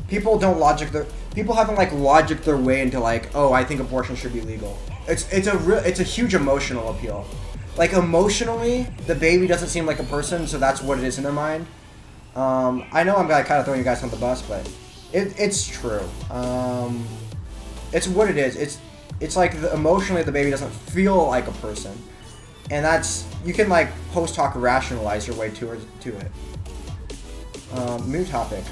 people haven't like logic their way into like, oh, I think abortion should be legal. It's a huge emotional appeal. Like emotionally, the baby doesn't seem like a person, so that's what it is in their mind. I know I'm kind of throwing you guys on the bus, but it's true. It's what it is. It's like emotionally the baby doesn't feel like a person, and that's you can like post hoc rationalize your way to it. New topic.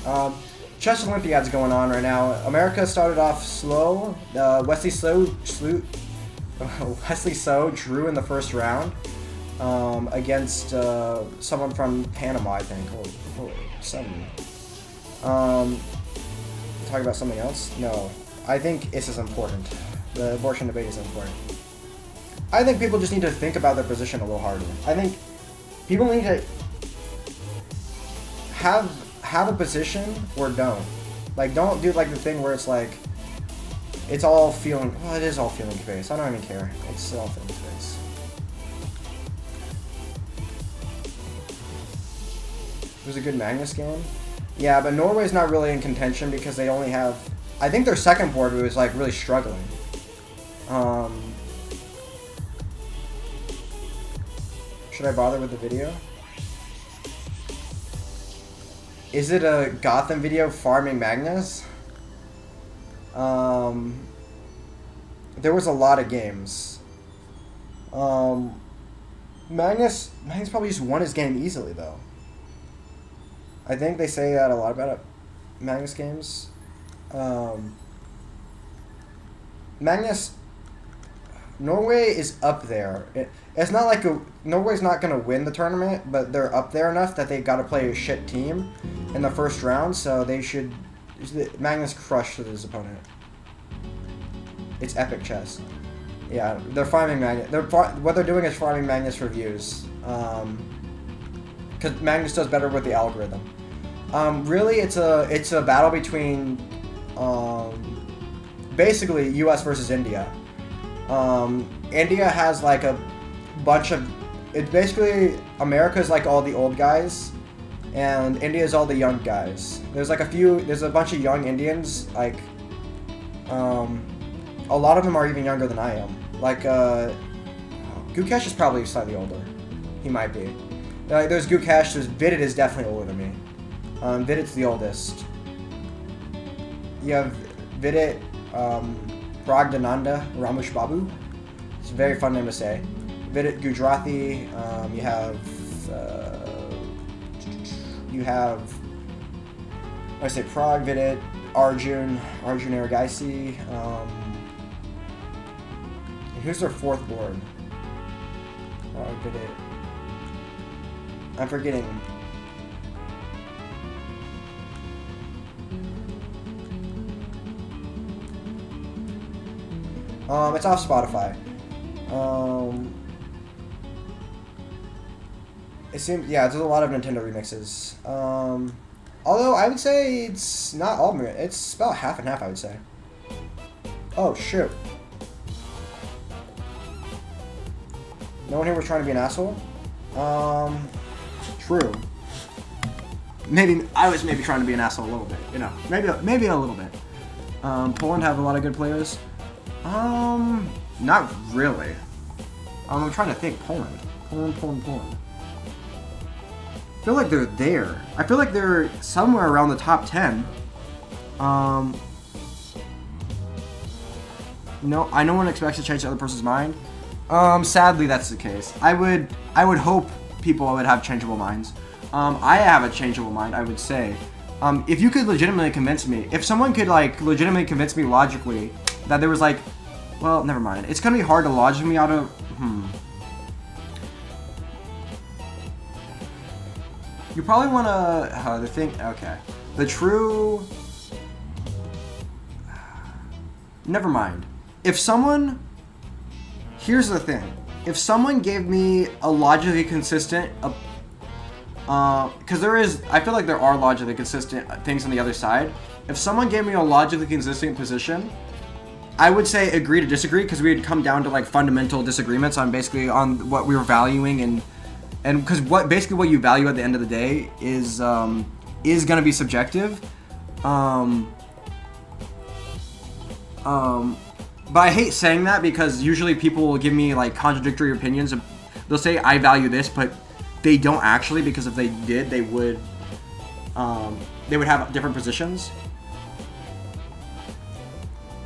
Chess Olympiads going on right now. America started off slow. Wesley So drew in the first round against someone from Panama, I think. Holy something. Talk about something else? No. I think this is important. The abortion debate is important. I think people just need to think about their position a little harder. I think people need to have a position or don't. Like, don't do like the thing where it's like, it's all feeling, well, it is all feeling based. I don't even care. It's all feeling based. It was a good Magnus game. Yeah, but Norway's not really in contention because they only have, I think their second board was like really struggling. Should I bother with the video? Is it a Gotham video farming Magnus? There was a lot of games. Magnus probably just won his game easily though. I think they say that a lot about Magnus games. Magnus, Norway is up there. It's not like Norway's not gonna win the tournament, but they're up there enough that they got to play a shit team in the first round. So they should. Magnus crushed his opponent. It's epic chess. Yeah, they're farming Magnus. What they're doing is farming Magnus for views. Because Magnus does better with the algorithm. Really, it's a battle between basically U.S. versus India. India has like a bunch of. It's basically America's like all the old guys, and India's all the young guys. There's like a few. There's a bunch of young Indians. Like, a lot of them are even younger than I am. Like, Gukesh is probably slightly older. He might be. There's Gukesh. There's Vidit is definitely older than me. Vidit's the oldest. You have Vidit, Bragdananda Ramesh Babu. It's a very fun name to say. Vidit Gujarati. You have. I say Prague Vidit, Arjun Aragaisi. Who's their fourth board? Vidit. I'm forgetting. It's off Spotify. It seems, yeah, there's a lot of Nintendo remixes. Although I would say it's not all, it's about half and half, I would say. Oh, shoot. No one here was trying to be an asshole? True. Maybe, I was maybe trying to be an asshole a little bit, you know. Maybe a little bit. Poland have a lot of good players. Not really. I'm trying to think. Poland. I feel like they're there. I feel like they're somewhere around the top 10. No, I no one expects to change the other person's mind. Sadly, that's the case. I would hope people would have changeable minds. I have a changeable mind, I would say. If you could legitimately convince me, if someone could like legitimately convince me logically that there was like, well, never mind. It's gonna be hard to logic me out of. You probably wanna the thing. Okay, the true. Never mind. If someone. Here's the thing. If someone gave me a logically consistent, because there is, I feel like there are logically consistent things on the other side. If someone gave me a logically consistent position, I would say agree to disagree, because we'd come down to like fundamental disagreements on basically on what we were valuing and because what you value at the end of the day is going to be subjective. But I hate saying that because usually people will give me like contradictory opinions. They'll say I value this, but they don't actually, because if they did, they would have different positions.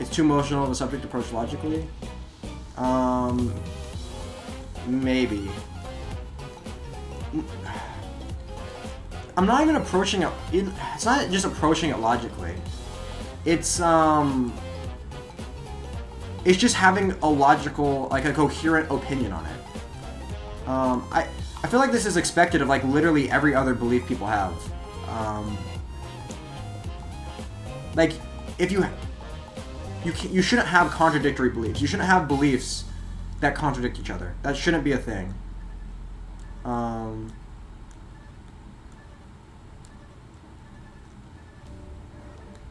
It's too emotional of a subject to approach logically. Maybe. I'm not even approaching it. It's not just approaching it logically. It's just having a logical, like a coherent opinion on it. I feel like this is expected of like literally every other belief people have. Like if you shouldn't have contradictory beliefs. You shouldn't have beliefs that contradict each other. That shouldn't be a thing.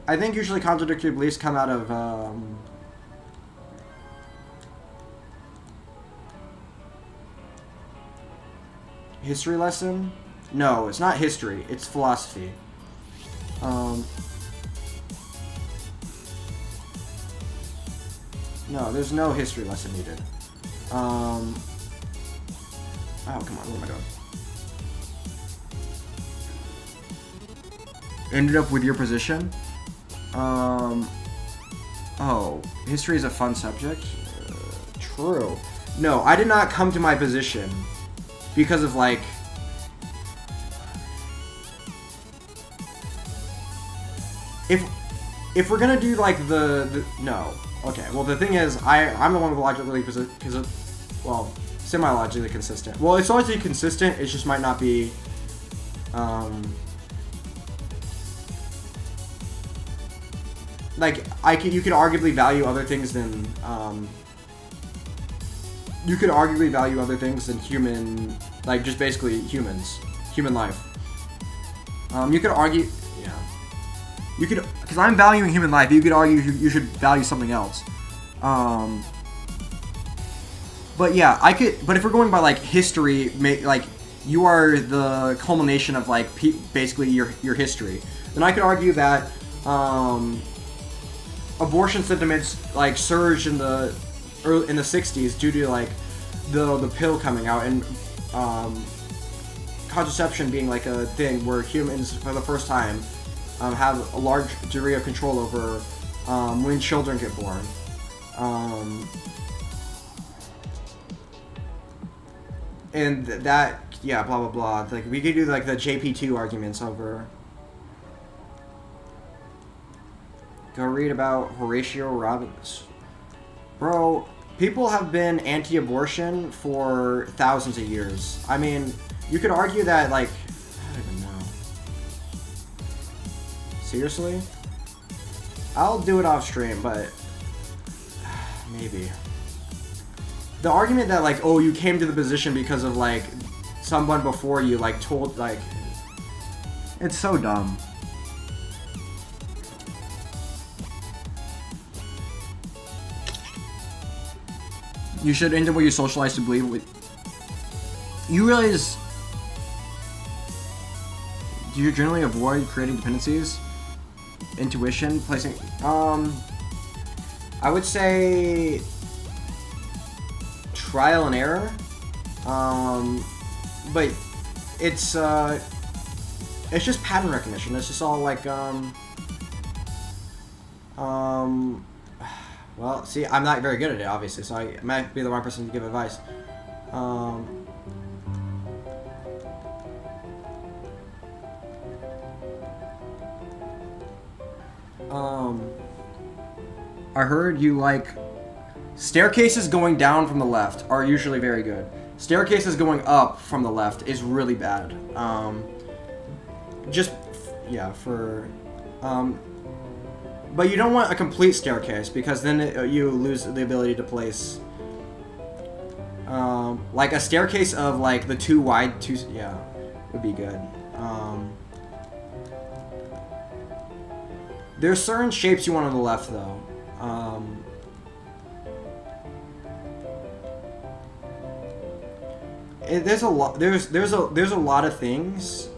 I think usually contradictory beliefs come out of history lesson? No, it's not history. It's philosophy. No, there's no history lesson needed. Oh, come on, what am I doing? Ended up with your position? Oh, history is a fun subject? True. No, I did not come to my position because of, like... If we're gonna do, like, no. Okay, well the thing is, I'm the one with logically well, semi-logically consistent. Well, it's logically consistent, it just might not be, like, you could arguably value other things than, you could arguably value other things than human, like, just basically humans. Human life. You could argue, yeah. You could, because I'm valuing human life, you could argue you should value something else. But yeah, but if we're going by, like, history, like, you are the culmination of, like, basically your history, then I could argue that, abortion sentiments, like, surged in the 60s due to, like, the pill coming out and contraception being, like, a thing where humans for the first time have a large degree of control over when children get born. And that, yeah, blah blah blah. Like, we could do, like, the JP2 arguments over. Go read about Horatio Robbins. Bro, people have been anti-abortion for thousands of years. I mean, you could argue that, like, I don't even know. Seriously? I'll do it off stream, but maybe. The argument that, like, oh, you came to the position because of, like, someone before you, like, told, like, it's so dumb. You should enter what you socialize to believe with. You realize, do you generally avoid creating dependencies? Intuition, placing, I would say trial and error, but it's just pattern recognition. It's just all like, well, see, I'm not very good at it, obviously, so I might be the wrong person to give advice. I heard you like staircases going down from the left are usually very good. Staircases going up from the left is really bad. Just, yeah, for, but you don't want a complete staircase because then you lose the ability to place, like a staircase of like the two wide, yeah, would be good. There's certain shapes you want on the left though. There's a lot. There's a lot of things.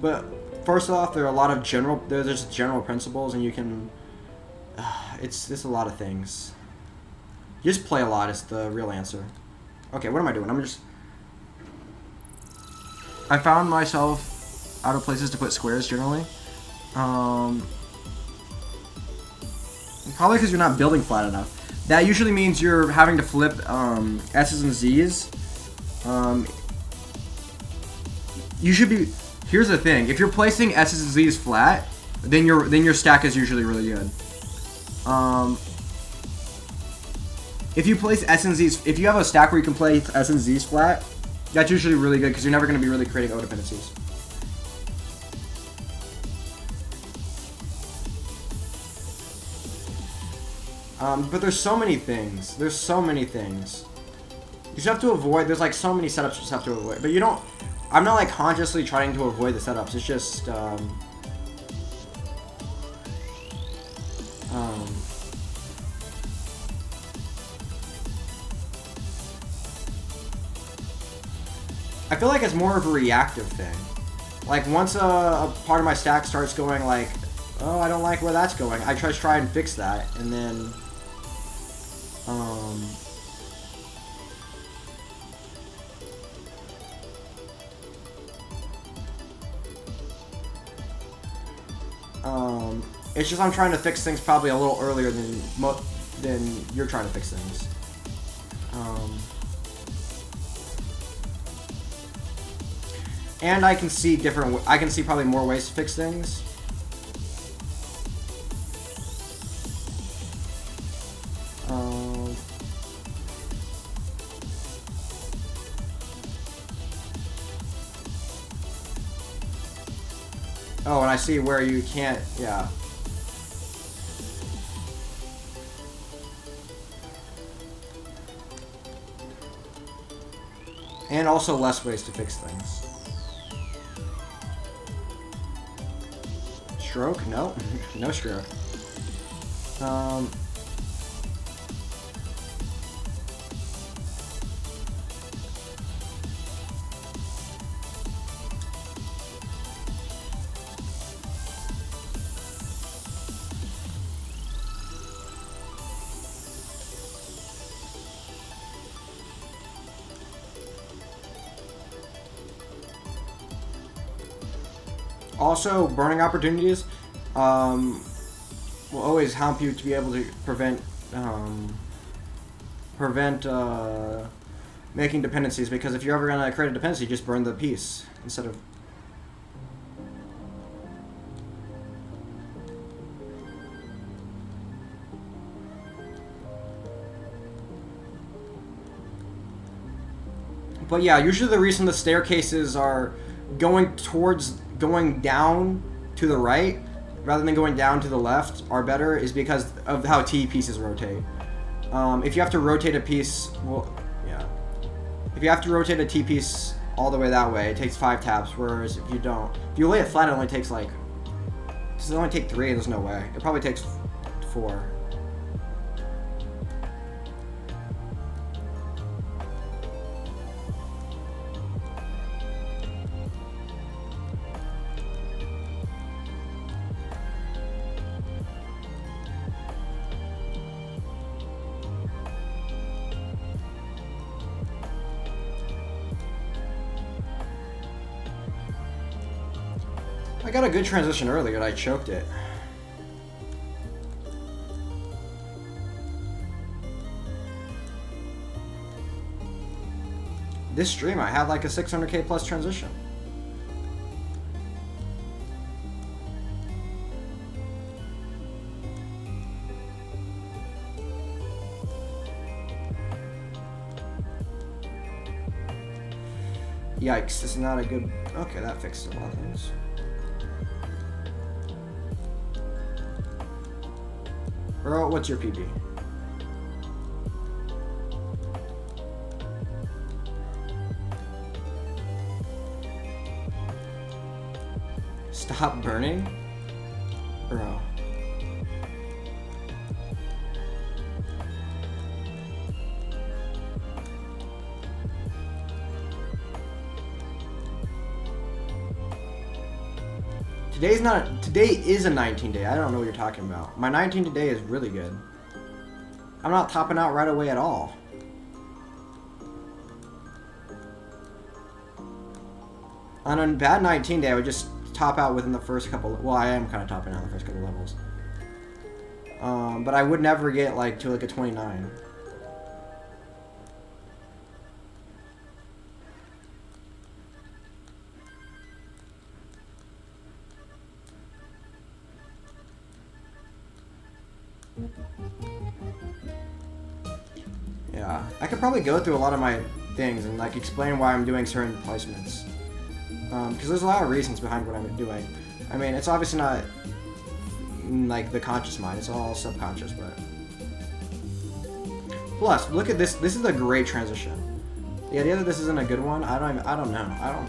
But first off, there are a lot of there's just general principles, and you can. It's a lot of things. Just play a lot is the real answer. Okay, what am I doing? I found myself out of places to put squares generally. Probably because you're not building flat enough. That usually means you're having to flip S's and Z's. You should be. Here's the thing: if you're placing S's and Z's flat, then your stack is usually really good. If you place S and Z's, if you have a stack where you can place S and Z's flat, that's usually really good because you're never going to be really creating O dependencies. But there's so many things. There's so many things. You just have to avoid. There's like so many setups you just have to avoid. But you don't. I'm not like consciously trying to avoid the setups. It's just. I feel like it's more of a reactive thing. Like once a part of my stack starts going like, oh, I don't like where that's going, I try and fix that, and then it's just I'm trying to fix things probably a little earlier than you're trying to fix things. And I can see I can see probably more ways to fix things. Oh, and I see where you can't, yeah. And also less ways to fix things. Stroke? No. No stroke. Also, burning opportunities will always help you to be able to prevent making dependencies, because if you're ever going to create a dependency, just burn the piece instead of... But yeah, usually the reason the staircases are going down to the right rather than going down to the left are better is because of how T pieces rotate. If you have to rotate a piece, well, yeah. If you have to rotate a T piece all the way that way, it takes 5 taps, whereas if you don't, if you lay it flat, it only takes like, does it only take 3? There's no way. It probably takes 4. I got a good transition earlier and I choked it. This stream I had like a 600k plus transition. Yikes, this is not a good... Okay, that fixes a lot of things. Bro, what's your PB? Stop burning? Bro. Today is a 19 day. I don't know what you're talking about. My 19 today is really good. I'm not topping out right away at all. On a bad 19 day, I would just top out within the first couple. Well, I am kind of topping out in the first couple levels. But I would never get like to like a 29. Yeah, I could probably go through a lot of my things and like explain why I'm doing certain placements. Because there's a lot of reasons behind what I'm doing. I mean, it's obviously not like the conscious mind; it's all subconscious. But plus, look at this. This is a great transition. The idea that this isn't a good one, I don't know.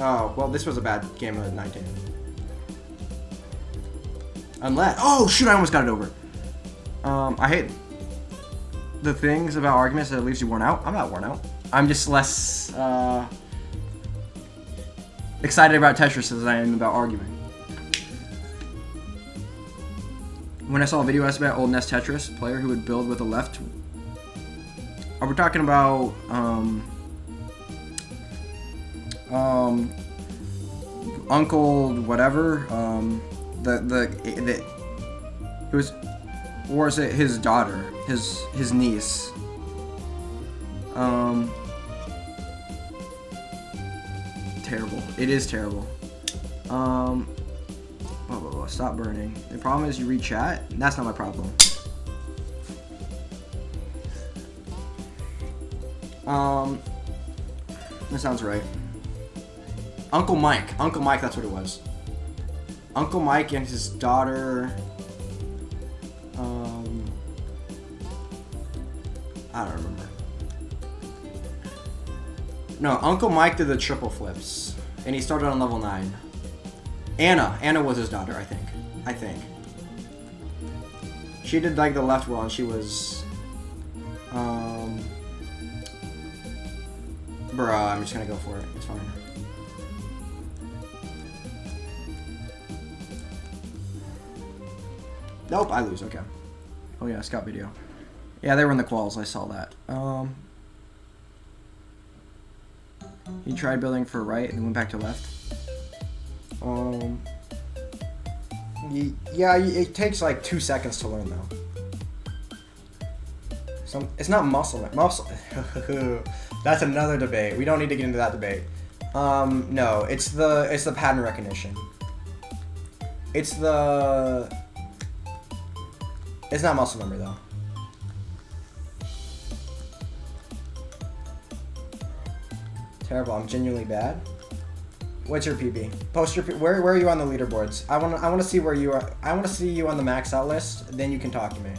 Oh, well, this was a bad game of 19. Unless... Oh, shoot, I almost got it over. I hate the things about arguments that leaves you worn out. I'm not worn out. I'm just less excited about Tetris as I am about arguing. when I saw a video about old NES Tetris player who would build with the left. Are we talking about Uncle whatever? It was, or is it his daughter, his niece? Terrible. It is terrible. Stop burning. The problem is you read chat. That's not my problem. That sounds right. Uncle Mike. Uncle Mike, that's what it was. Uncle Mike and his daughter. I don't remember. No, Uncle Mike did the triple flips, and he started on level 9. Anna was his daughter, I think. She did like the left roll, and she was, bruh, I'm just gonna go for it. It's fine. Nope, I lose. Okay. Oh yeah, Scout video. Yeah, they were in the quals. I saw that. He tried building for right and went back to left. Yeah, it takes like 2 seconds to learn though. It's not muscle. That's another debate. We don't need to get into that debate. No, it's the pattern recognition. It's not muscle memory though. Terrible. I'm genuinely bad. What's your PB? Post your where are you on the leaderboards? I want to see where you are. I want to see you on the max out list. Then you can talk to me.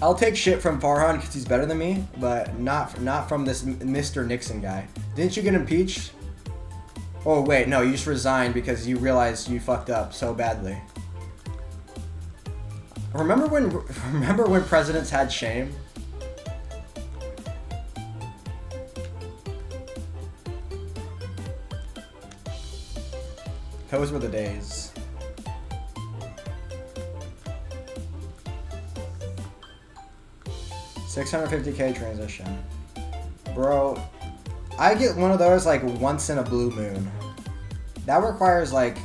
I'll take shit from Farhan because he's better than me, but not from this Mr. Nixon guy. Didn't you get impeached? Oh wait, no, you just resigned because you realized you fucked up so badly. Remember when presidents had shame? Those were the days. $650K transition. Bro, I get one of those like once in a blue moon. That requires like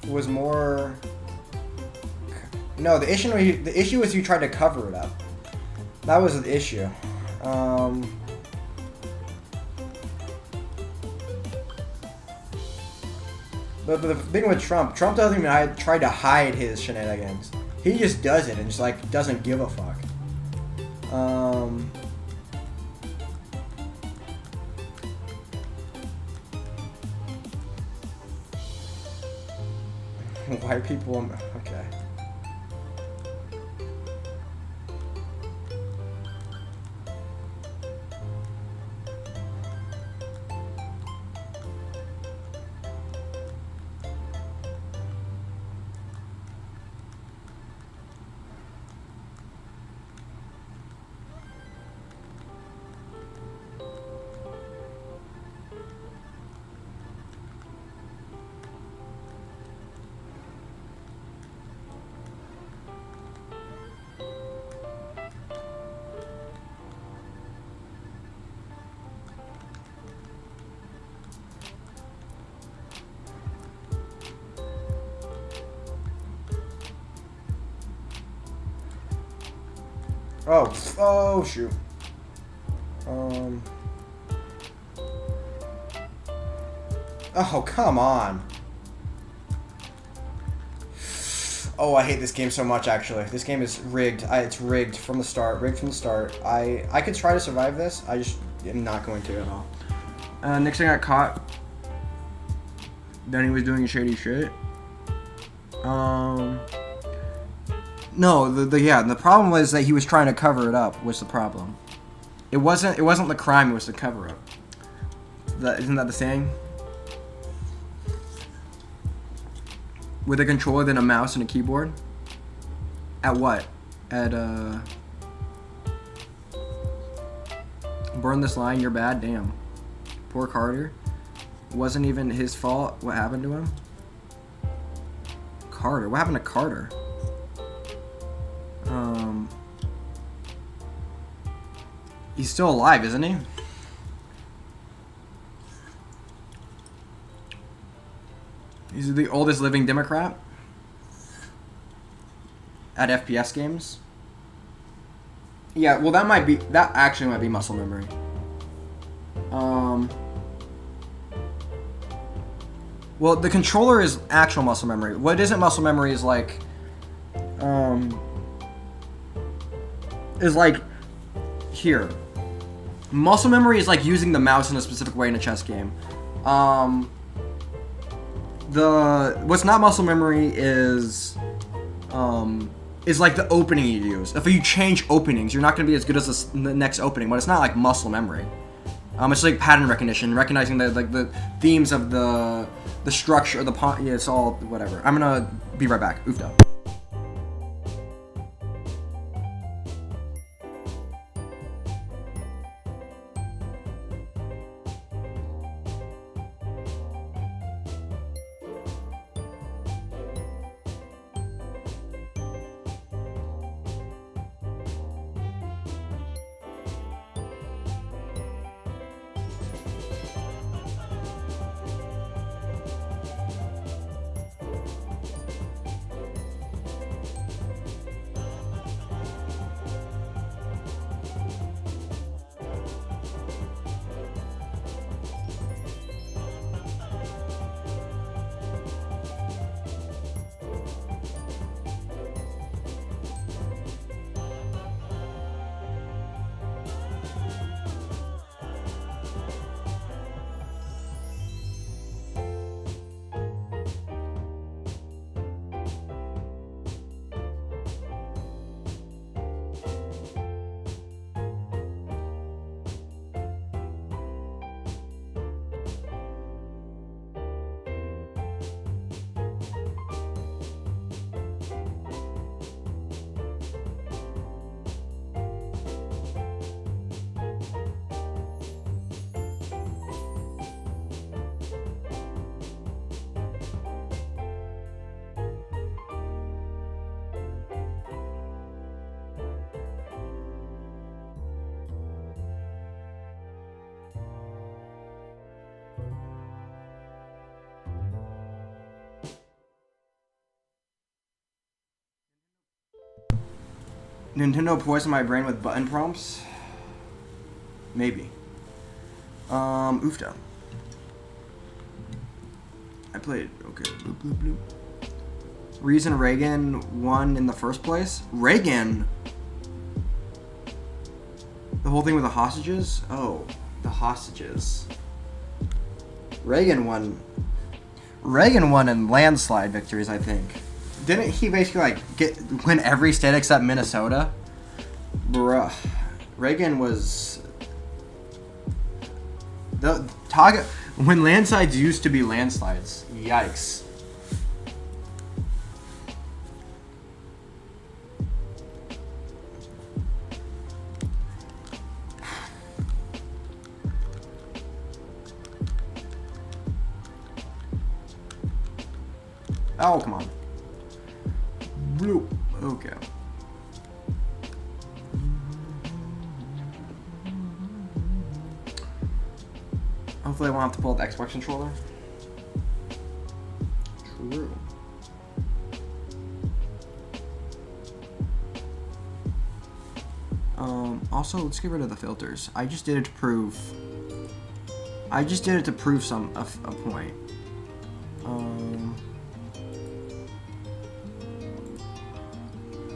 was more. No, the issue was you tried to cover it up. That was the issue. But the thing with Trump doesn't even try to hide his shenanigans. He just does it and just like doesn't give a fuck. White people, okay. Oh shoot. Oh, come on. Oh, I hate this game so much, actually. This game is rigged. It's rigged from the start. Rigged from the start. I could try to survive this. I just am not going to at all. Nixon got caught. Then he was doing shady shit. No, the problem was that he was trying to cover it up. Was the problem? It wasn't the crime. It was the cover up. Isn't that the saying? With a controller, then a mouse and a keyboard? At what? At, burn this line, you're bad? Damn. Poor Carter. Wasn't even his fault what happened to him? Carter? What happened to Carter? He's still alive, isn't he? He's the oldest living Democrat at FPS games. Yeah, well, that actually might be muscle memory. Well, the controller is actual muscle memory. What isn't muscle memory is like here. Muscle memory is like using the mouse in a specific way in a chess game. What's not muscle memory is like the opening you use. If you change openings, you're not going to be as good as the next opening, but it's not like muscle memory. It's like pattern recognition, recognizing the themes of the structure, yeah, it's all whatever. I'm gonna be right back. Oofed up. Nintendo poisoned my brain with button prompts? Maybe. Oofda. I played, okay, bloop, bloop, bloop. Reason Reagan won in the first place? Reagan? The whole thing with the hostages? Oh, the hostages. Reagan won in landslide victories, I think. Didn't he basically win every state except Minnesota? Bruh. Reagan was when landslides used to be landslides. Yikes. Oh, come on. Bloop. Okay. Hopefully I won't have to pull out the Xbox controller. True. Also, let's get rid of the filters. I just did it to prove a point.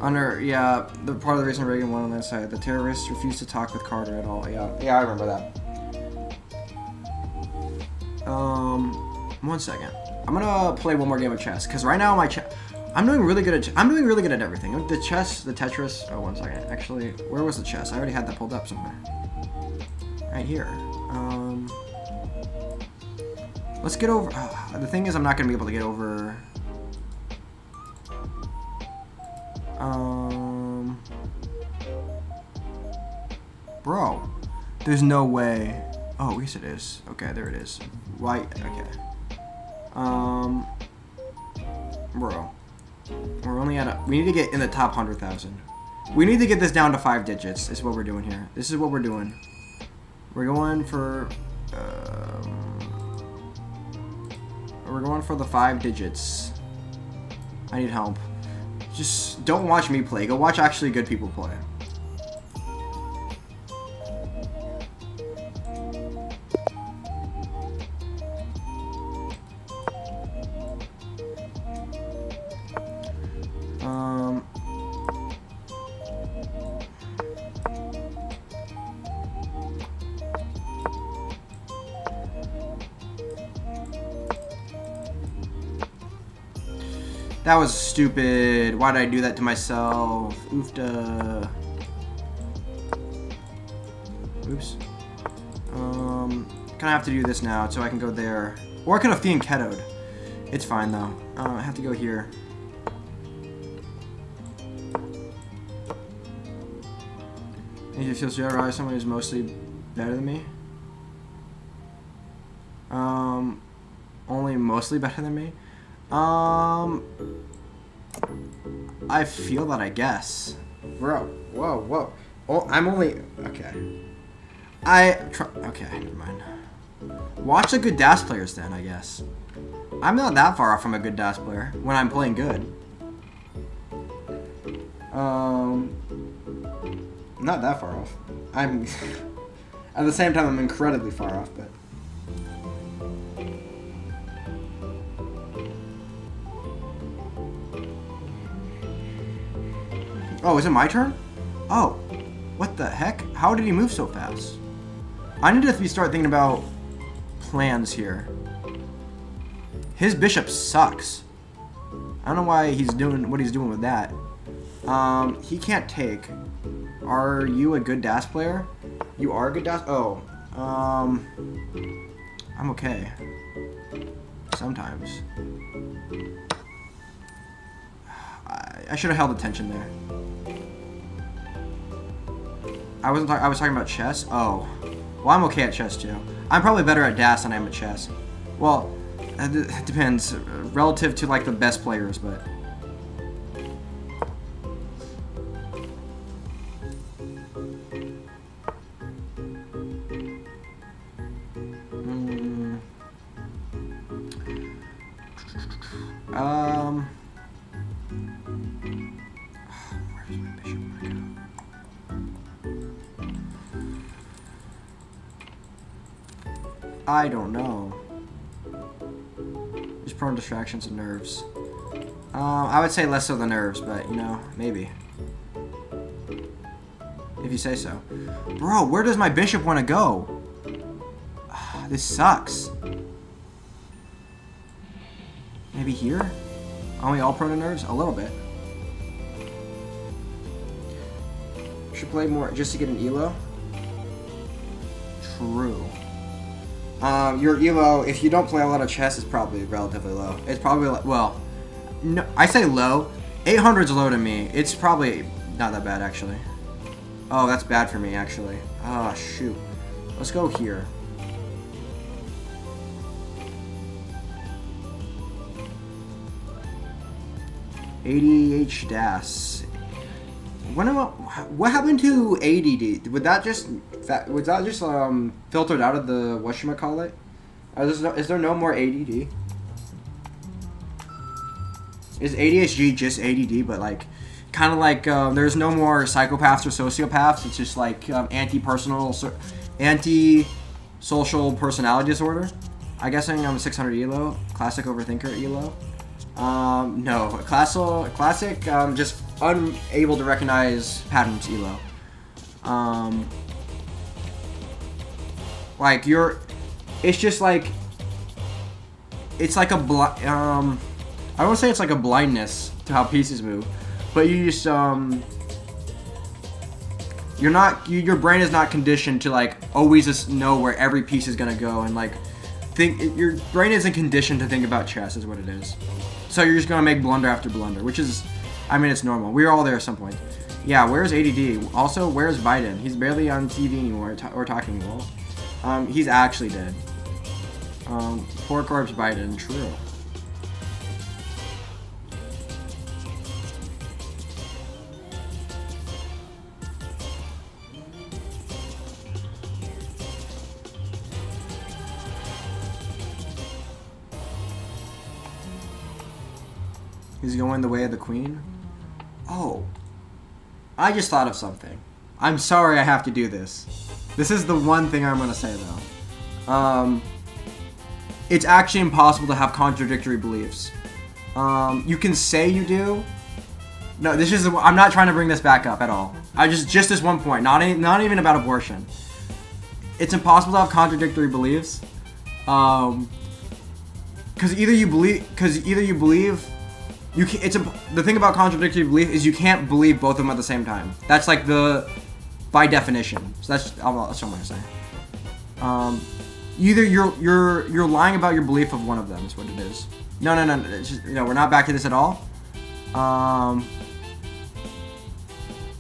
Yeah, the part of the reason Reagan won on that side. The terrorists refused to talk with Carter at all. Yeah, I remember that. 1 second. I'm gonna play one more game of chess because right now I'm doing really good at everything. The chess, the Tetris. Oh, 1 second. Actually, where was the chess? I already had that pulled up somewhere. Right here. Let's get over. The thing is, I'm not gonna be able to get over. Bro, there's no way. Oh, yes it is. Okay, there it is. Why? Okay. Bro, we're only at we need to get in the top 100,000. We need to get this down to 5 digits. Is what we're doing here. This is what we're doing. We're going for. We're going for the 5 digits. I need help. Just don't watch me play. Go watch actually good people play. That was stupid. Why did I do that to myself? Oofda. Oops. Gonna have to do this now so I can go there. Or I could have Fiend Ketoed. It's fine though. I have to go here. And you feel Jedi someone who's mostly better than me? Only mostly better than me? I feel that, I guess. Bro, whoa. Oh, I'm only... Okay. Okay, never mind. Watch the good DAS players then, I guess. I'm not that far off from a good DAS player when I'm playing good. Not that far off. I'm... At the same time, I'm incredibly far off, but... Oh, is it my turn? Oh, what the heck? How did he move so fast? I need to start thinking about plans here. His bishop sucks. I don't know why he's doing what he's doing with that. He can't take. Are you a good DAS player? You are a good DAS? Oh, I'm okay. Sometimes. I should have held attention there. I was talking about chess. Oh, well, I'm okay at chess too. I'm probably better at DAS than I am at chess. Well, it depends, relative to like the best players, but. I don't know. Just prone distractions and nerves. I would say less so the nerves, but you know, maybe. If you say so. Bro, where does my bishop want to go? This sucks. Maybe here? Are we all prone to nerves? A little bit. Should play more just to get an elo? True. Your elo, if you don't play a lot of chess, is probably relatively low. It's probably, well, no, I say low. 800's low to me. It's probably not that bad, actually. Oh, that's bad for me, actually. Ah, shoot. Let's go here. ADH DAS. What happened to ADD? Was that just filtered out of the whatchamacallit? Is there no more ADD? Is ADHD just ADD, but like, kind of like there's no more psychopaths or sociopaths? It's just like anti-social personality disorder. I'm guessing I'm a 600 elo, classic overthinker elo. No, classic just unable to recognize patterns, Elo. Like it's just like, it's like a I don't want to say it's like a blindness to how pieces move, but you just your brain is not conditioned to like always just know where every piece is gonna go, and like your brain isn't conditioned to think about chess is what it is. So you're just gonna make blunder after blunder, which is, I mean, it's normal. We're all there at some point. Yeah, where's ADD? Also, where's Biden? He's barely on TV anymore or talking well. He's actually dead. Poor corpse Biden, true. He's going the way of the queen? Oh. I just thought of something. I'm sorry I have to do this. This is the one thing I'm going to say, though. It's actually impossible to have contradictory beliefs. You can say you do. No, I'm not trying to bring this back up at all. Just this one point, not even about abortion. It's impossible to have contradictory beliefs. Because either you believe, the thing about contradictory belief is you can't believe both of them at the same time. That's like by definition. So that's what I'm gonna say. Either you're lying about your belief of one of them is what it is. No. It's just, we're not back to this at all.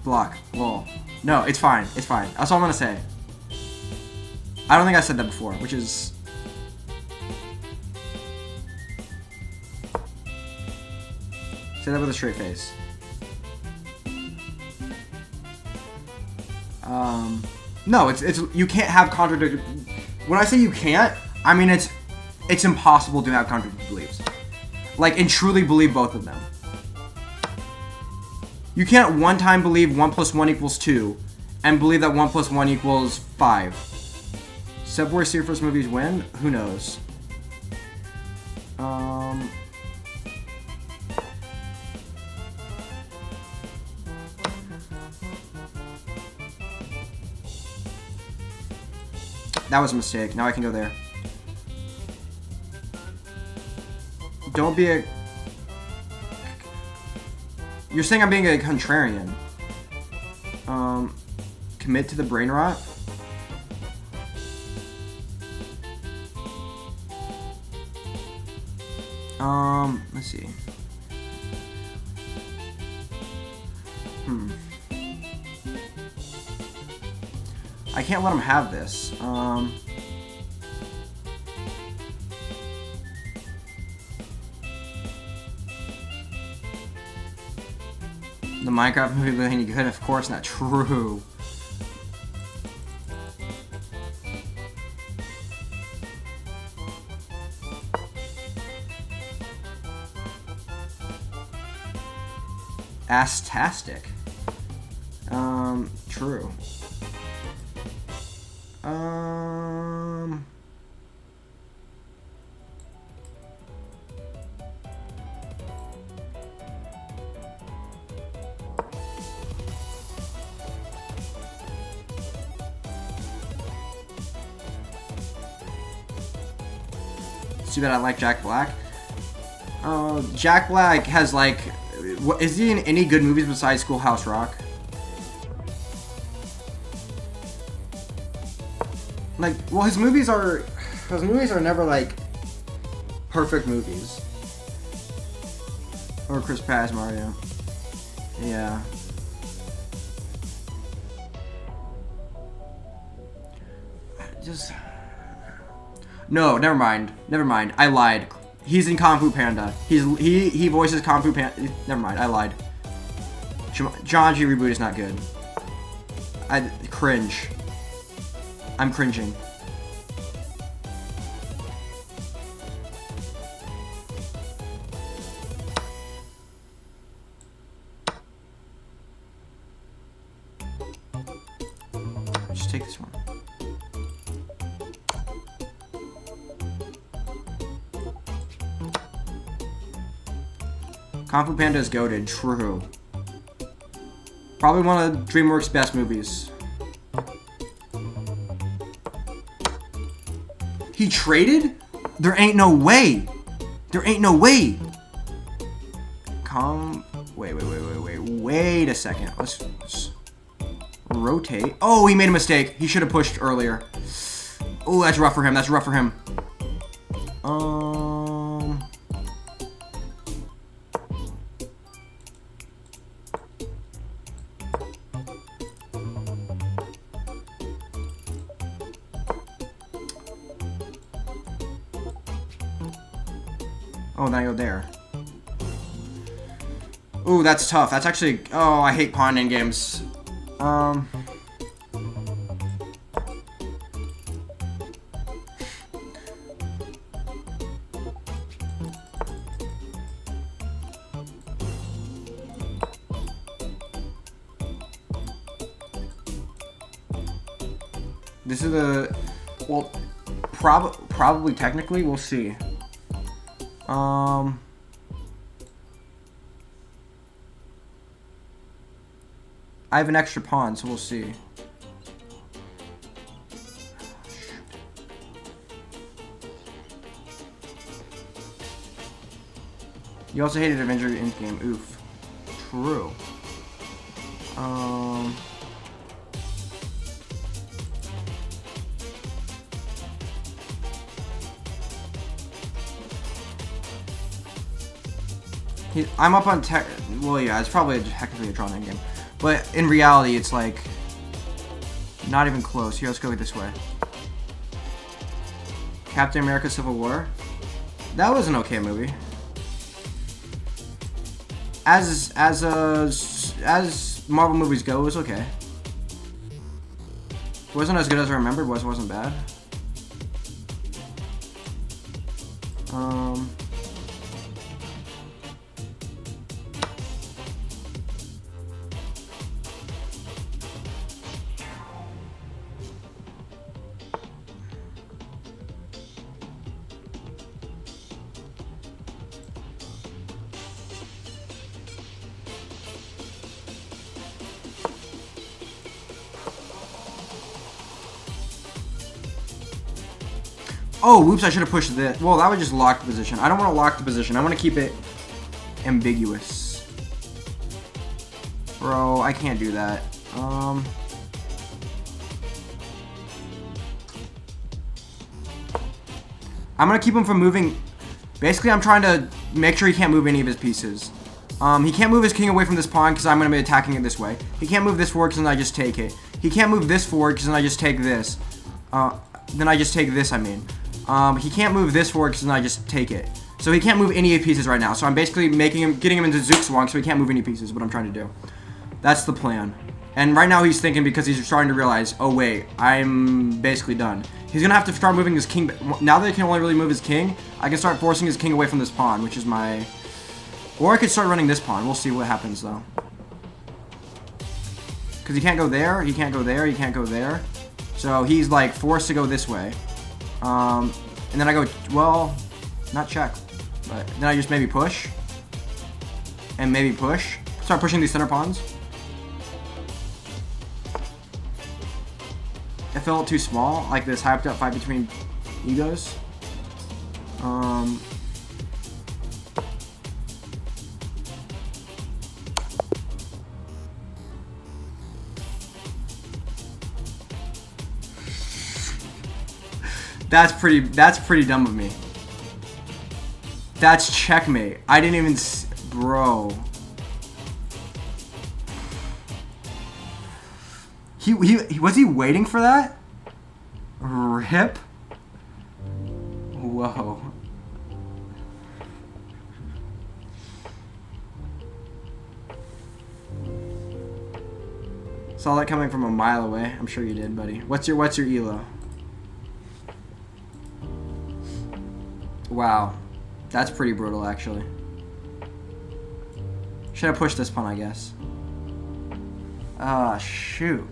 Block. Lol. No, it's fine. It's fine. That's all I'm gonna say. I don't think I said that before, which is. Say that with a straight face. No, it's you can't have contradictory. When I say you can't, I mean it's impossible to have contradictory beliefs. Like, and truly believe both of them. You can't one time believe 1 + 1 = 2, and believe that 1 + 1 = 5. Subway Surfers movies win? Who knows? That was a mistake. Now I can go there. Don't be a... You're saying I'm being a contrarian. Commit to the brain rot? Let's see. I can't let him have this. The Minecraft movie was any good? Of course not true. Astastic. True. Too bad I like Jack Black. Jack Black has like, is he in any good movies besides Schoolhouse Rock? Like, well, his movies are never like perfect movies. Or Chris Pratt's Mario. Yeah. Just. No, never mind. I lied. He's in Kung Fu Panda. He voices Kung Fu Panda. Never mind. I lied. Jumanji reboot is not good. I cringe. I'm cringing. Just take this one. Kung Fu Panda is goated. True. Probably one of DreamWorks' best movies. He traded? There ain't no way. There ain't no way. Wait a second. Let's rotate. Oh, he made a mistake. He should have pushed earlier. Oh, that's rough for him. That's rough for him. Oh, now you're there. Ooh, that's tough. That's actually... Oh, I hate pawn in games. This is the... Well, probably technically, we'll see. I have an extra pawn, so we'll see. You also hated Avenger Endgame. Oof. True. I'm up on tech. Well, yeah, it's probably technically a drawn endgame. But in reality, it's like not even close. Here, let's go this way. Captain America: Civil War. That was an okay movie. As Marvel movies go, it was okay. It wasn't as good as I remembered. It wasn't bad. Oh, whoops, I should have pushed this. Well, that would just lock the position. I don't want to lock the position. I want to keep it ambiguous. Bro, I can't do that. I'm going to keep him from moving. Basically, I'm trying to make sure he can't move any of his pieces. He can't move his king away from this pawn because I'm going to be attacking it this way. He can't move this forward because then I just take it. He can't move this forward because then I just take this. Then I just take this, I mean. He can't move this forward because then I just take it. So he can't move any of pieces right now. So I'm basically getting him into Zugzwang so he can't move any pieces, what I'm trying to do. That's the plan. And right now he's thinking, because he's starting to realize, oh wait, I'm basically done. He's going to have to start moving his king. Now that he can only really move his king, I can start forcing his king away from this pawn, which is my... Or I could start running this pawn. We'll see what happens, though. Because he can't go there, he can't go there, he can't go there. So he's, like, forced to go this way. And then I go, well, not check. But then I just maybe push. And maybe push. Start pushing these center pawns. I felt too small, like this hyped up fight between egos. That's pretty dumb of me. That's checkmate. I didn't even bro. He was he waiting for that? Rip. Whoa. Saw that coming from a mile away. I'm sure you did, buddy. What's your elo? Wow. That's pretty brutal, actually. Should have pushed this pawn, I guess. Ah, shoot.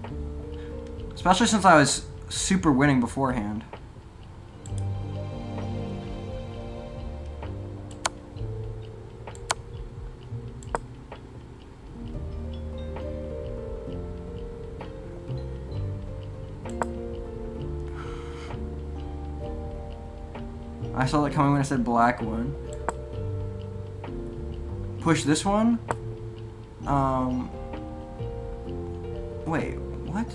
Especially since I was super winning beforehand. I saw that coming when I said black one. Push this one. Wait, what?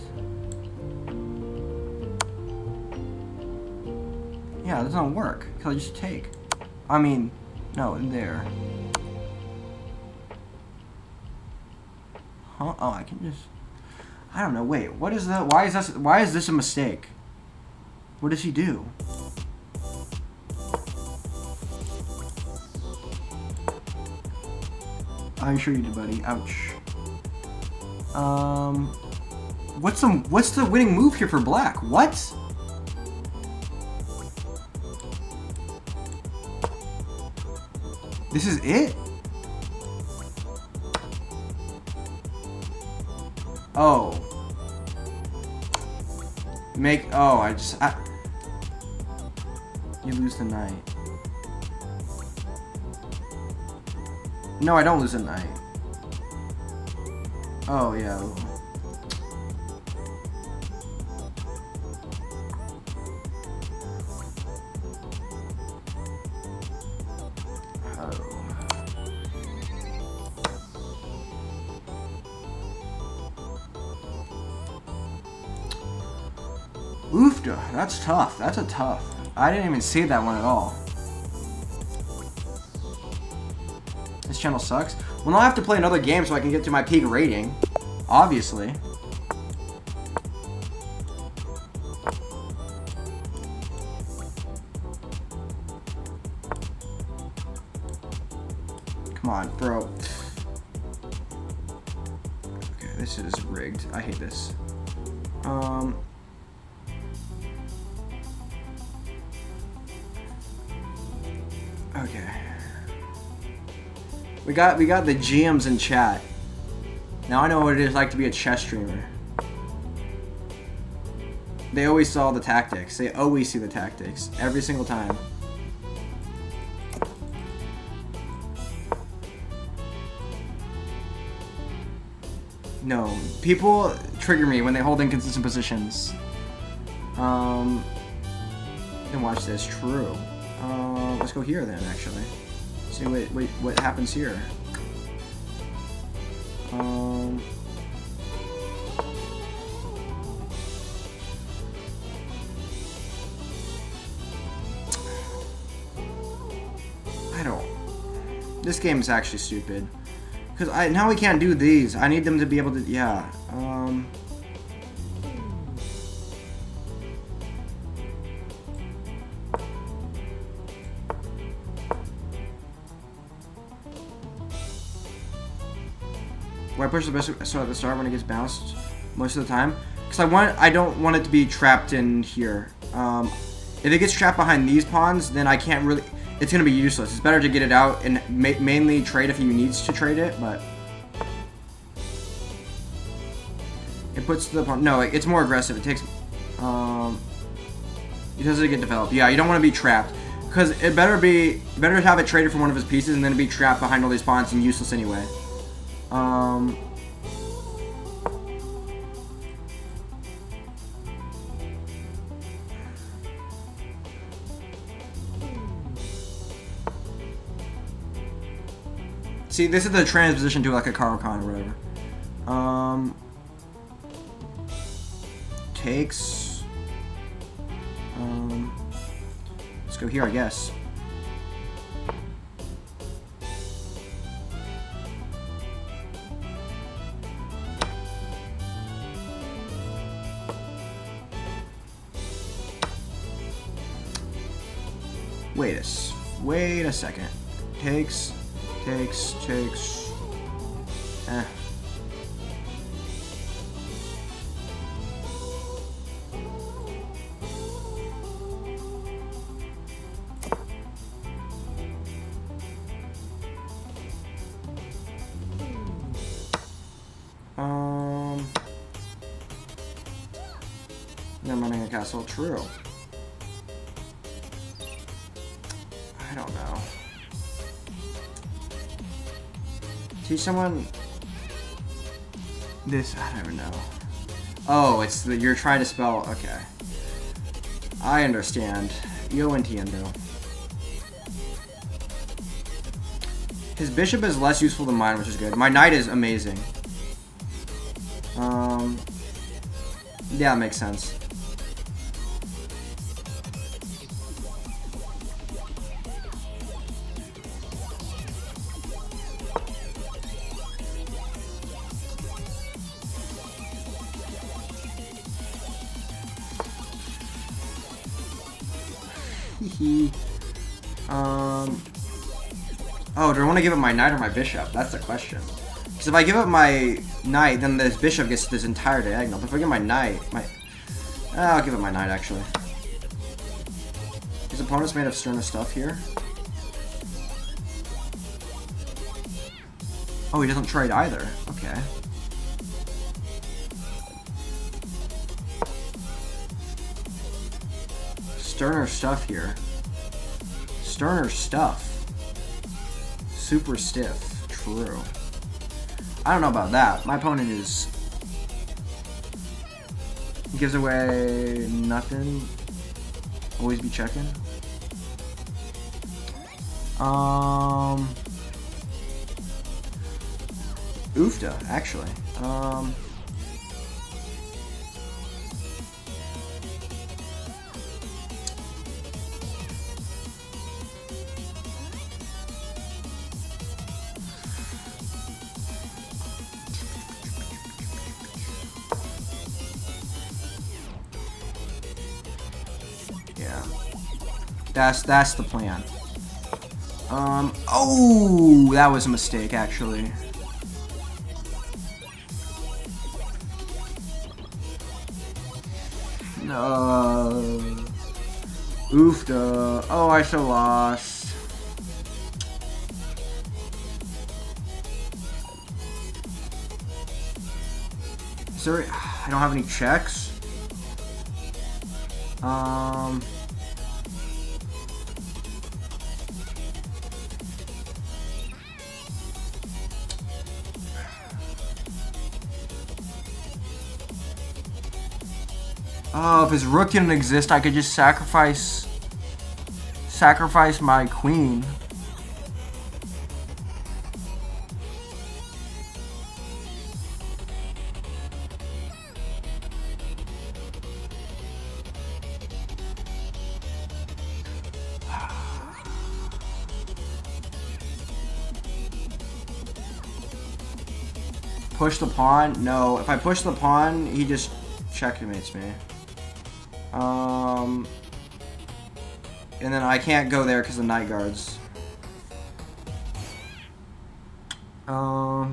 Yeah, that doesn't work. Cause I just take. I mean, no, in there. Huh? Oh, I can just. I don't know. Wait, what is that? Why is this a mistake? What does he do? I'm sure you did, buddy. Ouch. What's the winning move here for black? What? This is it? Oh. You lose the knight. No, I don't lose a knight. Oh, yeah. Oofda, that's tough. That's a tough. I didn't even see that one at all. This channel sucks. Well, now I have to play another game so I can get to my peak rating. Obviously. Come on, bro. Okay, this is rigged. I hate this. Okay. We got the GMs in chat. Now I know what it is like to be a chess streamer. They always saw the tactics. They always see the tactics. Every single time. No. People trigger me when they hold inconsistent positions. Then watch this. True. Let's go here then, actually. See what happens here. I don't. This game is actually stupid. Because now we can't do these. I need them to be able to. Yeah. Why push the best so at the start when it gets bounced most of the time? Because I don't want it to be trapped in here. If it gets trapped behind these pawns, then I can't really. It's gonna be useless. It's better to get it out and mainly trade if he needs to trade it, but it puts the pawn. No, it's more aggressive. It takes. It doesn't get developed. Yeah, you don't want to be trapped because it better to have it traded for one of his pieces and then be trapped behind all these pawns and useless anyway. See, this is the transposition to like a Caro-Kann or whatever. Takes. Let's go here, I guess. Wait a second. Takes. Eh. They're running a castle. True. I don't know. Teach someone this. I don't even know. Oh, it's you're trying to spell. Okay. I understand. Yo entiendo. His bishop is less useful than mine, which is good. My knight is amazing. Yeah, that makes sense. Oh, do I want to give up my knight or my bishop? That's the question. Because if I give up my knight, then this bishop gets this entire diagonal. But if I give my knight, I'll give it my knight, actually. His opponent's made of sterner stuff here. Oh, he doesn't trade either. Okay. Sterner stuff here. Sterner stuff. Super stiff. True. I don't know about that. My opponent is... gives away nothing. Always be checking. Oofda, actually. Yeah. That's the plan. Oh, that was a mistake, actually. No. Oofda. Oh, I so lost. Is there... I don't have any checks. Oh, if his rook didn't exist, I could just sacrifice my queen. Push the pawn? No. If I push the pawn, he just checkmates me. And then I can't go there because the knight guards. I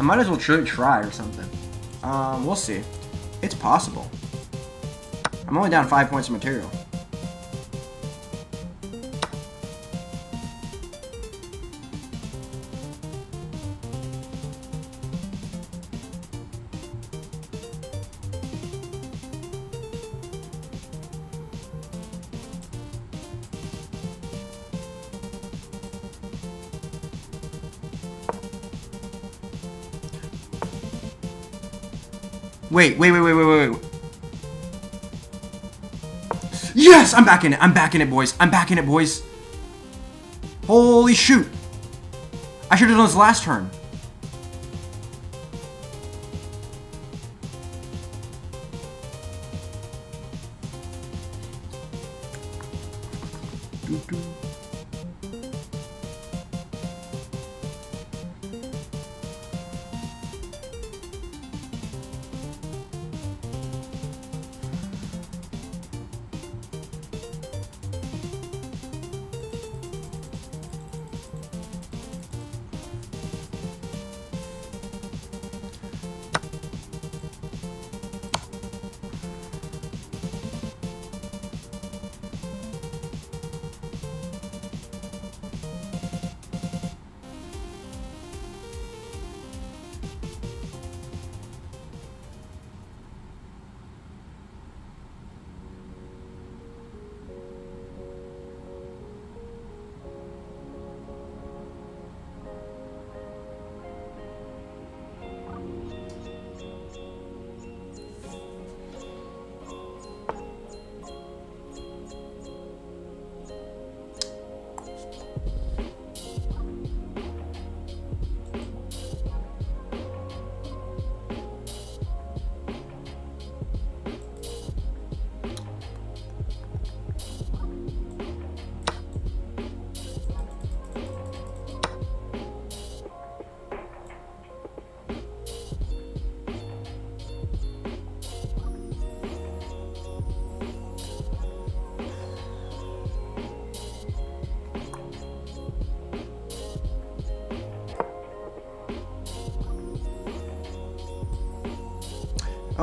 might as well try or something. We'll see. It's possible. I'm only down 5 points of material. Wait. Yes! I'm back in it. I'm back in it, boys. I'm back in it, boys. Holy shoot. I should have done this last turn.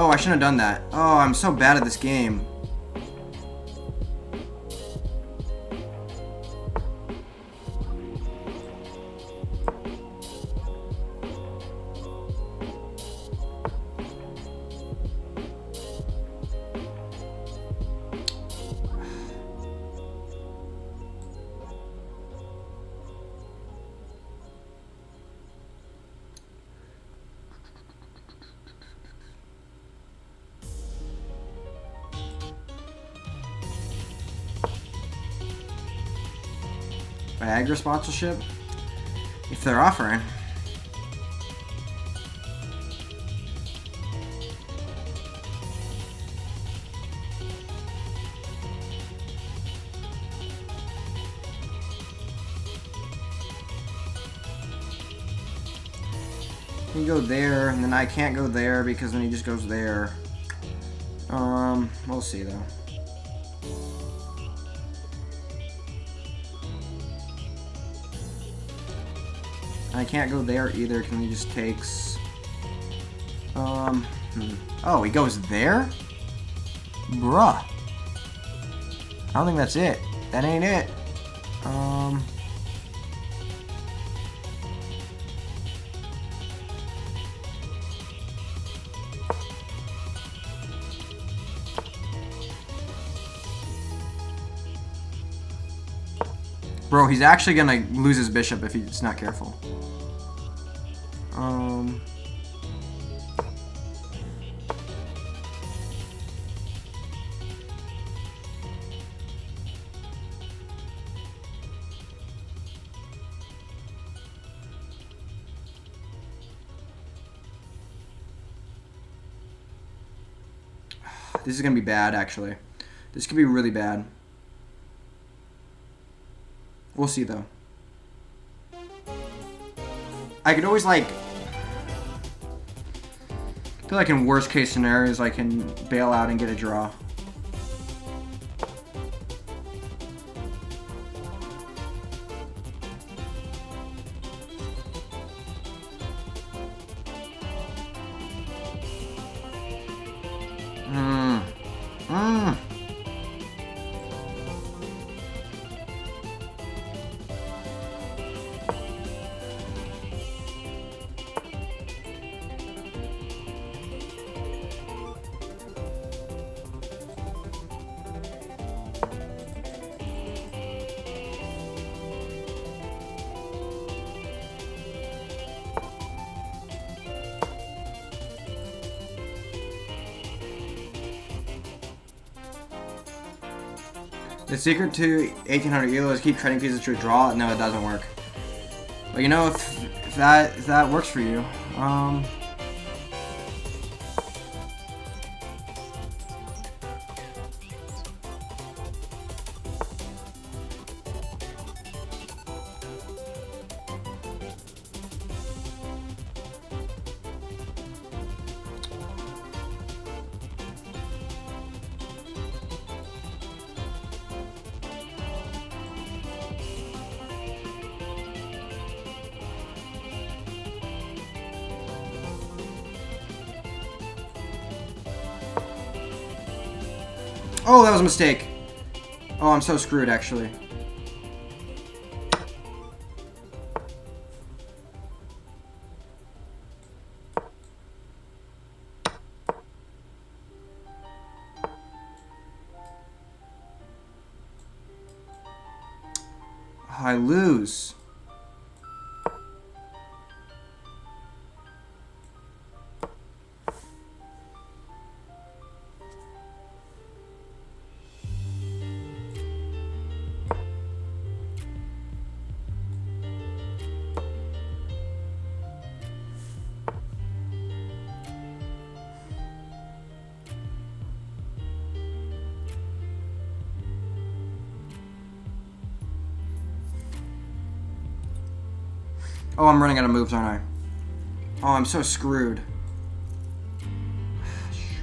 Oh, I shouldn't have done that. Oh, I'm so bad at this game. Viagra sponsorship? If they're offering. You go there, and then I can't go there because then he just goes there. We'll see though. I can't go there either because he just takes... Oh, he goes there? Bruh. I don't think that's it. That ain't it. Bro, he's actually gonna lose his bishop if he's not careful. This is gonna be bad, actually. This could be really bad. We'll see, though. I could always, like... I feel like in worst case scenarios, I can bail out and get a draw. The secret to 1800 ELO is keep trading pieces to a draw. No, it doesn't work. But you know, if that works for you, oh, that was a mistake. Oh, I'm so screwed, actually. I lose. Oh, I'm running out of moves, aren't I? Oh, I'm so screwed. Shoot.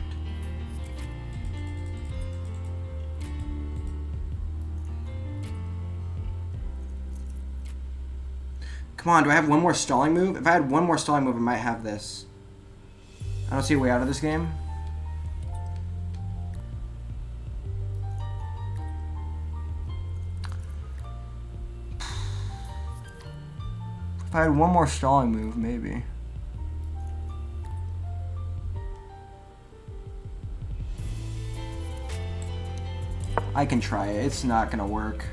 Come on, do I have one more stalling move? If I had one more stalling move, I might have this. I don't see a way out of this game. If I had one more stalling move, maybe. I can try it. It's not gonna work.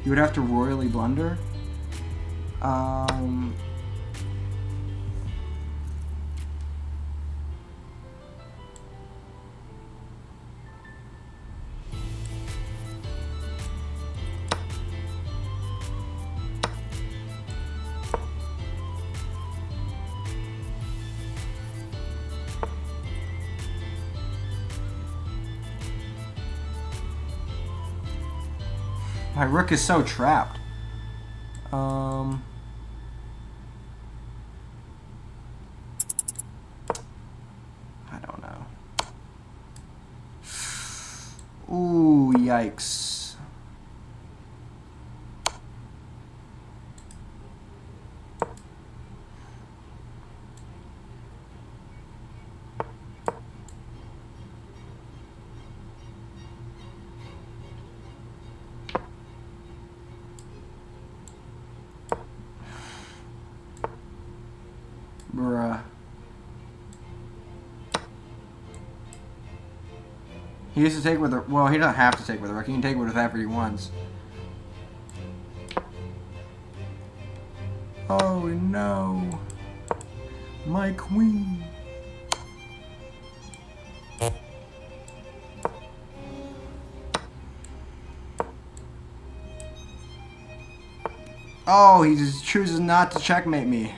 You would have to royally blunder. My rook is so trapped. I don't know. Ooh, yikes. Bruh. He used to take with the... Well, he doesn't have to take with the rook. He can take with whatever he wants. Oh, no. My queen. Oh, he just chooses not to checkmate me.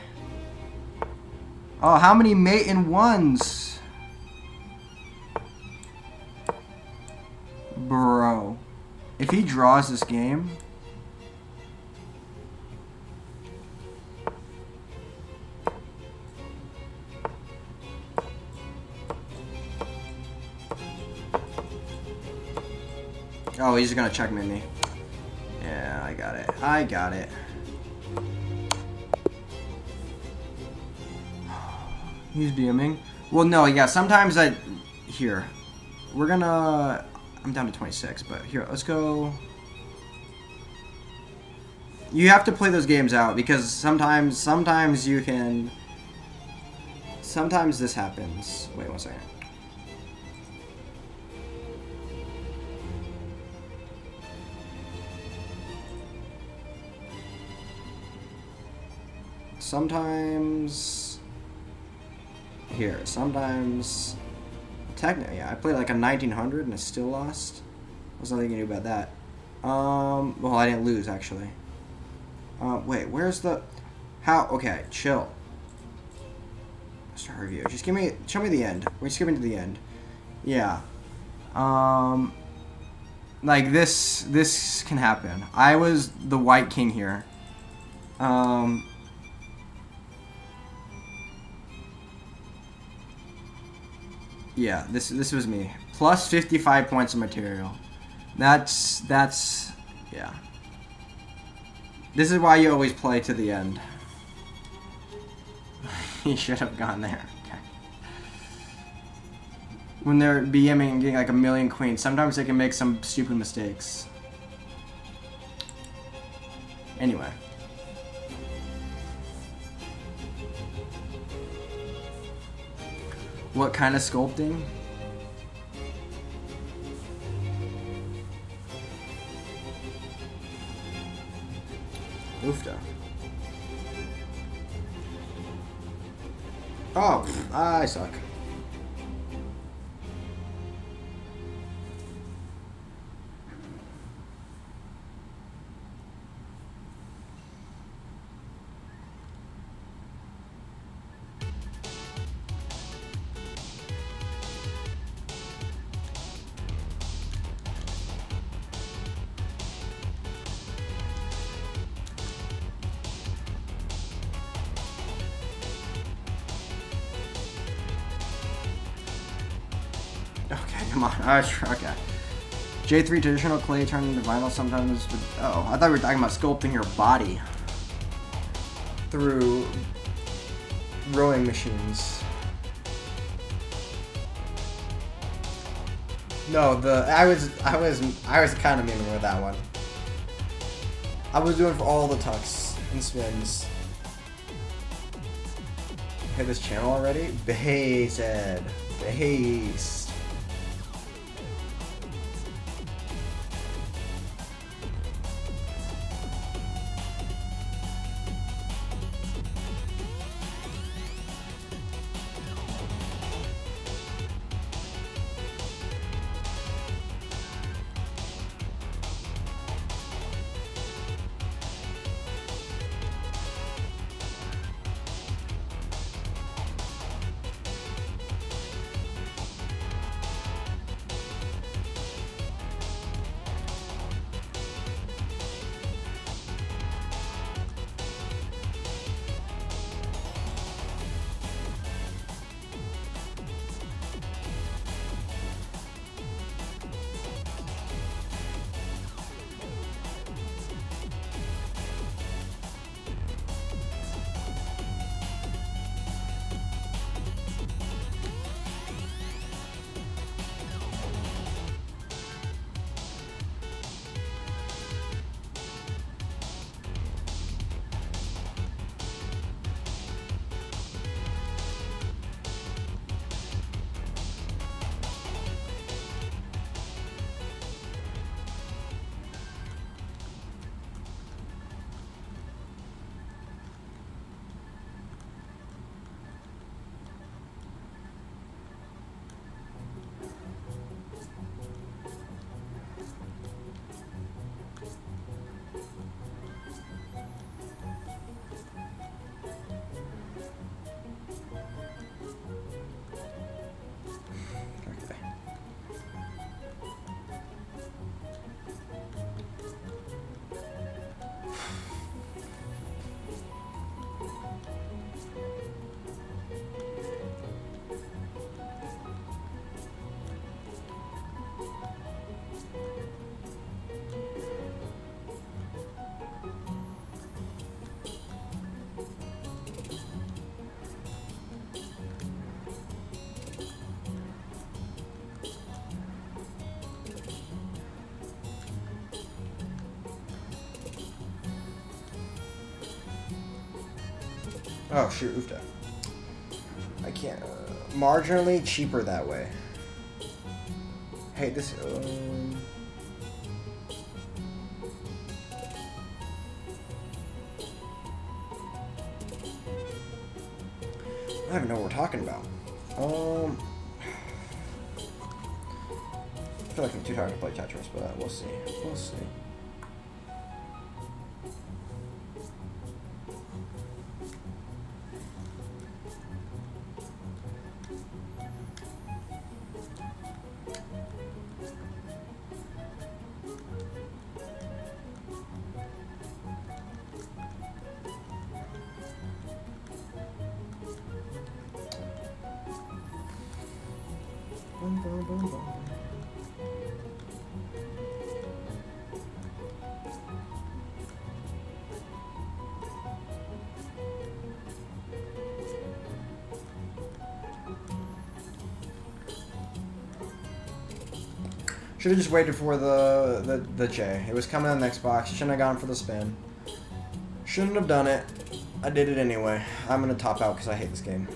Oh, how many mate in ones? Bro. If he draws this game... Oh, he's gonna checkmate me. Yeah, I got it. I got it. He's DMing. Well, no, yeah, sometimes I... Here. We're gonna... I'm down to 26, but here, let's go... You have to play those games out, because sometimes you can... Sometimes this happens. Wait 1 second. Sometimes... Here, sometimes... Technically, yeah, I played like a 1900 and I still lost. There's nothing you can do about that. Well, I didn't lose, actually. Wait, where's the... How? Okay, chill. Start review. Just give me... Show me the end. We're skipping to the end. Yeah. Like, this can happen. I was the white king here. Yeah, this was me. Plus 55 points of material. That's yeah. This is why you always play to the end. He should have gone there. Okay. When they're BMing and getting like a million queens, sometimes they can make some stupid mistakes. Anyway. What kind of sculpting? Oofda. Oh, I suck. Come on. Okay. J3 traditional clay turned into vinyl sometimes. Oh, I thought we were talking about sculpting your body through rowing machines. No, I was kind of memeing with that one. I was doing for all the tucks and spins. Hit this channel already? Based. Oh, shoot, oofda. I can't. Marginally cheaper that way. Hey, this. I don't even know what we're talking about. I feel like I'm too tired to play Tetris, but we'll see. We'll see. Should have just waited for the J. It was coming on the Xbox. Shouldn't have gone for the spin. Shouldn't have done it. I did it anyway. I'm gonna top out because I hate this game.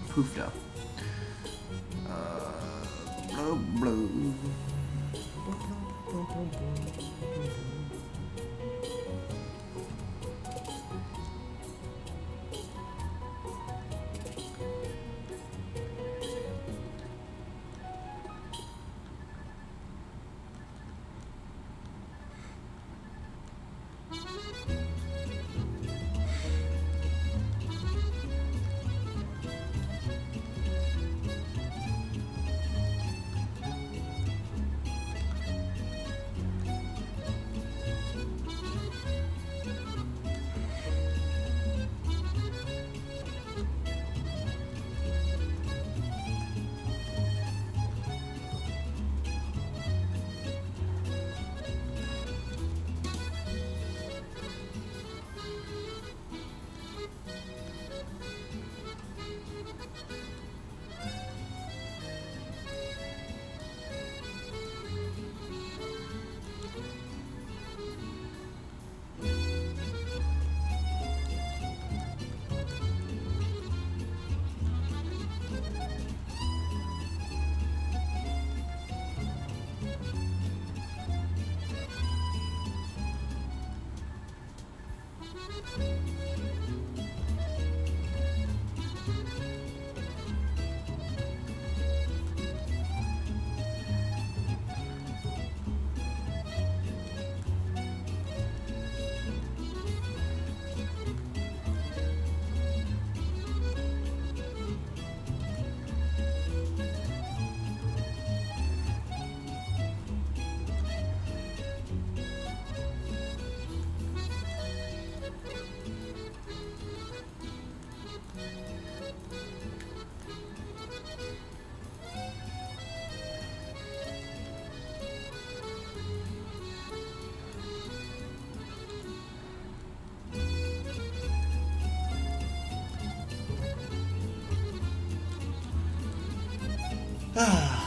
Poofed up. Blow, blow.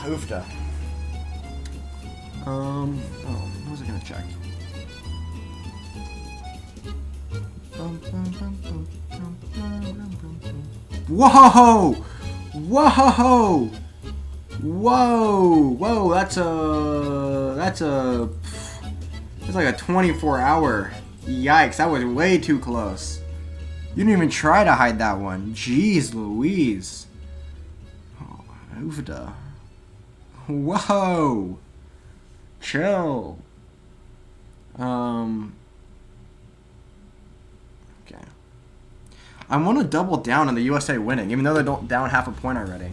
Oofda. Oh, what was I gonna check? Whoa! Whoa! Whoa! That's like a 24-hour. Yikes! That was way too close. You didn't even try to hide that one. Jeez Louise. Oh, oofda. Whoa! Chill. Okay. I want to double down on the USA winning, even though they're down half a point already.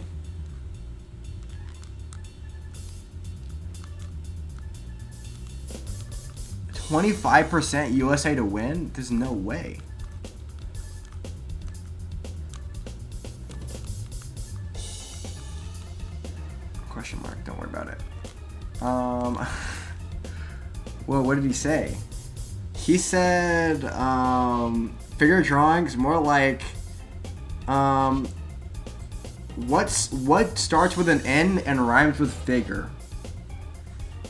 $25% USA to win? There's no way. Question mark. Don't worry about it. Well, what did he say? He said, figure drawings, more like, what starts with an N and rhymes with figure?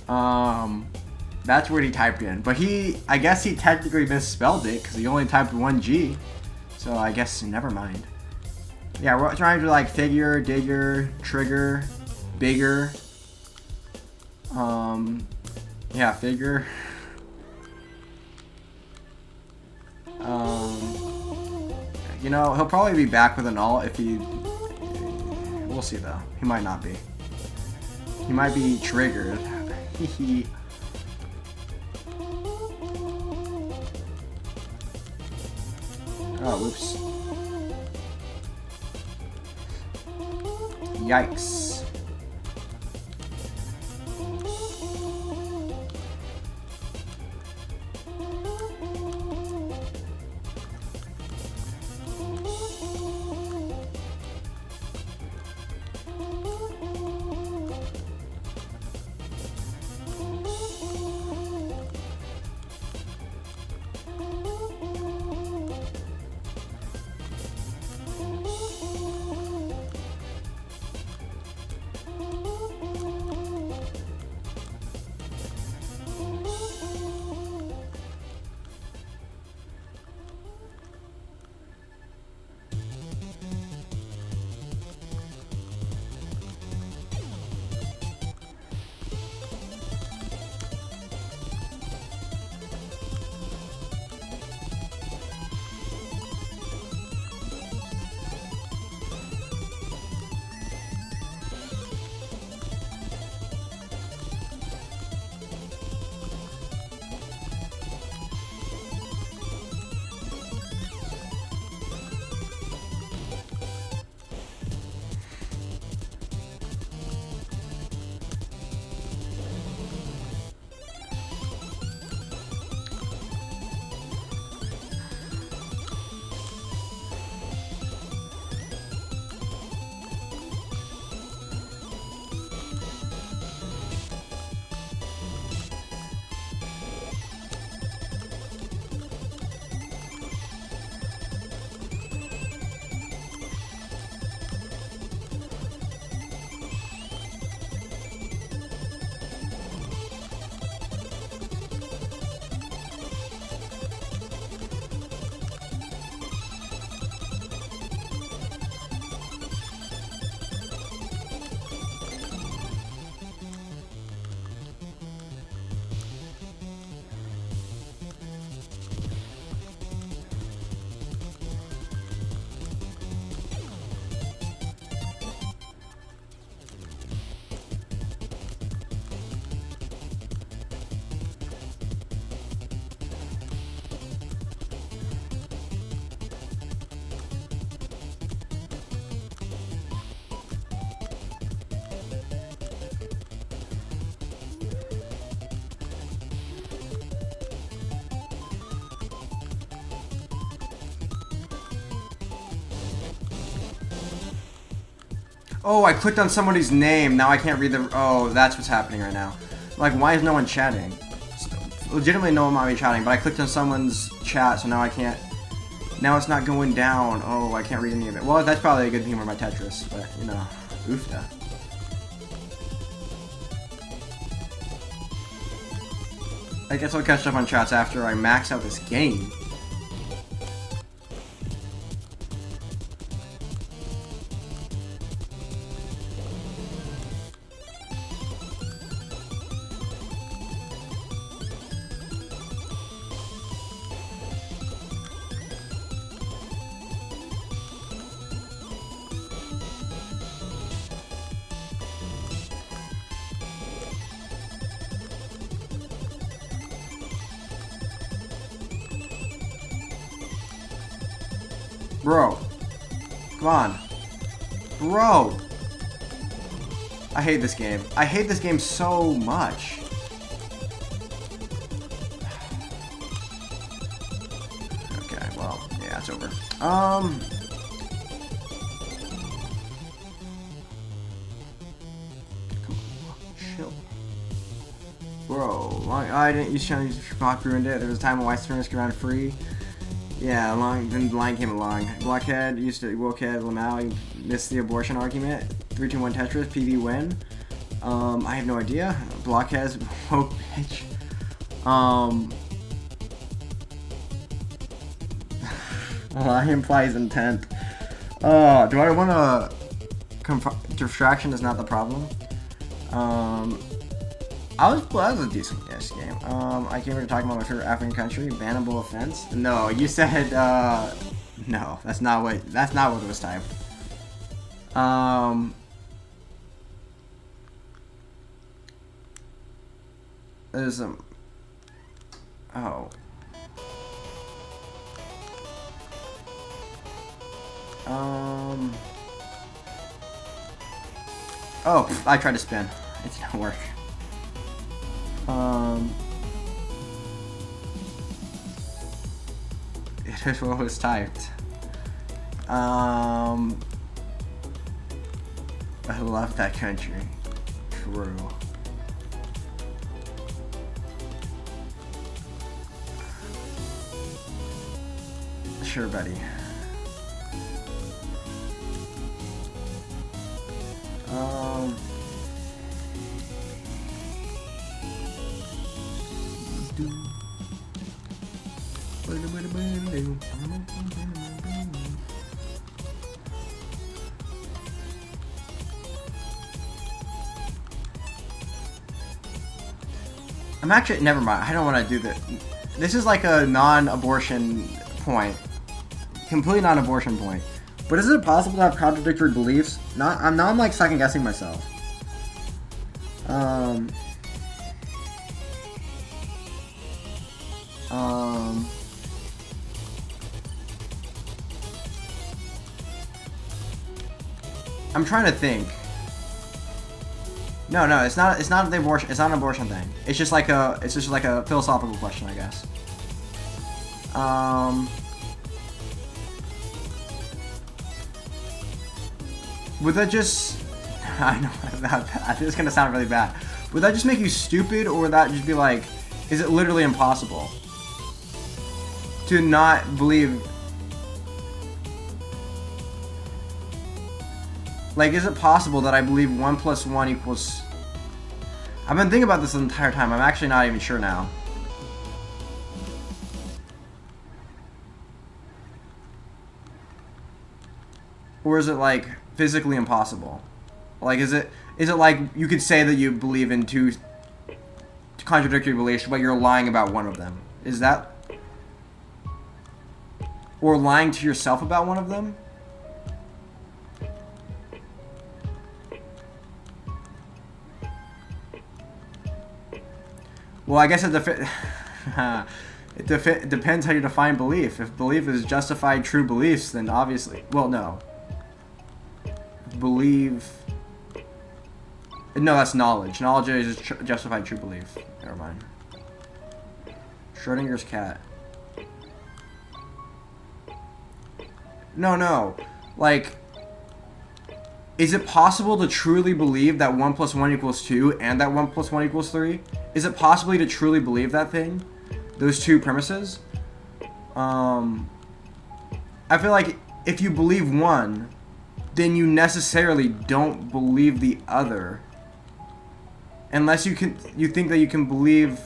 That's what he typed in. But I guess he technically misspelled it because he only typed one G. So I guess never mind. Yeah, we're trying to like figure, digger, trigger, bigger. Yeah, figure. You know, he'll probably be back with an alt if he... We'll see though. He might not be. He might be triggered. Oh, whoops. Yikes. Oh, I clicked on somebody's name. Now I can't read the... Oh, that's what's happening right now. Like, why is no one chatting? Legitimately, no one might be chatting, but I clicked on someone's chat, so now I can't... Now it's not going down. Oh, I can't read any of it. Well, that's probably a good thing for my Tetris, but, you know, oofda. I guess I'll catch up on chats after I max out this game. Bro. Come on. Bro. I hate this game. I hate this game so much. Okay, well, yeah, it's over. Chill. Bro, I didn't use to use Block ruined it. There was a time when White Springs could run free. Yeah, then the line came along. Blockhead used to Wokehead Lamau. You missed the abortion argument. 3-2-1 Tetris, PV win. I have no idea. Blockhead's woke bitch. Lie implies intent. Do I want to... Distraction is not the problem. That was a decent-ish game. I came here to talk about my favorite African country, bannable offense. No, you said, no, that's not what it was typed. There's some, oh. Oh, I tried to spin. It didn't work. It is what was typed. I love that country. True. Sure, buddy. I'm actually, never mind. I don't want to do this. This is like a non-abortion point. Completely non-abortion point. But is it possible to have contradictory beliefs? I'm like second guessing myself. I'm trying to think. No, it's not the abortion. It's not an abortion thing. It's just like a philosophical question, I guess. Would that just... I know, I think it's gonna sound really bad. Would that just make you stupid, or would that just be like, is it literally impossible to not believe? Like, is it possible that I believe 1 + 1 equals... I've been thinking about this the entire time. I'm actually not even sure now. Or is it, like, physically impossible? Like, is it like you could say that you believe in two contradictory beliefs, but you're lying about one of them? Is that... Or lying to yourself about one of them? Well, I guess it depends how you define belief. If belief is justified true beliefs, then obviously... Well, no. Believe... No, that's knowledge. Knowledge is justified true belief. Never mind. Schrodinger's cat. No. Like... is it possible to truly believe that 1 plus 1 equals 2 and that 1 plus 1 equals 3? Is it possible to truly believe that thing? Those two premises? I feel like if you believe one, then you necessarily don't believe the other. Unless you think that you can believe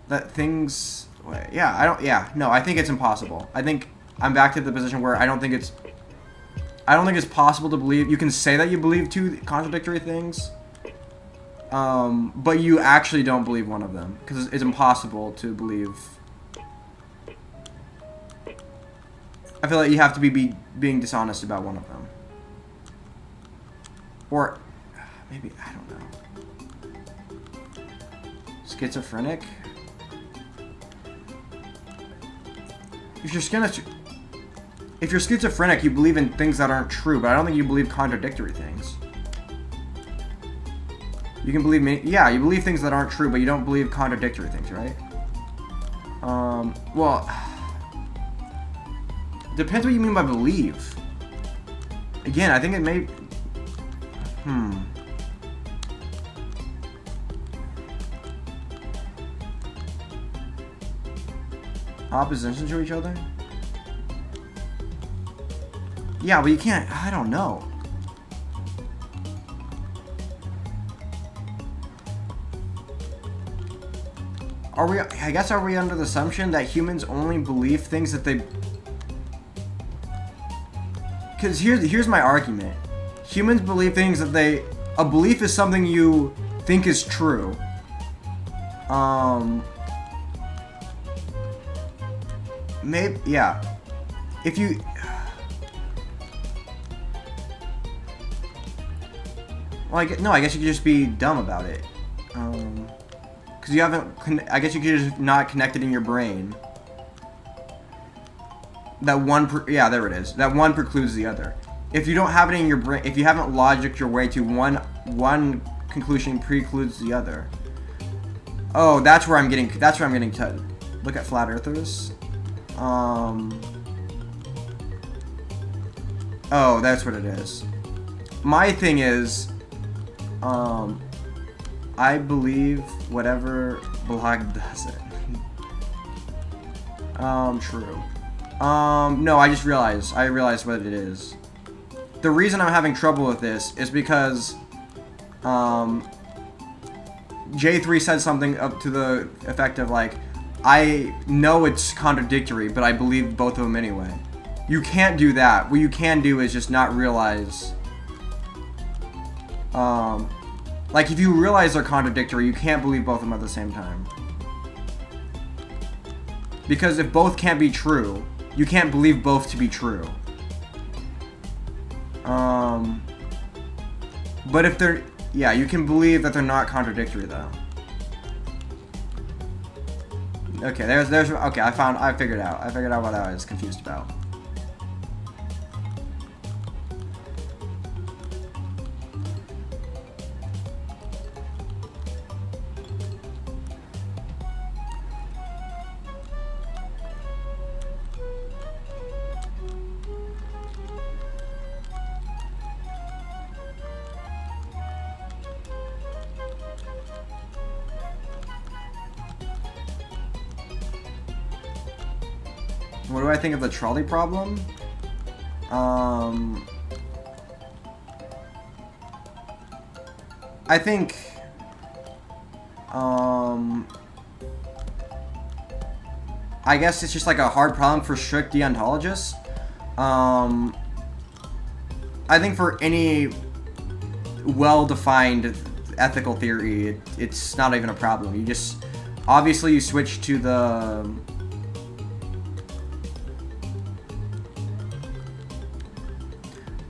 that things... Wait, yeah, I think it's impossible. I think I'm back to the position where I don't think it's possible to believe. You can say that you believe two contradictory things, but you actually don't believe one of them because it's impossible to believe. I feel like you have to be being dishonest about one of them, or maybe I don't know. Schizophrenic. If you're schizophrenic, you believe in things that aren't true, but I don't think you believe contradictory things. You can believe you believe things that aren't true, but you don't believe contradictory things, right? Well, depends what you mean by believe. Again, I think it may... Opposition to each other? Yeah, but you can't... I don't know. Are we under the assumption that humans only believe things that they... Because here's my argument. Humans believe things that they... A belief is something you think is true. Maybe, yeah. If you... Well, I guess you could just be dumb about it. Because you haven't... I guess you could just not connect it in your brain. That one... yeah, there it is. That one precludes the other. If you don't have it in your brain... If you haven't logicked your way to one conclusion precludes the other. Oh, that's where I'm getting to... Look at flat earthers. Oh, that's what it is. My thing is, I believe whatever blog does it. True. No, I realized what it is. The reason I'm having trouble with this is because, J3 said something up to the effect of like, I know it's contradictory, but I believe both of them anyway. You can't do that. What you can do is just not realize... like, if you realize they're contradictory, you can't believe both of them at the same time. Because if both can't be true, you can't believe both to be true. But if they're... Yeah, you can believe that they're not contradictory, though. Okay, okay, I figured out what I was confused about. What do I think of the trolley problem? I think, I guess it's just like a hard problem for strict deontologists. I think for any well-defined ethical theory, it's not even a problem. You just, obviously you switch to the...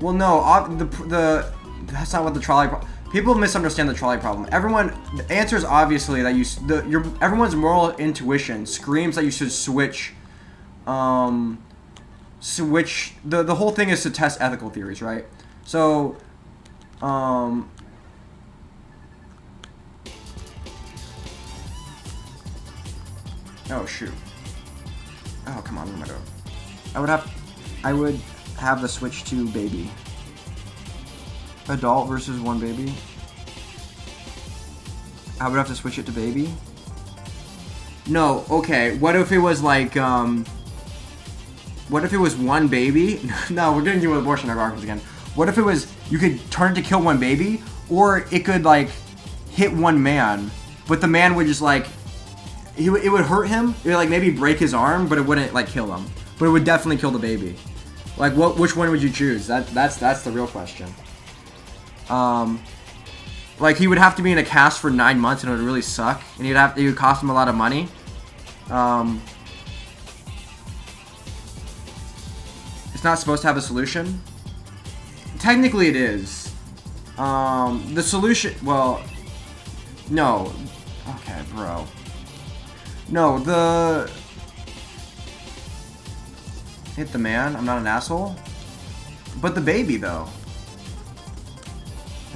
Well, no, that's not what the trolley problem... People misunderstand the trolley problem. The answer is obviously that everyone's moral intuition screams that you should switch, the whole thing is to test ethical theories, right? So, oh shoot. Oh, come on, where am I going? I would have the switch to baby. Adult versus one baby. I would have to switch it to baby. No, okay. What if it was like, what if it was one baby? No, we're getting to abortion arguments again. What if it was, you could turn it to kill one baby, or it could, like, hit one man, but the man would just, like, it would hurt him. It would, like, maybe break his arm, but it wouldn't, like, kill him. But it would definitely kill the baby. Like, which one would you choose? That's the real question. Like, he would have to be in a cast for 9 months, and it would really suck, and it would cost him a lot of money. It's not supposed to have a solution. Technically, it is. The solution, well, no. Okay, bro. No, hit the man. I'm not an asshole. But the baby, though.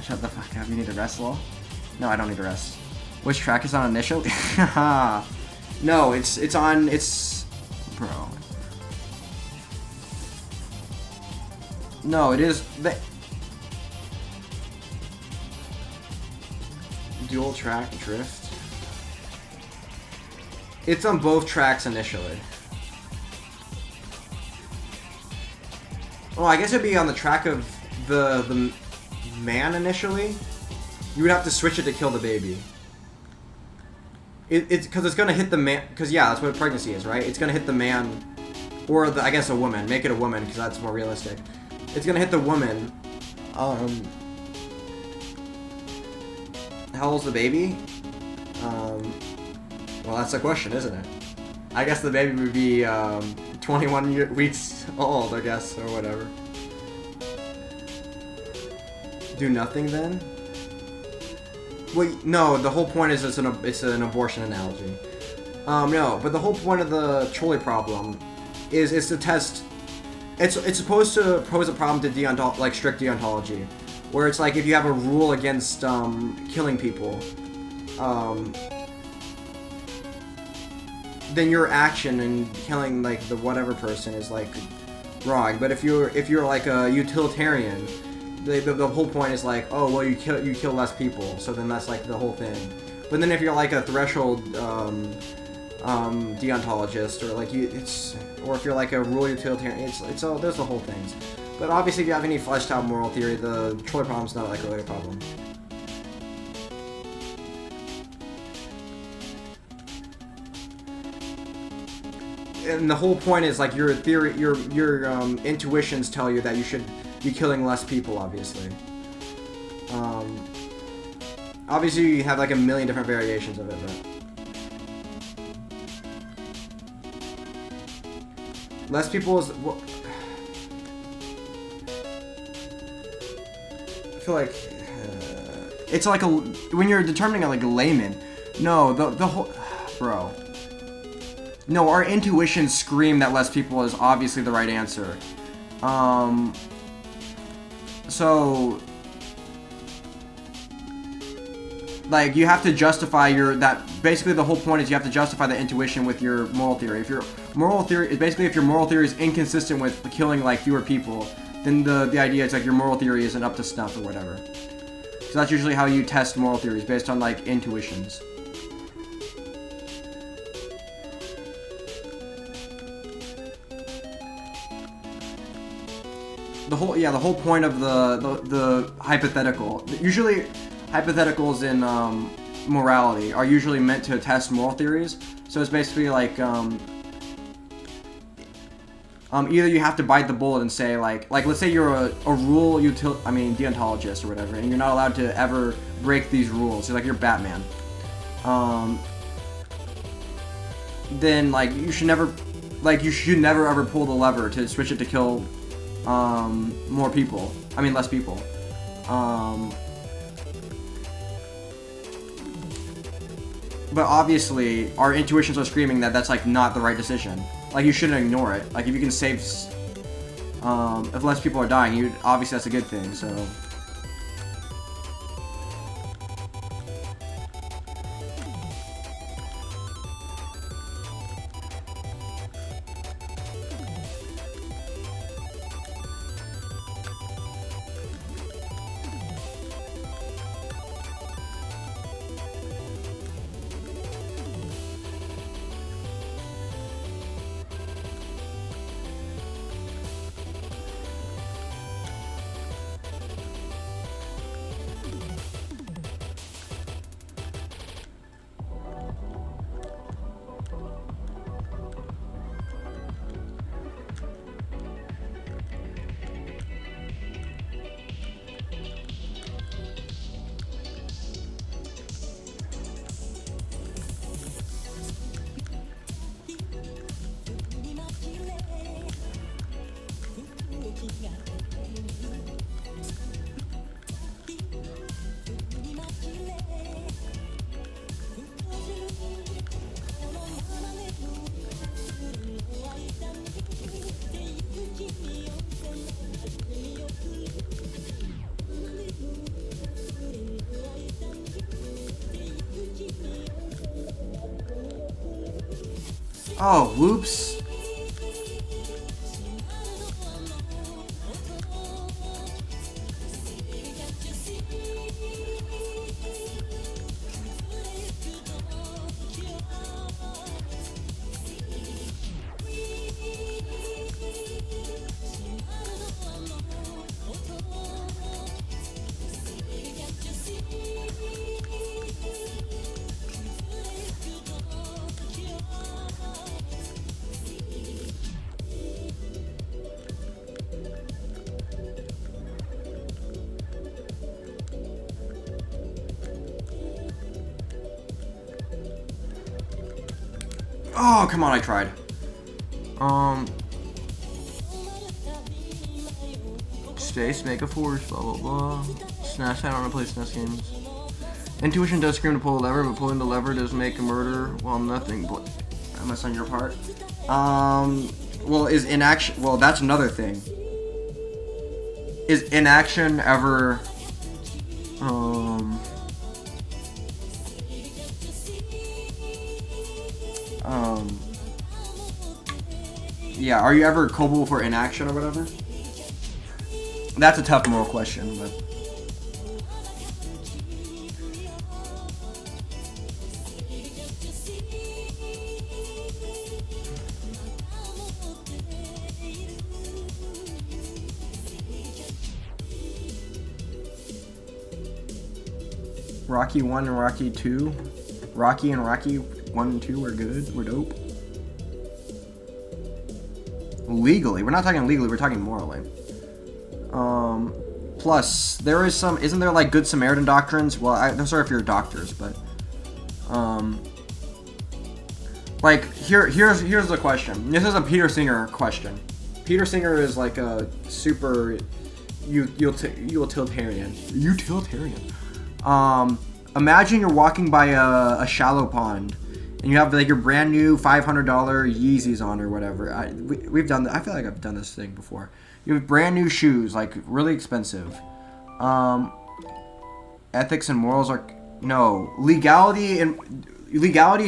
Shut the fuck up. You need to rest, lol. No, I don't need to rest. Which track is on initially? No, it's on, bro. No, it is dual track drift. It's on both tracks initially. Well, I guess it'd be on the track of the man initially. You would have to switch it to kill the baby. It's because it's gonna hit the man. Because yeah, that's what pregnancy is, right? It's gonna hit the man, or I guess a woman. Make it a woman because that's more realistic. It's gonna hit the woman. How old's the baby? Well, that's the question, isn't it? I guess the baby would be 21 weeks old, I guess, or whatever. Do nothing then? Well, no. The whole point is it's an abortion analogy. No, but the whole point of the trolley problem is to test. It's supposed to pose a problem to like strict deontology, where it's like if you have a rule against killing people, then your action in killing like the whatever person is like wrong. But if you're like a utilitarian, the whole point is like, oh well, you kill less people, so then that's like the whole thing. But then if you're like a threshold deontologist, or like or if you're like a rule utilitarian, it's all, there's the whole things. But obviously, if you have any fleshed out moral theory, the trolley problem's not like really a problem. And the whole point is like your theory, your intuitions tell you that you should be killing less people. Obviously, obviously you have like a million different variations of it, but less people is. Well, I feel like it's like when you're determining like a layman. No, the whole bro. No, our intuitions scream that less people is obviously the right answer. So like you have to justify basically the whole point is you have to justify the intuition with your moral theory. If your moral theory is inconsistent with killing like fewer people, then the idea is like your moral theory isn't up to snuff or whatever. So that's usually how you test moral theories, based on like intuitions. The whole point of the hypothetical. Usually, hypotheticals in morality are usually meant to test moral theories. So it's basically like either you have to bite the bullet and say like let's say you're a deontologist or whatever, and you're not allowed to ever break these rules. So like you're Batman. Then like you should never ever pull the lever to switch it to kill less people. But obviously, our intuitions are screaming that that's like not the right decision. Like you shouldn't ignore it. Like if you can save, if less people are dying, obviously that's a good thing. So. Oh, whoops. Oh, come on, I tried. Space, make a force, blah, blah, blah. SNES, I don't want to play SNES games. Intuition does scream to pull a lever, but pulling the lever does make a murder. Well, nothing, but unless on your part. Well, is inaction, well, that's another thing. Is inaction ever, yeah, are you ever culpable for inaction or whatever? That's a tough moral question, but... Rocky 1 and Rocky 2. Rocky and Rocky 1 and 2 were good. We're dope. Legally. We're not talking legally, we're talking morally. Plus, there is some... Isn't there, like, Good Samaritan doctrines? Well, I'm sorry if you're doctors, but... Like, here's the question. This is a Peter Singer question. Peter Singer is, like, a super... utilitarian. Utilitarian. Imagine you're walking by a shallow pond, and you have like your brand new $500 Yeezys on or whatever. We've done that. I feel like I've done this thing before. You have brand new shoes, like really expensive. Ethics and morals are no legality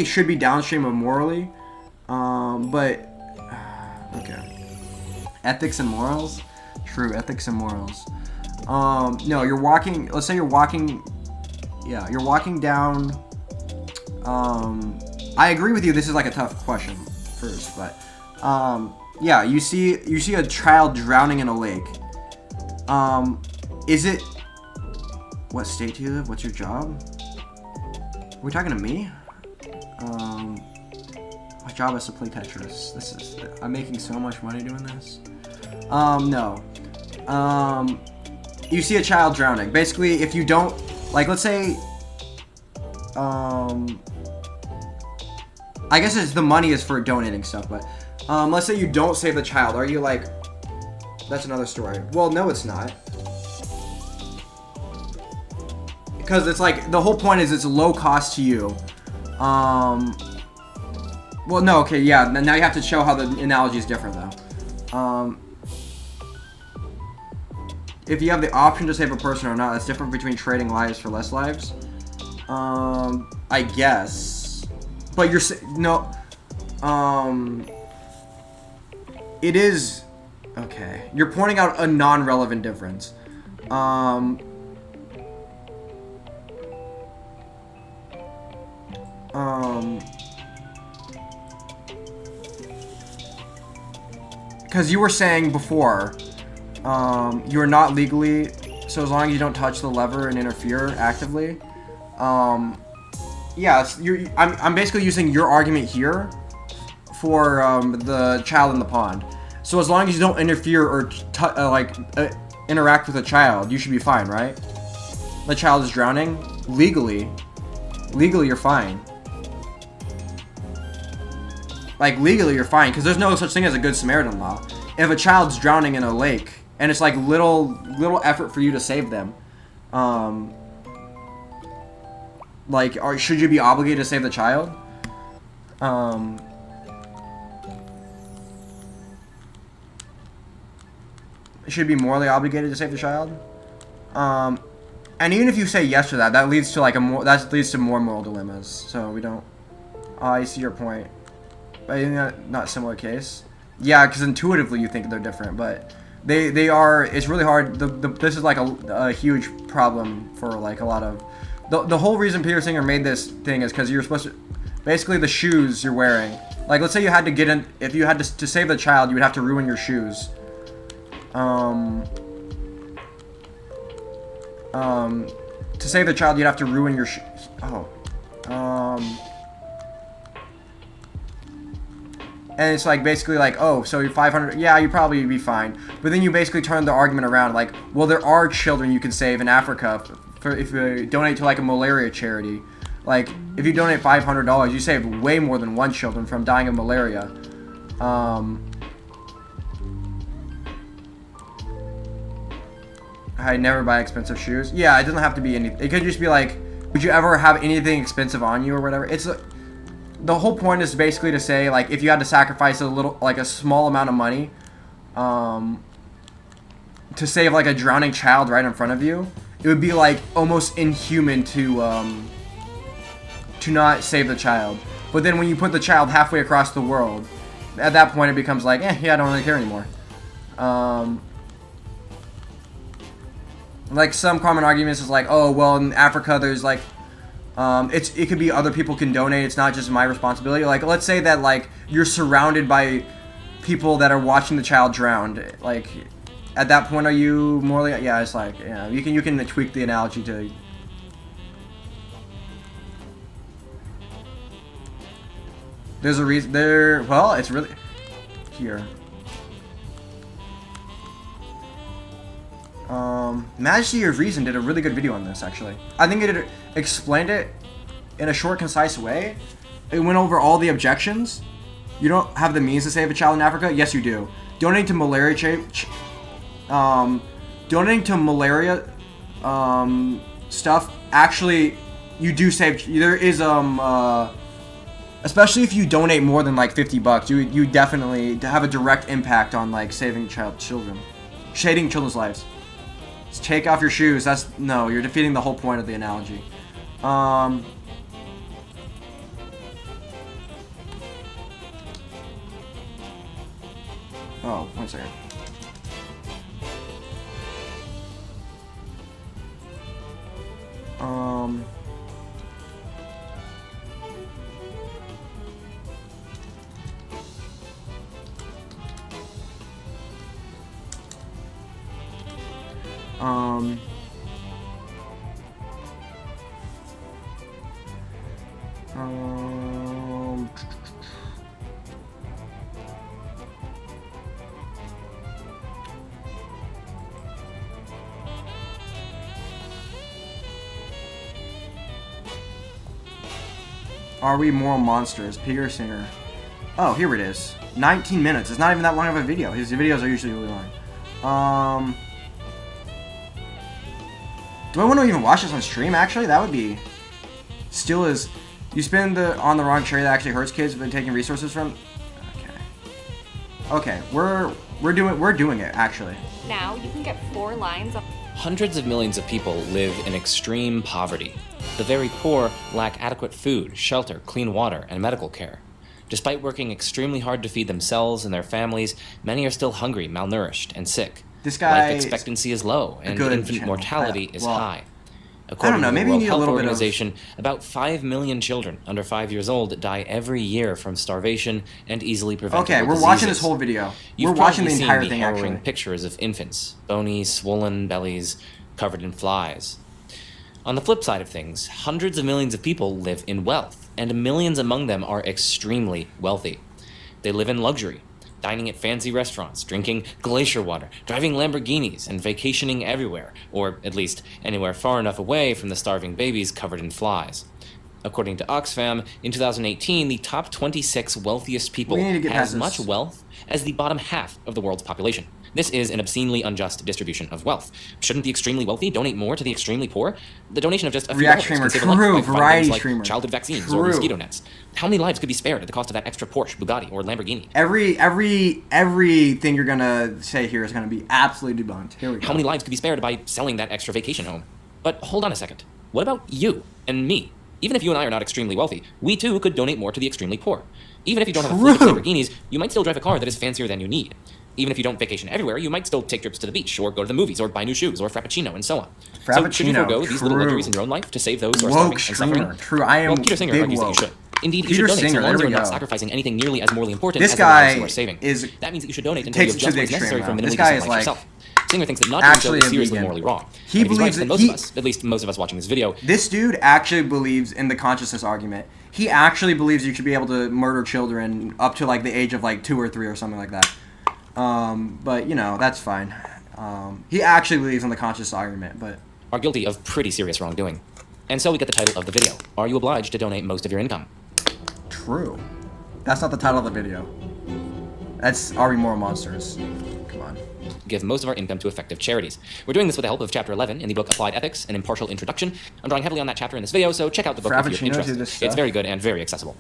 should be downstream of morally, but okay. Ethics and morals, true. Ethics and morals. No, you're walking. Let's say you're walking. Yeah, you're walking down. I agree with you. This is like a tough question first, but yeah, you see a child drowning in a lake. Is it? What state do you live? What's your job? Are we talking to me? My job is to play Tetris. I'm making so much money doing this. No. You see a child drowning. Basically, if you don't, like, let's say, I guess the money is for donating stuff, but, let's say you don't save the child. Are you like, that's another story. Well, no, it's not. Because it's like, the whole point is it's low cost to you. Well, no, okay, yeah, now you have to show how the analogy is different, though. If you have the option to save a person or not, that's different between trading lives for less lives. I guess. But you're no. It is okay. You're pointing out a non-relevant difference. Because you were saying before. You're not legally, so as long as you don't touch the lever and interfere actively, yeah, I'm basically using your argument here for the child in the pond. So as long as you don't interfere or interact with the child, you should be fine, right? The child is drowning legally you're fine. Like legally you're fine because there's no such thing as a Good Samaritan law. If a child's drowning in a lake and it's like little effort for you to save them, like, should you be obligated to save the child? Should be morally obligated to save the child. And even if you say yes to that, that leads to like that leads to more moral dilemmas. So we don't. I see your point. not similar case. Yeah, because intuitively you think they're different, but they are. It's really hard. This is like a huge problem for like a lot of. The whole reason Peter Singer made this thing is because you're supposed to, basically the shoes you're wearing. Like, let's say you had to get in, if you had to save the child, you would have to ruin your shoes. To save the child, you'd have to ruin your and it's like basically like, oh, so you're 500, yeah, you'd probably be fine. But then you basically turn the argument around, like, well, there are children you can save in Africa if you donate to like a malaria charity. Like, if you donate $500, you save way more than one children from dying of malaria. I never buy expensive shoes. Yeah, it doesn't have to be anything. It could just be like, would you ever have anything expensive on you or whatever? It's the whole point is basically to say, like, if you had to sacrifice a small amount of money, to save like a drowning child right in front of you, it would be like almost inhuman to not save the child. But then when you put the child halfway across the world, at that point it becomes like, yeah, I don't really care anymore. Like some common arguments is like, oh, well, in Africa there's like, it could be other people can donate. It's not just my responsibility. Like, let's say that like you're surrounded by people that are watching the child drowned. Like, at that point, are you more like, yeah, it's like, yeah, you can tweak the analogy to. There's a reason there. Well, it's really here. Majesty of Reason did a really good video on this, actually. I think it explained it in a short, concise way. It went over all the objections. You don't have the means to save a child in Africa? Yes, you do. Donating to malaria stuff, actually, you do save. There is especially if you donate more than like $50, you definitely have a direct impact on like saving shading children's lives. Just take off your shoes. No, you're defeating the whole point of the analogy. Oh, 1 second. Are we moral monsters? Peter Singer. Oh, here it is. 19 minutes. It's not even that long of a video. His videos are usually really long. Do I want to even watch this on stream, actually? That would be... Still is... You spend on the wrong cherry that actually hurts kids but taking resources from... Okay, we're doing it, actually. Now you can get 4 lines of... Hundreds of millions of people live in extreme poverty. The very poor lack adequate food, shelter, clean water, and medical care. Despite working extremely hard to feed themselves and their families, many are still hungry, malnourished, and sick. This guy... Life expectancy is low, and infant mortality is high. I According don't know, to the maybe you World need a Health little bit of... Organization, about 5 million children under 5 years old die every year from starvation and easily preventable Okay, we're diseases. watching this whole video. You've we're watching the probably entire seen thing, harrowing actually. pictures of infants, bony, swollen bellies, covered in flies. On the flip side of things, hundreds of millions of people live in wealth, and millions among them are extremely wealthy. They live in luxury, dining at fancy restaurants, drinking glacier water, driving Lamborghinis, and vacationing everywhere, or at least anywhere far enough away from the starving babies covered in flies. According to Oxfam, in 2018, the top 26 wealthiest people had as much wealth as the bottom half of the world's population. This is an obscenely unjust distribution of wealth. Shouldn't the extremely wealthy donate more to the extremely poor? The donation of just a few dollars can save a life by funding things like childhood vaccines or mosquito nets. How many lives could be spared at the cost of that extra Porsche, Bugatti, or Lamborghini? Everything you're gonna say here is gonna be absolutely debunked. Here we go. How many lives could be spared by selling that extra vacation home? But hold on a second. What about you and me? Even if you and I are not extremely wealthy, we too could donate more to the extremely poor. Even if you don't have a fleet of Lamborghinis, you might still drive a car that is fancier than you need. Even if you don't vacation everywhere, you might still take trips to the beach, or go to the movies, or buy new shoes, or Frappuccino, and so on. So should you forego these little luxuries in your own life to save those who are starving and suffering? True, I am Well, Peter Singer argues that you should. Indeed, you should donate so long as you're not sacrificing anything nearly as morally important as the lives you are saving. That means that you should donate until you have just what is necessary for minimally decent life yourself. Singer thinks that not doing so is seriously morally wrong. He believes that most of us, at least most of us watching this video, this dude actually believes in the consciousness argument. He actually believes you should be able to murder children up to like the age of like 2 or 3 or something like that. But you know, that's fine. He actually believes in the conscious argument, but are guilty of pretty serious wrongdoing. And so we get the title of the video. Are you obliged to donate most of your income? True. That's not the title of the video. That's Are We Moral Monsters? Come on. Give most of our income to effective charities. We're doing this with the help of Chapter 11 in the book Applied Ethics, An Impartial Introduction. I'm drawing heavily on that chapter in this video, so check out the book if you're interested. It's very good and very accessible.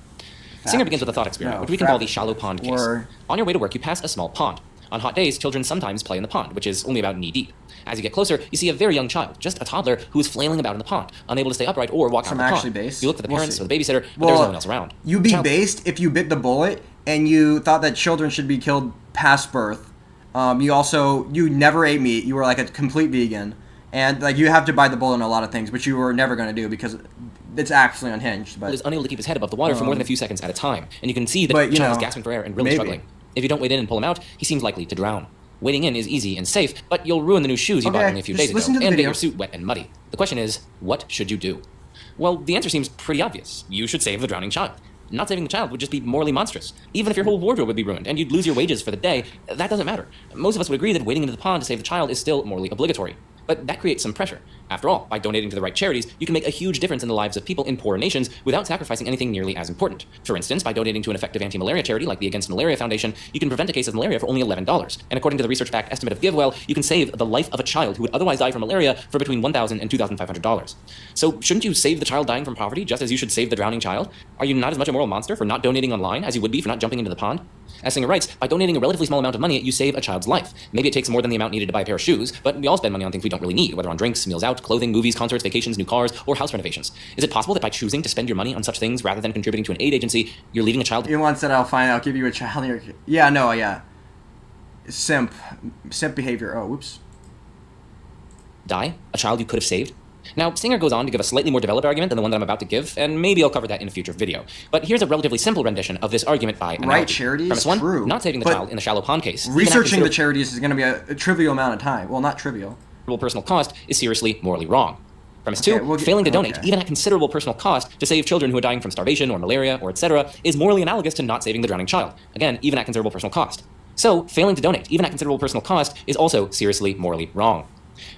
Singer begins with a thought experiment, which we can call the shallow pond case. On your way to work, you pass a small pond. On hot days, children sometimes play in the pond, which is only about knee-deep. As you get closer, you see a very young child, just a toddler, who is flailing about in the pond, unable to stay upright or walk out of the pond. You look for the parents or the babysitter, but there's no one else around. You'd be based if you bit the bullet and you thought that children should be killed past birth. You never ate meat. You were like a complete vegan. And like you have to bite the bullet in a lot of things, which you were never going to do because it's actually unhinged. But is unable to keep his head above the water for more than a few seconds at a time. And you can see that the child is gasping for air and really struggling. If you don't wade in and pull him out, he seems likely to drown. Wading in is easy and safe, but you'll ruin the new shoes you bought only a few days ago and get your suit wet and muddy. The question is, what should you do? Well, the answer seems pretty obvious. You should save the drowning child. Not saving the child would just be morally monstrous. Even if your whole wardrobe would be ruined and you'd lose your wages for the day, that doesn't matter. Most of us would agree that wading into the pond to save the child is still morally obligatory. But that creates some pressure. After all, by donating to the right charities, you can make a huge difference in the lives of people in poorer nations without sacrificing anything nearly as important. For instance, by donating to an effective anti-malaria charity like the Against Malaria Foundation, you can prevent a case of malaria for only $11. And according to the research-backed estimate of GiveWell, you can save the life of a child who would otherwise die from malaria for between $1,000 and $2,500. So shouldn't you save the child dying from poverty just as you should save the drowning child? Are you not as much a moral monster for not donating online as you would be for not jumping into the pond? As Singer writes, by donating a relatively small amount of money, you save a child's life. Maybe it takes more than the amount needed to buy a pair of shoes, but we all spend money on things we don't really need, whether on drinks, meals out, clothing, movies, concerts, vacations, new cars, or house renovations. Is it possible that by choosing to spend your money on such things rather than contributing to an aid agency, you're leaving a child... You once said, I'll give you a child. Yeah. Simp behavior. Oh, whoops. Die? A child you could have saved? Now, Singer goes on to give a slightly more developed argument than the one that I'm about to give, and maybe I'll cover that in a future video. But here's a relatively simple rendition of this argument by analogy. Right, charities? Premise one, true. Not saving the child in the shallow pond case. Researching the charities is going to be a trivial amount of time. Well, not trivial. Personal cost is seriously morally wrong. Premise two, failing to donate, even at considerable personal cost, to save children who are dying from starvation or malaria or etc., is morally analogous to not saving the drowning child. Again, even at considerable personal cost. So, failing to donate, even at considerable personal cost, is also seriously morally wrong.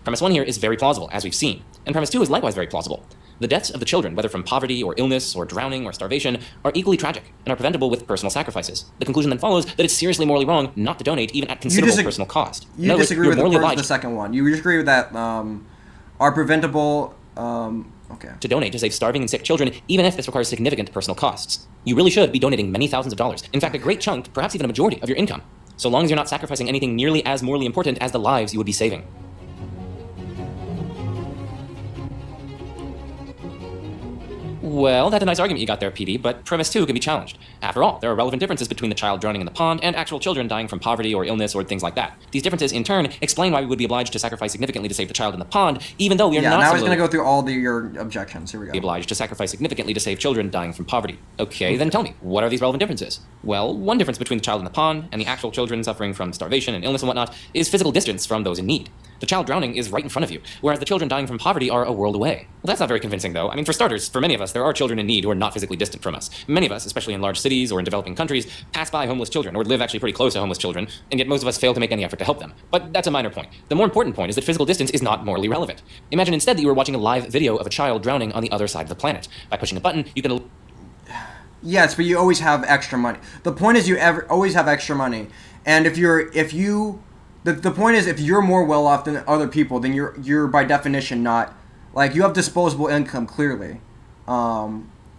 Premise one here is very plausible, as we've seen. And premise two is likewise very plausible. The deaths of the children, whether from poverty or illness or drowning or starvation, are equally tragic and are preventable with personal sacrifices. The conclusion then follows that it's seriously morally wrong not to donate even at considerable personal cost. You disagree with the second one. You disagree with that are preventable... to donate to save starving and sick children, even if this requires significant personal costs. You really should be donating many thousands of dollars. In fact, a great chunk, perhaps even a majority of your income, so long as you're not sacrificing anything nearly as morally important as the lives you would be saving. Well, that's a nice argument you got there, PD, but premise two can be challenged. After all, there are relevant differences between the child drowning in the pond and actual children dying from poverty or illness or things like that. These differences, in turn, explain why we would be obliged to sacrifice significantly to save the child in the pond, even though we are not... now he's going to go through all your objections. Here we go. ...be obliged to sacrifice significantly to save children dying from poverty. Okay, then tell me, what are these relevant differences? Well, one difference between the child in the pond and the actual children suffering from starvation and illness and whatnot is physical distance from those in need. The child drowning is right in front of you, whereas the children dying from poverty are a world away. Well, that's not very convincing, though. I mean, for starters, for many of us, there are children in need who are not physically distant from us. Many of us, especially in large cities or in developing countries, pass by homeless children, or live actually pretty close to homeless children, and yet most of us fail to make any effort to help them. But that's a minor point. The more important point is that physical distance is not morally relevant. Imagine instead that you were watching a live video of a child drowning on the other side of the planet. By pushing a button, you can... Yes, but you always have extra money. The point is you always have extra money. And the point is, if you're more well off than other people, then you're by definition not, like, you have disposable income, clearly.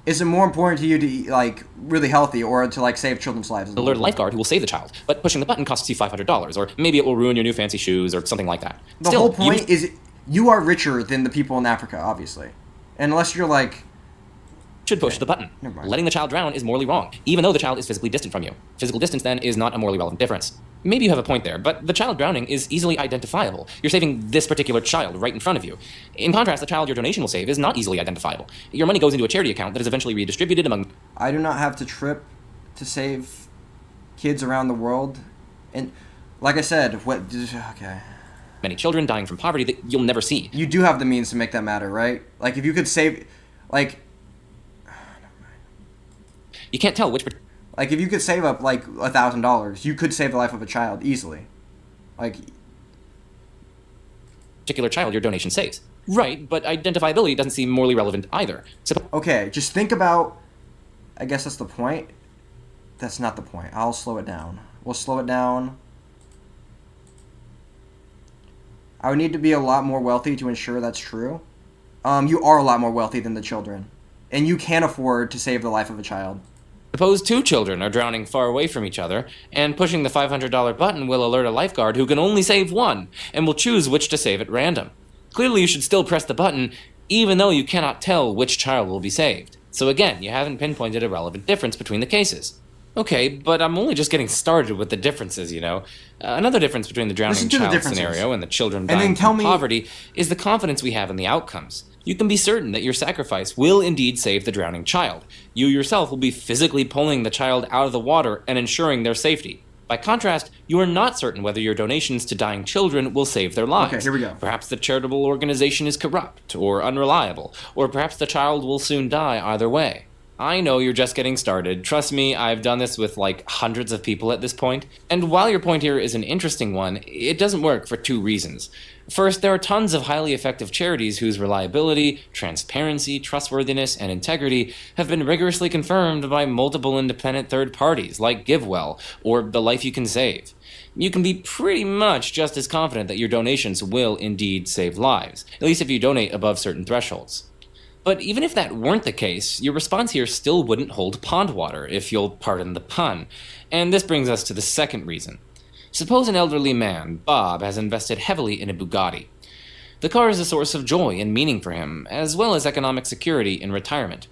Is it more important to you to eat, like, really healthy or to, like, save children's lives? Alert lifeguard who will save the child, but pushing the button costs you $500, or maybe it will ruin your new fancy shoes or something like that. The whole point is you are richer than the people in Africa, obviously. And unless you're, like, should push the button. Never mind. Letting the child drown is morally wrong, even though the child is physically distant from you. Physical distance, then, is not a morally relevant difference. Maybe you have a point there, but the child drowning is easily identifiable. You're saving this particular child right in front of you. In contrast, the child your donation will save is not easily identifiable. Your money goes into a charity account that is eventually redistributed among... I do not have to trip to save kids around the world. And like I said, okay. many children dying from poverty that you'll never see. You do have the means to make that matter, right? Like, if you could save... Like... You can't tell which... Like, if you could save up, like, $1,000, you could save the life of a child easily. Like... particular child your donation saves. Right, but identifiability doesn't seem morally relevant either. Okay, just think about... I guess that's the point. That's not the point. I'll slow it down. We'll slow it down. I would need to be a lot more wealthy to ensure that's true. You are a lot more wealthy than the children. And you can afford to save the life of a child. Suppose two children are drowning far away from each other, and pushing the $500 button will alert a lifeguard who can only save one, and will choose which to save at random. Clearly you should still press the button, even though you cannot tell which child will be saved. So again, you haven't pinpointed a relevant difference between the cases. Okay, but I'm only just getting started with the differences, you know. Another difference between the drowning child scenario and the children dying from poverty is the confidence we have in the outcomes. You can be certain that your sacrifice will indeed save the drowning child. You yourself will be physically pulling the child out of the water and ensuring their safety. By contrast, you are not certain whether your donations to dying children will save their lives. Okay, here we go. Perhaps the charitable organization is corrupt or unreliable, or perhaps the child will soon die either way. I know you're just getting started. Trust me, I've done this with like hundreds of people at this point. And while your point here is an interesting one, it doesn't work for two reasons. First, there are tons of highly effective charities whose reliability, transparency, trustworthiness, and integrity have been rigorously confirmed by multiple independent third parties like GiveWell or The Life You Can Save. You can be pretty much just as confident that your donations will indeed save lives, at least if you donate above certain thresholds. But even if that weren't the case, your response here still wouldn't hold pond water, if you'll pardon the pun. And this brings us to the second reason. Suppose an elderly man, Bob, has invested heavily in a Bugatti. The car is a source of joy and meaning for him, as well as economic security in retirement.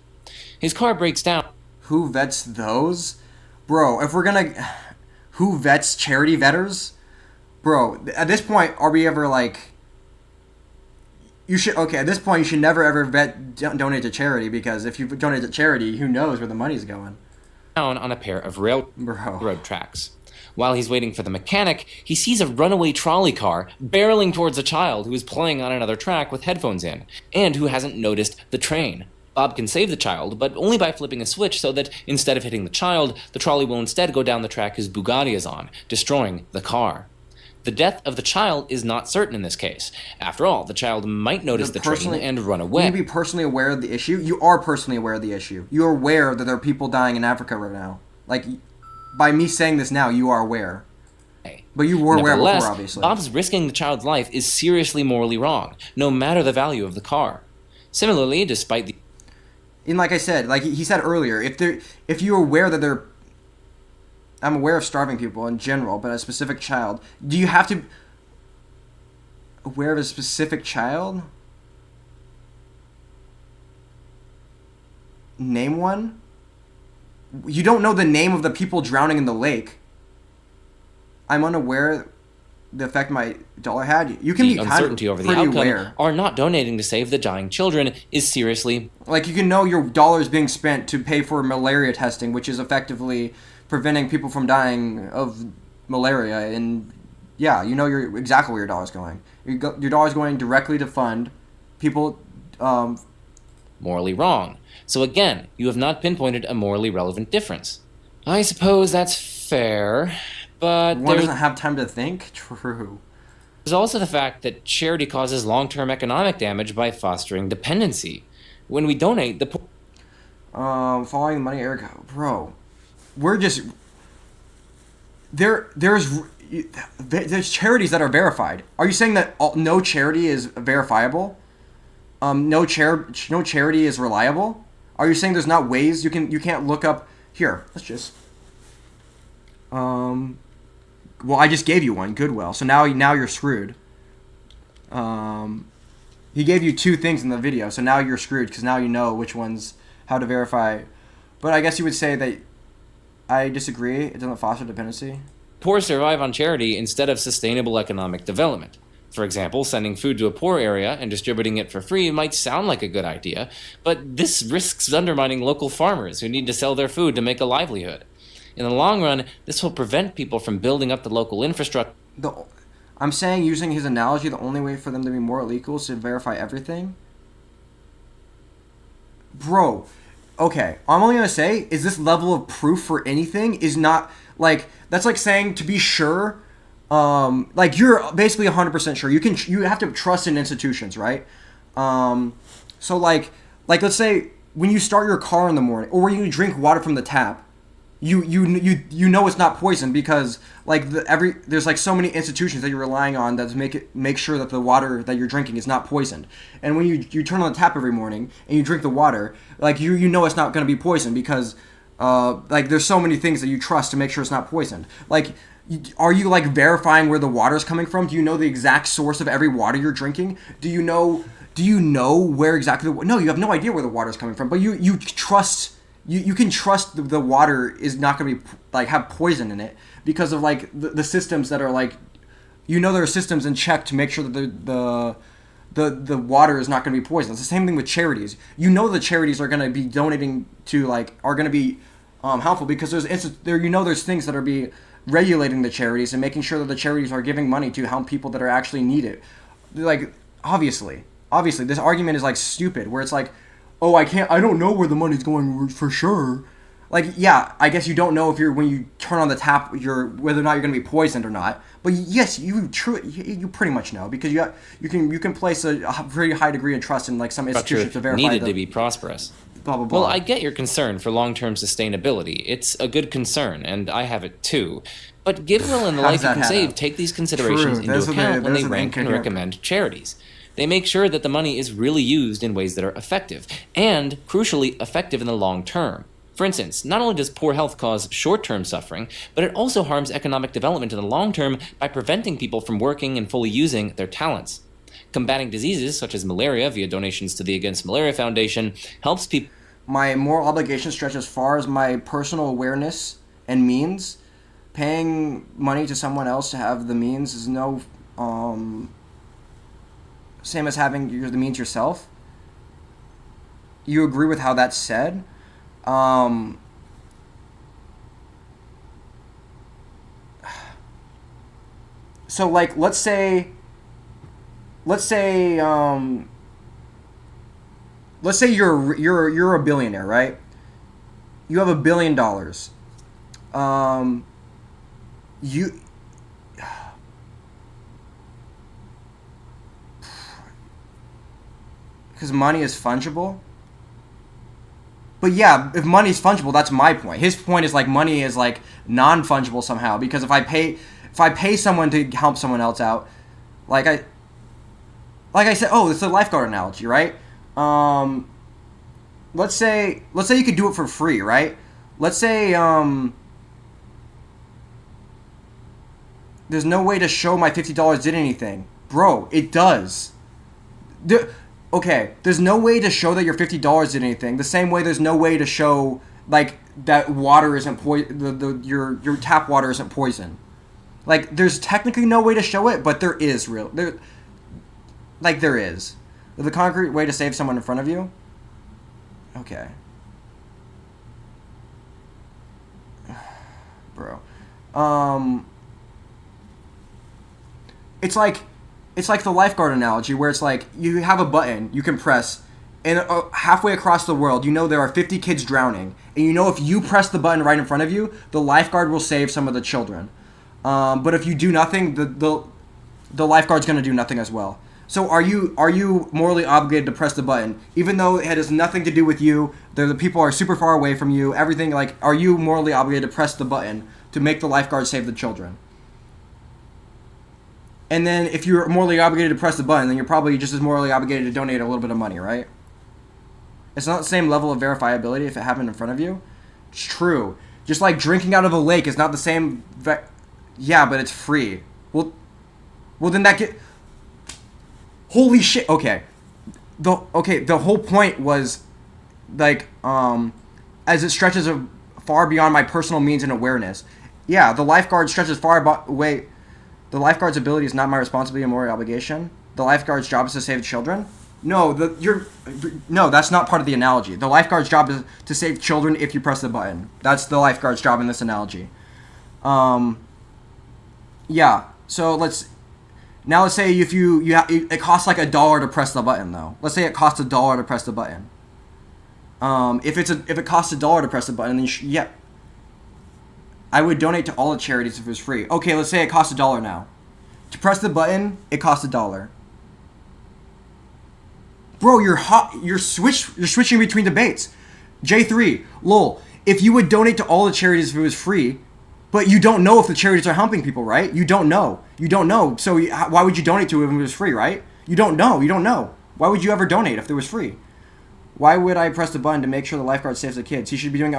His car breaks down. Who vets those? Bro, if we're gonna... Who vets charity vetters? Bro, at this point, are we ever like... You should, okay, at this point, you should never ever donate to charity, because if you donate to charity, who knows where the money's going. Down on a pair of railroad tracks. While he's waiting for the mechanic, he sees a runaway trolley car barreling towards a child who is playing on another track with headphones in, and who hasn't noticed the train. Bob can save the child, but only by flipping a switch so that instead of hitting the child, the trolley will instead go down the track his Bugatti is on, destroying the car. The death of the child is not certain in this case. After all, the child might notice the train and run away. You be personally aware of the issue? You are personally aware of the issue. You are aware that there are people dying in Africa right now. Like, by me saying this now, you are aware. But you were aware before, obviously. Bob's risking the child's life is seriously morally wrong, no matter the value of the car. Similarly, despite the... And like I said, like he said earlier, if you're aware that there... I'm aware of starving people in general, but a specific child. Do you have to... Aware of a specific child? Name one? You don't know the name of the people drowning in the lake. I'm unaware the effect my dollar had. You can be kind of uncertainty over the outcome aware. Or not donating to save the dying children is seriously... Like, you can know your dollar is being spent to pay for malaria testing, which is effectively preventing people from dying of malaria. And, yeah, you know exactly where your dollar's going. Your dollar's going directly to fund people... morally wrong. So again, you have not pinpointed a morally relevant difference. I suppose that's fair, but one doesn't have time to think? True. There's also the fact that charity causes long-term economic damage by fostering dependency. When we donate, the following the money, Eric, bro, we're just there's charities that are verified. Are you saying that no charity is verifiable? No charity is reliable? Are you saying there's not ways you can't look up here? Let's just well, I just gave you one, Goodwill. So now you're screwed. He gave you two things in the video, so now you're screwed because now you know which ones how to verify. But I guess you would say that I disagree. It doesn't foster dependency. Poor survive on charity instead of sustainable economic development. For example, sending food to a poor area and distributing it for free might sound like a good idea, but this risks undermining local farmers who need to sell their food to make a livelihood. In the long run, this will prevent people from building up the local infrastructure. I'm saying, using his analogy, the only way for them to be morally equal is to verify everything. Bro, okay, I'm only gonna say is this level of proof for anything is not like that's like saying to be sure. Like you're basically 100% sure. You have to trust in institutions, right? So like let's say when you start your car in the morning, or when you drink water from the tap, you know it's not poison because like there's like so many institutions that you're relying on that make sure that the water that you're drinking is not poisoned. And when you turn on the tap every morning and you drink the water, like you know it's not going to be poisoned because like there's so many things that you trust to make sure it's not poisoned. Like, are you like verifying where the water is coming from? Do you know the exact source of every water you're drinking? Do you know where exactly no, you have no idea where the water is coming from, but you trust. You can trust the water is not going to be like have poison in it because of like the systems that are like, there are systems in check to make sure that the water is not going to be poisoned. It's the same thing with charities. The charities are going to be donating to like are going to be helpful because there's things that are be regulating the charities and making sure that the charities are giving money to help people that are actually need it. Like obviously this argument is like stupid where it's like, oh, I don't know where the money's going for sure. Like, yeah, I guess you don't know when you turn on the tap, whether or not you're going to be poisoned or not. But yes, you pretty much know because you can place a very high degree of trust in like some institutions to verify needed to be prosperous. Blah, blah, blah. Well, I get your concern for long-term sustainability. It's a good concern, and I have it too. But Givewill and the Life You Can Save take these considerations into account when they rank and recommend charities. They make sure that the money is really used in ways that are effective, and, crucially, effective in the long term. For instance, not only does poor health cause short-term suffering, but it also harms economic development in the long term by preventing people from working and fully using their talents. Combating diseases such as malaria via donations to the Against Malaria Foundation helps people. My moral obligation stretches as far as my personal awareness and means. Paying money to someone else to have the means is no same as having the means yourself. You agree with how that's said? So like let's say you're a billionaire, right? You have $1 billion. Because money is fungible. But yeah, if money is fungible, that's my point. His point is like money is like non-fungible somehow because if I pay someone to help someone else out, like I said, it's a lifeguard analogy, right? Let's say you could do it for free, right? Let's say there's no way to show my $50 did anything. Bro, it does. There's no way to show that your $50 did anything. The same way there's no way to show like that water isn't your tap water isn't poison. Like there's technically no way to show it, but there is there is. The concrete way to save someone in front of you. Okay. Bro. It's like the lifeguard analogy where it's like you have a button you can press and halfway across the world there are 50 kids drowning and if you press the button right in front of you the lifeguard will save some of the children. But if you do nothing the lifeguard's going to do nothing as well. So are you morally obligated to press the button even though it has nothing to do with you? The people are super far away from you. Everything like are you morally obligated to press the button to make the lifeguard save the children? And then if you're morally obligated to press the button, then you're probably just as morally obligated to donate a little bit of money, right? It's not the same level of verifiability if it happened in front of you. It's true. Just like drinking out of a lake is not the same. Yeah, but it's free. Well, then holy shit. Okay. The whole point was like as it stretches far beyond my personal means and awareness. Yeah, the lifeguard stretches far away. The lifeguard's ability is not my responsibility and moral obligation. The lifeguard's job is to save children. No, that's not part of the analogy. The lifeguard's job is to save children if you press the button. That's the lifeguard's job in this analogy. Yeah. So let's say if it costs like $1 to press the button though. Let's say it costs $1 to press the button. If it costs $1 to press the button, then I would donate to all the charities if it was free. Okay, let's say it costs $1 now. To press the button, it costs $1. Bro, you're switching between debates. J3, lol. If you would donate to all the charities if it was free, but you don't know if the charities are helping people, right? You don't know. So why would you donate to it if it was free, right? You don't know. Why would you ever donate if it was free? Why would I press the button to make sure the lifeguard saves the kids? He should be doing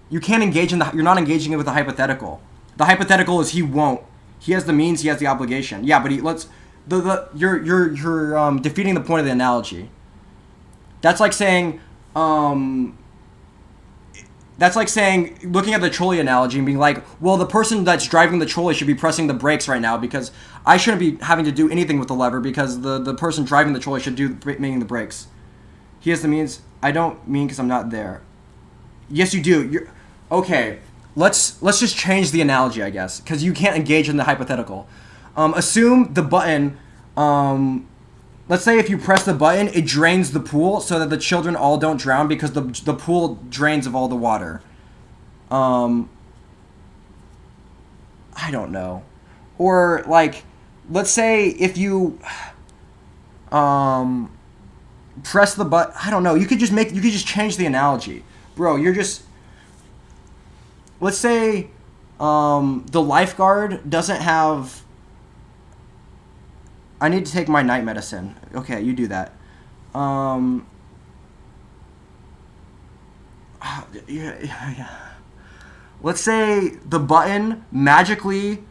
you can't engage you're not engaging it with the hypothetical. The hypothetical is he won't. He has the means, he has the obligation. Yeah, but you're defeating the point of the analogy. That's like saying looking at the trolley analogy and being like, well, the person that's driving the trolley should be pressing the brakes right now because I shouldn't be having to do anything with the lever because the person driving the trolley should do making the brakes. He has the means. I don't mean because I'm not there. Yes, you do. Okay. Let's just change the analogy, I guess, because you can't engage in the hypothetical. Assume the button. Let's say if you press the button, it drains the pool so that the children all don't drown because the pool drains of all the water. I don't know. Or like, let's say if you press the button. I don't know. You could just change the analogy, bro. Let's say the lifeguard doesn't have. I need to take my night medicine. Okay, you do that. Let's say the button magically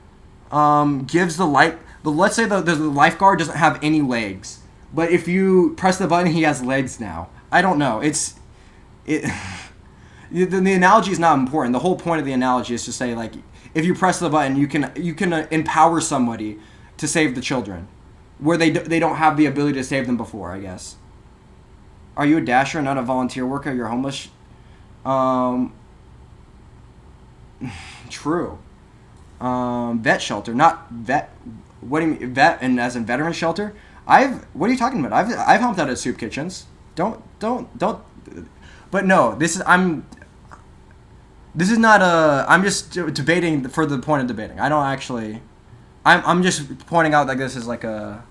gives the light. Let's say the lifeguard doesn't have any legs, but if you press the button, he has legs now. I don't know. The analogy is not important. The whole point of the analogy is to say, like, if you press the button, you can empower somebody to save the children, where they don't have the ability to save them before, I guess. Are you a dasher, not a volunteer worker? You're homeless. True. Vet shelter, not vet. What do you mean, vet? And as in veteran shelter? What are you talking about? I've helped out at soup kitchens. Don't. But no, This is not I'm just debating for the point of debating. I don't actually. I'm just pointing out that this is like a.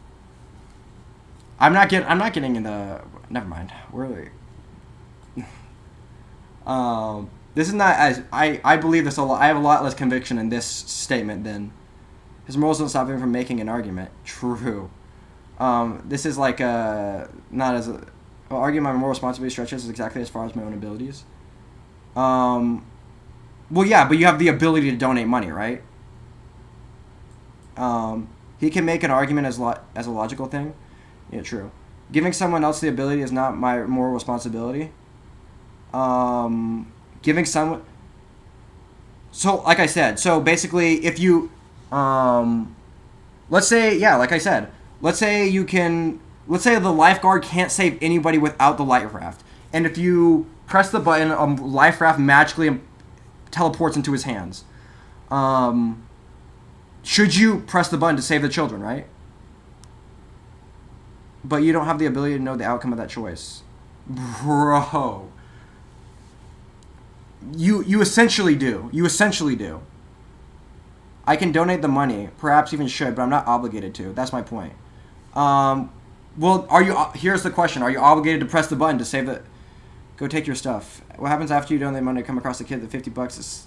I'm not getting into. Never mind. This is not as I believe this a lot. I have a lot less conviction in this statement than his morals don't stop him from making an argument. True. This is like not as a. Arguing my moral responsibility stretches exactly as far as my own abilities. Well, yeah, but you have the ability to donate money, right? He can make an argument as a logical thing. Yeah, true. Giving someone else the ability is not my moral responsibility. Giving someone... So, like I said, so basically, if you... let's say, yeah, like I said, let's say the lifeguard can't save anybody without the life raft. And if you press the button, a life raft magically teleports into his hands. Should you press the button to save the children, right? But you don't have the ability to know the outcome of that choice. Bro. You essentially do. I can donate the money, perhaps even should, but I'm not obligated to. That's my point. Well, here's the question. Are you obligated to press the button to save the... Go take your stuff. What happens after you donate money to come across a kid that $50 is...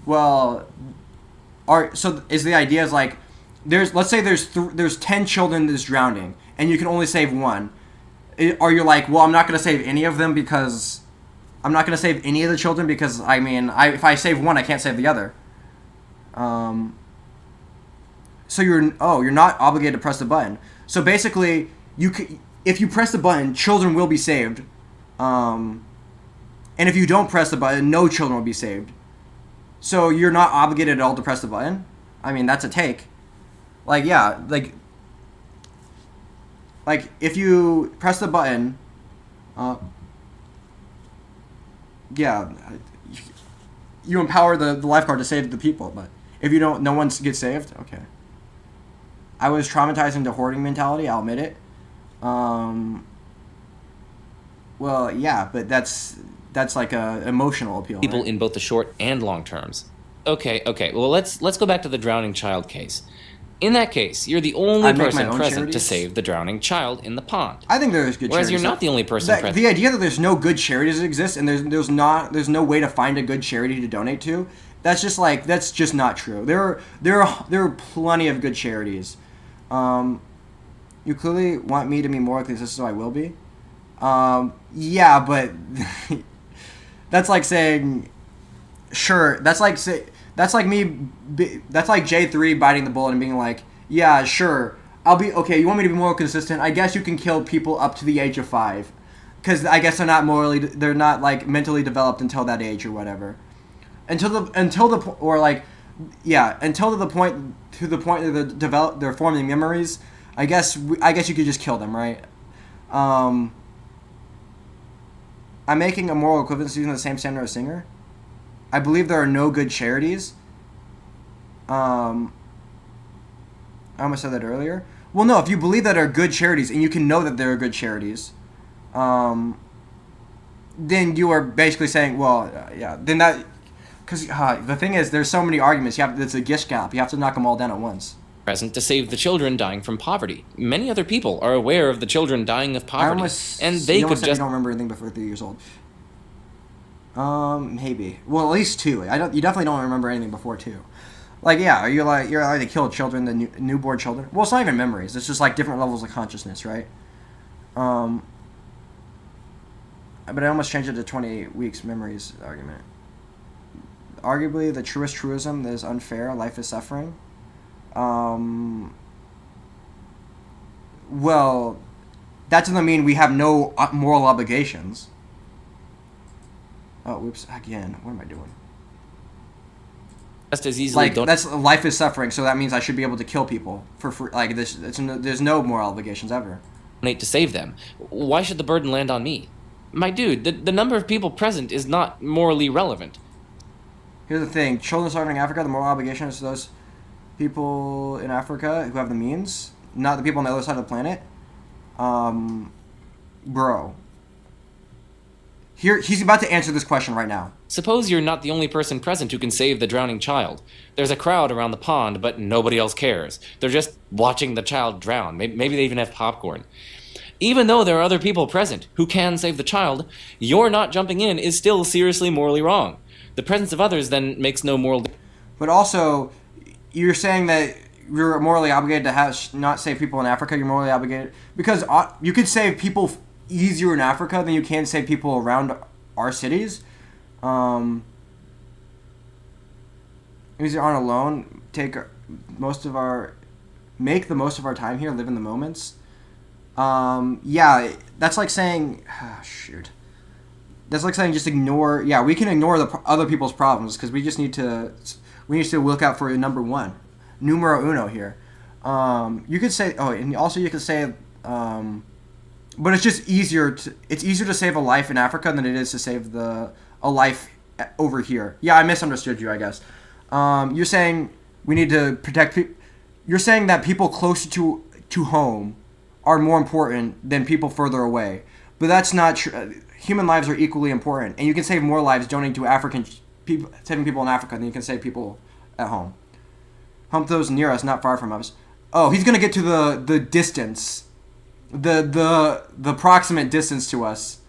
Well, so is the idea is like, let's say there's 10 children that's drowning, and you can only save one. Are you like, well, I'm not going to save any of them because... I'm not going to save any of the children because, I mean, if I save one, I can't save the other. So you're not obligated to press the button. So basically, if you press the button, children will be saved. And if you don't press the button, no children will be saved. So you're not obligated at all to press the button? I mean, that's a take. Like, yeah, like if you press the button, yeah, you empower the lifeguard to save the people, but if you don't, no one gets saved? Okay. I was traumatized into hoarding mentality, I'll admit it. Well, yeah, but that's like a emotional appeal. People right? in both the short and long terms. Okay. Well, let's go back to the drowning child case. In that case, you're the only I'd make my person own present charities. to save the drowning child in the pond. I think there's good Whereas charities. you're not the only person present. The idea that there's no good charities that exist and there's no way to find a good charity to donate to, that's just not true. There are plenty of good charities. You clearly want me to be more consistent, so I will be. Yeah, but that's like saying, sure. That's like J3 biting the bullet and being like, yeah, sure, I'll be okay. You want me to be more consistent? I guess you can kill people up to the age of 5, because I guess they're not like mentally developed until that age or whatever. Until the point that they're forming memories. I guess you could just kill them, right? I'm making a moral equivalence using the same standard as Singer. I believe there are no good charities. I almost said that earlier. Well, no, if you believe that there are good charities and you can know that there are good charities, then you are basically saying, well, yeah, then that, because the thing is, there's so many arguments. It's a gish gap. You have to knock them all down at once. Present to save the children dying from poverty. Many other people are aware of the children dying of poverty, and they could just. I don't remember anything before 3 years old. Maybe. Well, at least 2. You definitely don't remember anything before 2. Like, yeah, you're allowed to kill children, the newborn children. Well, it's not even memories. It's just like different levels of consciousness, right? But I almost changed it to 20 weeks memories argument. Arguably, the truest truism that is unfair. Life is suffering. Well, that doesn't mean we have no moral obligations. Oh, whoops! Again, what am I doing? Just as easily that's life is suffering, so that means I should be able to kill people for free. Like this, there's no moral obligations ever. donate to save them. Why should the burden land on me? My dude, the number of people present is not morally relevant. Here's the thing: children starving in Africa, the moral obligation is to those people in Africa who have the means, not the people on the other side of the planet. Bro. Here, he's about to answer this question right now. Suppose you're not the only person present who can save the drowning child. There's a crowd around the pond, but nobody else cares. They're just watching the child drown. Maybe they even have popcorn. Even though there are other people present who can save the child, your not jumping in is still seriously morally wrong. The presence of others then makes no moral... But also, you're saying that you're morally obligated to not save people in Africa. You're morally obligated... Because you could save people easier in Africa than you can save people around our cities. Easier on alone, make the most of our time here, live in the moments. Yeah, that's like saying, that's like saying just ignore. Yeah, we can ignore the other people's problems because we need to look out for number one, numero uno here. You could say, and also you could say, but it's just easier to save a life in Africa than it is to save a life over here. Yeah, I misunderstood you, I guess. You're saying we need to protect people. You're saying that people closer to home are more important than people further away. But that's not true. Human lives are equally important, and you can save more lives donating to African people, saving people in Africa, than you can save people at home. Hump those near us, not far from us. Oh, he's gonna get to the distance, the proximate distance to us.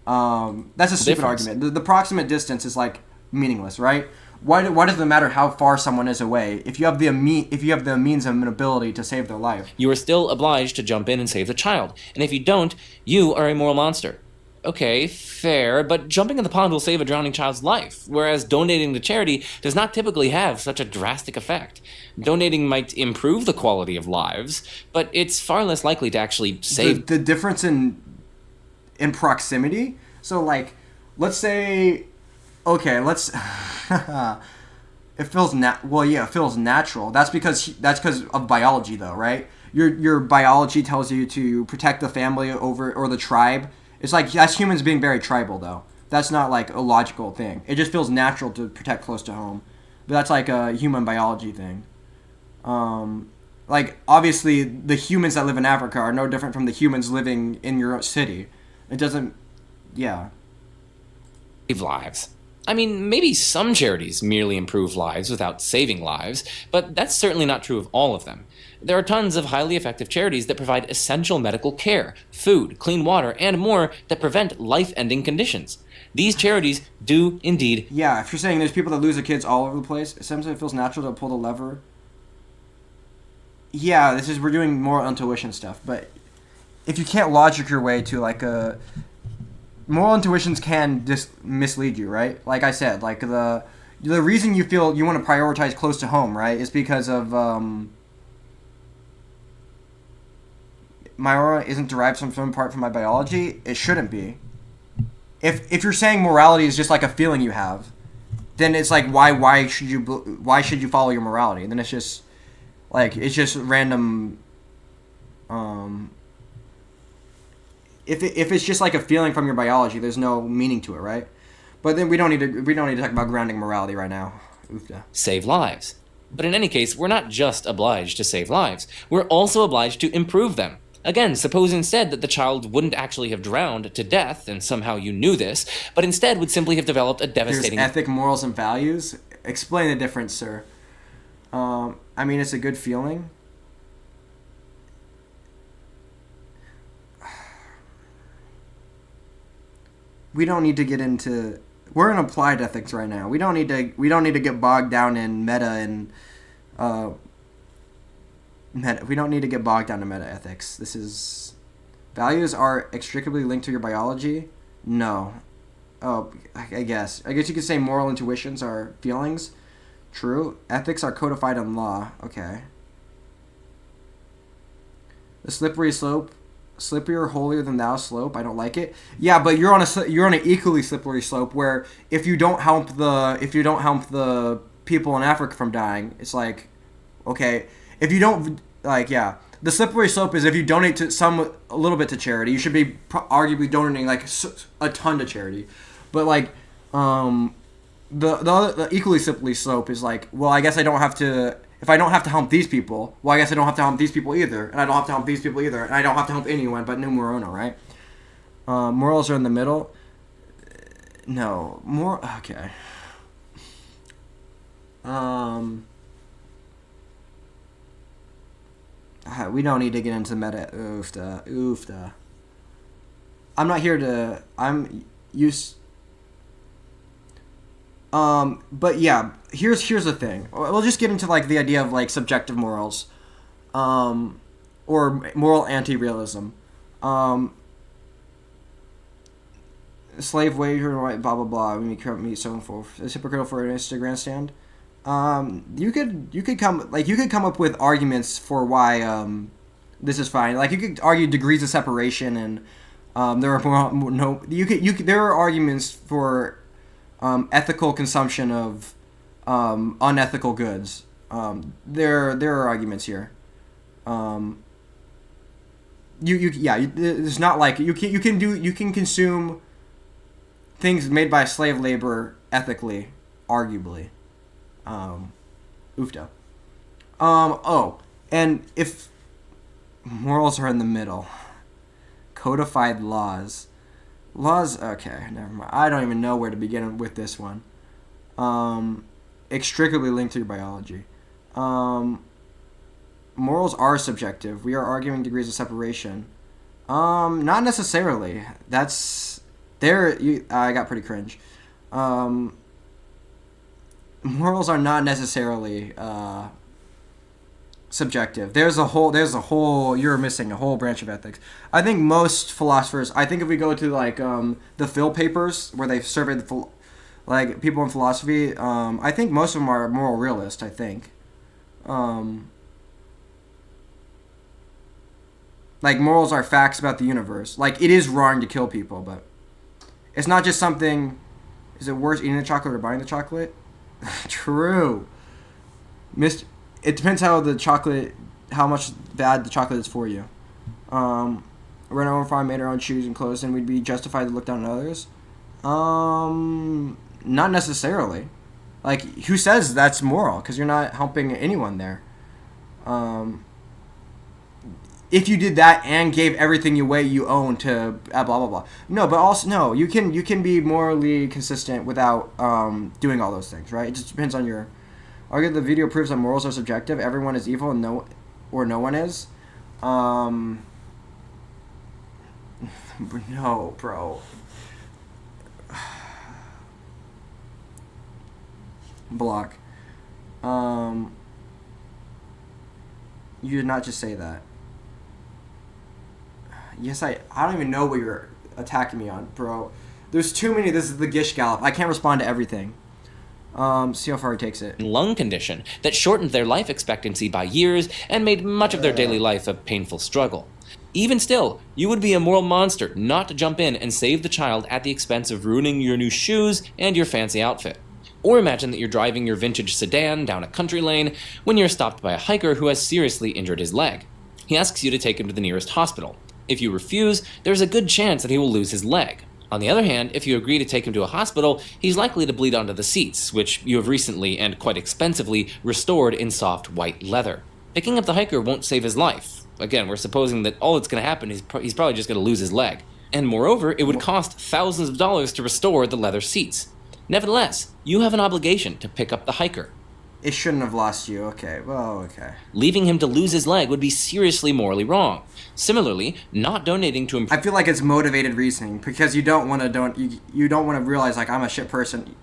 That's a stupid argument. The proximate distance is like meaningless, right? Why does it matter how far someone is away if you have the means and ability to save their life? You are still obliged to jump in and save the child, and if you don't, you are a moral monster. Okay, fair, but jumping in the pond will save a drowning child's life, whereas donating to charity does not typically have such a drastic effect. Donating might improve the quality of lives, but it's far less likely to actually save. The difference in proximity. So like, let's say, okay, let's. It feels it feels natural. That's because of biology, though, right? Your biology tells you to protect the family or the tribe. It's like that's humans being very tribal, though. That's not like a logical thing. It just feels natural to protect close to home, but that's like a human biology thing. Like obviously the humans that live in Africa are no different from the humans living in your city. It doesn't, yeah. Save lives. I mean, maybe some charities merely improve lives without saving lives, but that's certainly not true of all of them. There are tons of highly effective charities that provide essential medical care, food, clean water, and more that prevent life-ending conditions. These charities do indeed. Yeah, if you're saying there's people that lose their kids all over the place, sometimes it feels natural to pull the lever. Yeah, we're doing more intuition stuff, but if you can't logic your way to like a moral intuitions can mislead you, right? Like I said, like the reason you feel you want to prioritize close to home, right, is because of my aura isn't derived from some part from my biology. It shouldn't be. If you're saying morality is just like a feeling you have, then it's like why should you follow your morality? And then it's just random. If it's just like a feeling from your biology, there's no meaning to it, right? But then we don't need to talk about grounding morality right now. Oofda. Save lives. But in any case, we're not just obliged to save lives. We're also obliged to improve them. Again, suppose instead that the child wouldn't actually have drowned to death, and somehow you knew this, but instead would simply have developed a devastating... There's ethic, morals, and values? Explain the difference, sir. I mean, it's a good feeling. We don't need to get into. We're in applied ethics right now. We don't need to get bogged down in meta and. We don't need to get bogged down in meta ethics. This is. Values are inextricably linked to your biology. No. Oh, I guess you could say moral intuitions are feelings. True. Ethics are codified in law. Okay. The slippery slope. Slippier, holier than thou slope. I don't like it. Yeah, but you're on an equally slippery slope where if you don't help the people in Africa from dying, it's like, okay, if you don't the slippery slope is if you donate a little bit to charity, you should be arguably donating like a ton to charity, but like the equally slippery slope is like, well, I guess I don't have to. If I don't have to help these people, well, I guess I don't have to help these people either, and I don't have to help these people either, and I don't have to help anyone but numero uno, right? Morals are in the middle. No, okay. We don't need to get into meta. Oofda. I'm not here to. I'm used. But yeah, here's the thing. We'll just get into like the idea of like subjective morals, or moral anti-realism. Slave wage, blah blah blah. We meet someone for it's hypocritical for an Instagram stand. You could come up with arguments for why this is fine. Like you could argue degrees of separation, and there are arguments for ethical consumption of unethical goods. There are arguments here. It's not like you can consume things made by slave labor ethically, arguably. Oofda. And if morals are in the middle, codified laws. Laws, okay, never mind. I don't even know where to begin with this one. Inextricably linked to your biology. Morals are subjective. We are arguing degrees of separation. Not necessarily. That's there. I got pretty cringe. Morals are not necessarily subjective. There's a whole. You're missing a whole branch of ethics. I think most philosophers. I think if we go to like the Phil papers where they've surveyed like people in philosophy, I think most of them are moral realists. I think. Like morals are facts about the universe. Like it is wrong to kill people, but it's not just something. Is it worse eating the chocolate or buying the chocolate? True. It depends how much bad the chocolate is for you. Run our own farm, made our own shoes and clothes, and we'd be justified to look down on others. Not necessarily. Like, who says that's moral? Because you're not helping anyone there. If you did that and gave everything away you own to blah blah blah. No, but also no, you can be morally consistent without doing all those things, right? It just depends on your. Argue the video proves that morals are subjective. Everyone is evil and no one is. No, bro. Block. You did not just say that. Yes, I don't even know what you're attacking me on, bro. There's too many. This is the Gish Gallop. I can't respond to everything. See how far he takes it. Lung condition that shortened their life expectancy by years and made much of their daily life a painful struggle. Even still, you would be a moral monster not to jump in and save the child at the expense of ruining your new shoes and your fancy outfit. Or imagine that you're driving your vintage sedan down a country lane when you're stopped by a hiker who has seriously injured his leg. He asks you to take him to the nearest hospital. If you refuse, there's a good chance that he will lose his leg. On the other hand, if you agree to take him to a hospital, he's likely to bleed onto the seats, which you have recently and quite expensively restored in soft white leather. Picking up the hiker won't save his life. Again, we're supposing that all that's going to happen is he's probably just going to lose his leg. And moreover, it would cost thousands of dollars to restore the leather seats. Nevertheless, you have an obligation to pick up the hiker. It shouldn't have lost you. Okay, well, okay. Leaving him to lose his leg would be seriously morally wrong. Similarly, not donating to him. I feel like it's motivated reasoning because you don't want to you don't want to realize like I'm a shit person.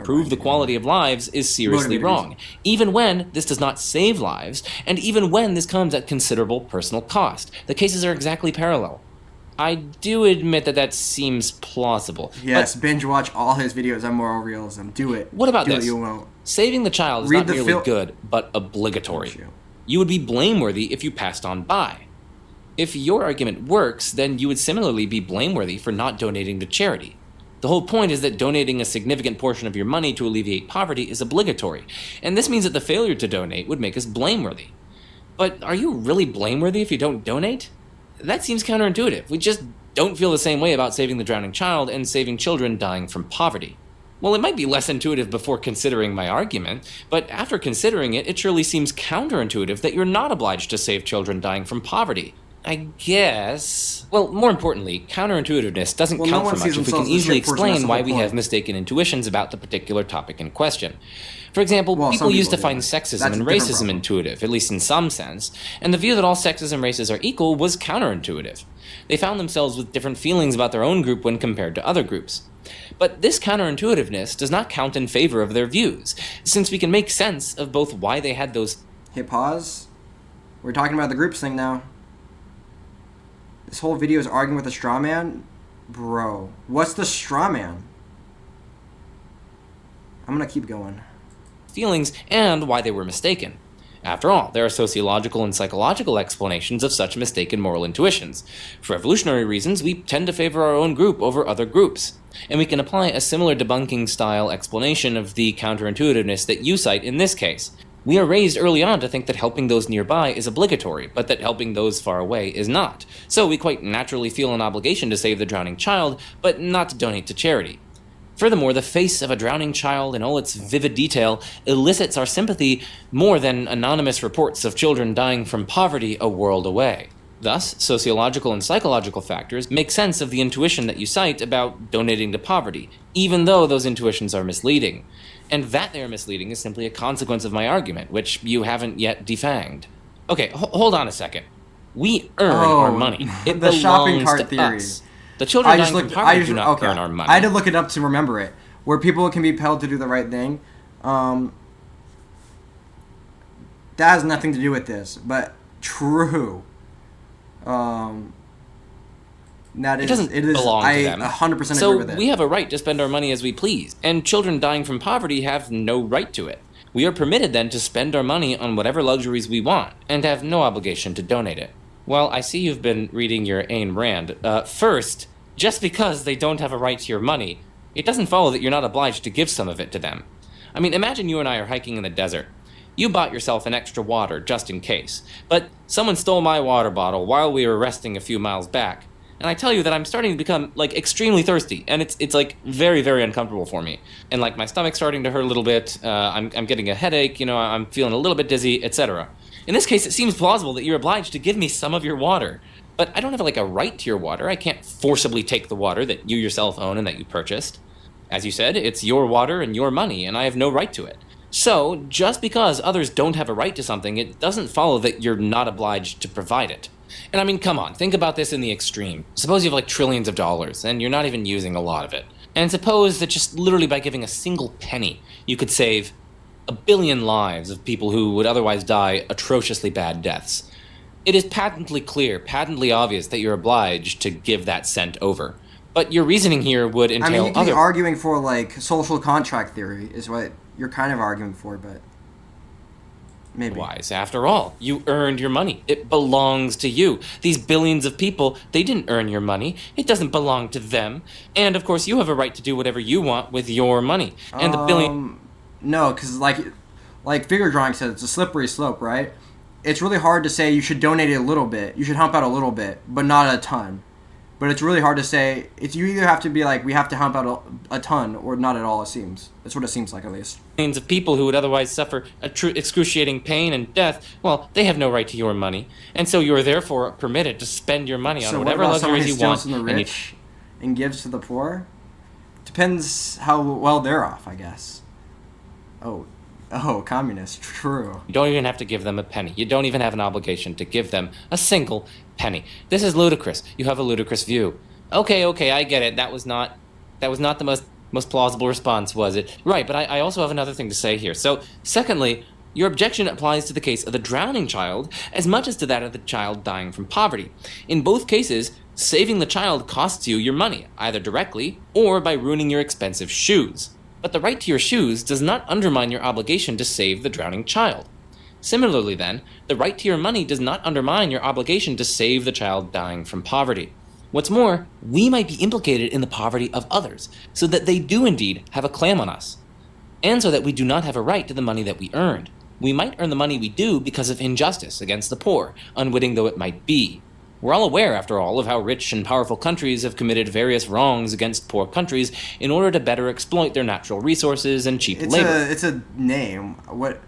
Prove the quality of lives is seriously wrong, even when this does not save lives, and even when this comes at considerable personal cost. The cases are exactly parallel. I do admit that seems plausible. Yes, binge watch all his videos on moral realism. Do it. What about this? You won't. Saving the child is not merely good, but obligatory. You would be blameworthy if you passed on by. If your argument works, then you would similarly be blameworthy for not donating to charity. The whole point is that donating a significant portion of your money to alleviate poverty is obligatory, and this means that the failure to donate would make us blameworthy. But are you really blameworthy if you don't donate? That seems counterintuitive. We just don't feel the same way about saving the drowning child and saving children dying from poverty. Well, it might be less intuitive before considering my argument, but after considering it, it surely seems counterintuitive that you're not obliged to save children dying from poverty. I guess. Well, more importantly, counterintuitiveness doesn't count for much if we can easily explain why we have mistaken intuitions about the particular topic in question. For example, people used to find sexism and racism intuitive, at least in some sense, and the view that all sexes and races are equal was counterintuitive. They found themselves with different feelings about their own group when compared to other groups. But this counterintuitiveness does not count in favor of their views, since we can make sense of both why they had those... Hit pause. We're talking about the groups thing now. This whole video is arguing with a straw man? Bro, what's the straw man? I'm gonna keep going. Feelings and why they were mistaken. After all, there are sociological and psychological explanations of such mistaken moral intuitions. For evolutionary reasons, we tend to favor our own group over other groups. And we can apply a similar debunking style explanation of the counterintuitiveness that you cite in this case. We are raised early on to think that helping those nearby is obligatory, but that helping those far away is not. So we quite naturally feel an obligation to save the drowning child, but not to donate to charity. Furthermore, the face of a drowning child in all its vivid detail elicits our sympathy more than anonymous reports of children dying from poverty a world away. Thus, sociological and psychological factors make sense of the intuition that you cite about donating to poverty, even though those intuitions are misleading. And that they are misleading is simply a consequence of my argument, which you haven't yet defanged. Okay, hold on a second. We earn our money. It the shopping belongs cart to theory. us. The children dying from poverty do not earn our money. I had to look it up to remember it. Where people can be compelled to do the right thing. that has nothing to do with this, but true. That is, It doesn't belong to them. I 100% agree So with it. we have a right to spend our money as we please, and children dying from poverty have no right to it. We are permitted then to spend our money on whatever luxuries we want, and have no obligation to donate it. Well, I see you've been reading your Ayn Rand. First, just because they don't have a right to your money, it doesn't follow that you're not obliged to give some of it to them. I mean, imagine you and I are hiking in the desert. You bought yourself an extra water just in case, but someone stole my water bottle while we were resting a few miles back. And I tell you that I'm starting to become, like, extremely thirsty, and it's like, very, very uncomfortable for me. And, like, my stomach's starting to hurt a little bit, I'm getting a headache, I'm feeling a little bit dizzy, etc. In this case, it seems plausible that you're obliged to give me some of your water. But I don't have, like, a right to your water. I can't forcibly take the water that you yourself own and that you purchased. As you said, it's your water and your money, and I have no right to it. So, just because others don't have a right to something, it doesn't follow that you're not obliged to provide it. And I mean, come on, think about this in the extreme. Suppose you have like trillions of dollars, and you're not even using a lot of it. And suppose that just literally by giving a single penny, you could save 1 billion lives of people who would otherwise die atrociously bad deaths. It is patently clear, patently obvious that you're obliged to give that cent over. But your reasoning here would entail I mean, you could be arguing for, like, social contract theory is what you're kind of arguing for, but maybe. Wise. After all, you earned your money. It belongs to you. These billions of people, they didn't earn your money. It doesn't belong to them. And, of course, you have a right to do whatever you want with your money. And the billion... No, because, like figure drawing says, it's a slippery slope, right? It's really hard to say you should donate a little bit. You should hump out a little bit, but not a ton. But it's really hard to say. You either have to be like, we have to hump out a ton, or not at all, it seems. That's what it seems like, at least. Millions of people who would otherwise suffer excruciating pain and death, well, they have no right to your money. And so you are therefore permitted to spend your money on whatever luxuries you want. So what about someone who steals from the rich and gives to the poor? Depends how well they're off, I guess. Oh, communist. True. You don't even have to give them a penny. You don't even have an obligation to give them a single penny. This is ludicrous. You have a ludicrous view. Okay, I get it. That was not the most plausible response, was it? Right, but I also have another thing to say here. So, secondly, your objection applies to the case of the drowning child as much as to that of the child dying from poverty. In both cases, saving the child costs you your money, either directly or by ruining your expensive shoes. But the right to your shoes does not undermine your obligation to save the drowning child. Similarly, then, the right to your money does not undermine your obligation to save the child dying from poverty. What's more, we might be implicated in the poverty of others, so that they do indeed have a claim on us, and so that we do not have a right to the money that we earned. We might earn the money we do because of injustice against the poor, unwitting though it might be. We're all aware, after all, of how rich and powerful countries have committed various wrongs against poor countries in order to better exploit their natural resources and cheap labor. It's a name. What?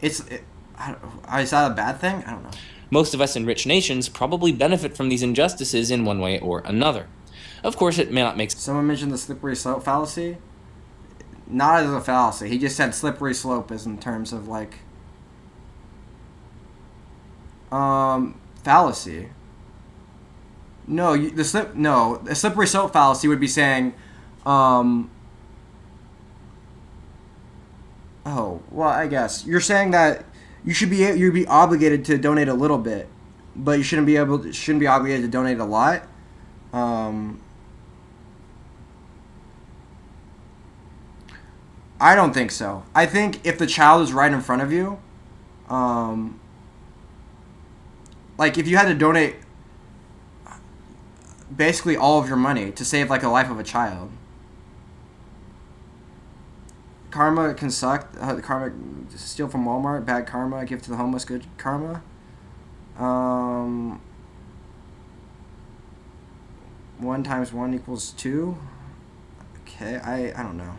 Is that a bad thing? I don't know. Most of us in rich nations probably benefit from these injustices in one way or another. Of course, it may not make sense. Someone mentioned the slippery slope fallacy. Not as a fallacy. He just said slippery slope is in terms of like fallacy. No, a slippery slope fallacy would be saying, oh, well, I guess you're saying that you'd be obligated to donate a little bit, but you shouldn't be obligated to donate a lot. I don't think so. I think if the child is right in front of you, like if you had to donate basically all of your money to save like the life of a child, karma can suck. Karma, steal from Walmart, bad karma. Give to the homeless, good karma. 1 × 1 = 2. Okay, I don't know.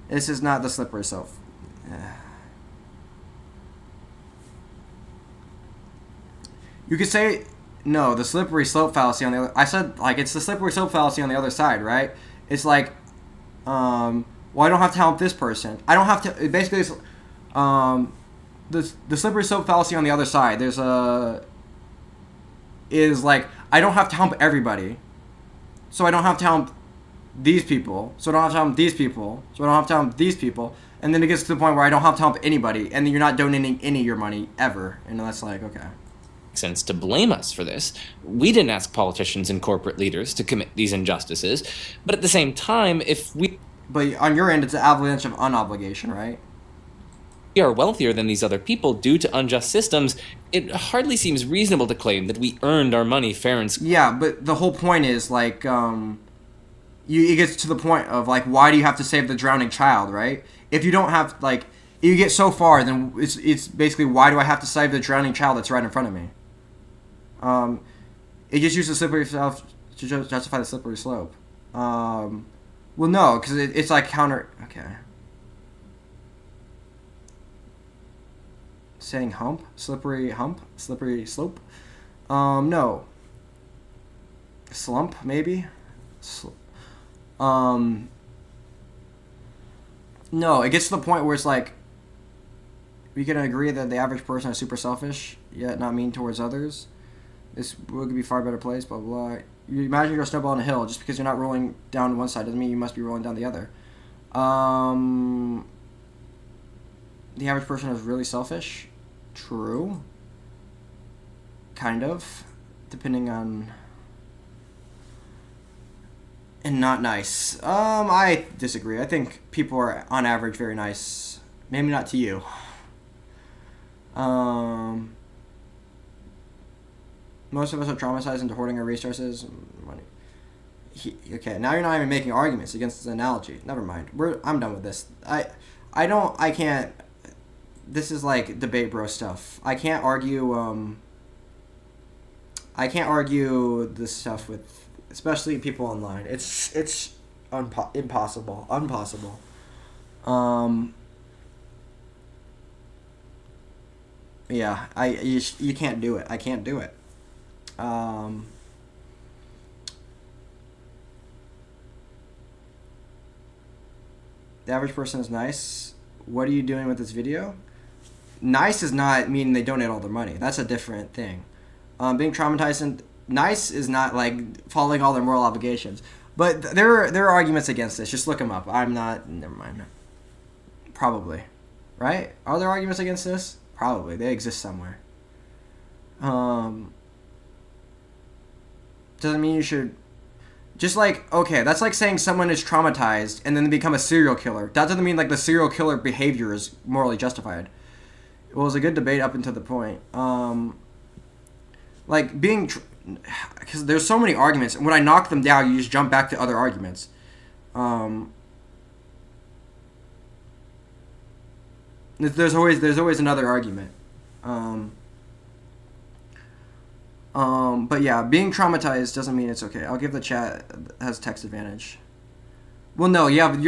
This is not the slippery slope. You could say, no, the slippery slope fallacy on the other... I said, like, it's the slippery slope fallacy on the other side, right? It's like, well, I don't have to help this person. I don't have to... Basically, it's, the slippery slope fallacy on the other side, is like, I don't have to help everybody. So I don't have to help these people, so I don't have to help these people, so I don't have to help these people, and then it gets to the point where I don't have to help anybody, and then you're not donating any of your money ever, and that's like, okay. Sense to blame us for this. We didn't ask politicians and corporate leaders to commit these injustices, but at the same time, if we But on your end, it's an avalanche of unobligation, right? are wealthier than these other people due to unjust systems, it hardly seems reasonable to claim that we earned our money fair and square. Yeah, but the whole point is like, it gets to the point of like, why do you have to save the drowning child, right? If you don't have like, you get so far, then it's basically, why do I have to save the drowning child that's right in front of me? It just uses slippery stuff to justify the slippery slope. Well, no, because it's like counter. Okay. Saying slippery slope. No. Slump, maybe. No, it gets to the point where it's like, we can agree that the average person is super selfish, yet not mean towards others. This world could be a far better place, blah, blah, blah. You imagine you're a snowball on a hill. Just because you're not rolling down one side doesn't mean you must be rolling down the other. The average person is really selfish. True. Kind of. Depending on... And not nice. I disagree. I think people are, on average, very nice. Maybe not to you. Most of us are traumatized into hoarding our resources. Money. Okay, now you're not even making arguments against this analogy. Never mind. I'm done with this. I can't. This is like debate bro stuff. I can't argue. I can't argue this stuff with, especially people online. It's impossible. Yeah, you can't do it. I can't do it. The average person is nice. What are you doing with this video? Nice is not meaning they donate all their money. That's a different thing. Being traumatized and nice is not like following all their moral obligations. But there are arguments against this. Just look them up. I'm not. Never mind. Probably, right? Are there arguments against this? Probably. They exist somewhere. Doesn't mean you should. Just like, okay, that's like saying someone is traumatized and then they become a serial killer. That doesn't mean like the serial killer behavior is morally justified. Well, it was a good debate up until the point. Like being, because there's so many arguments, and when I knock them down, you just jump back to other arguments. There's always another argument. But yeah, being traumatized doesn't mean it's okay. I'll give the chat has text advantage. Well, no, you have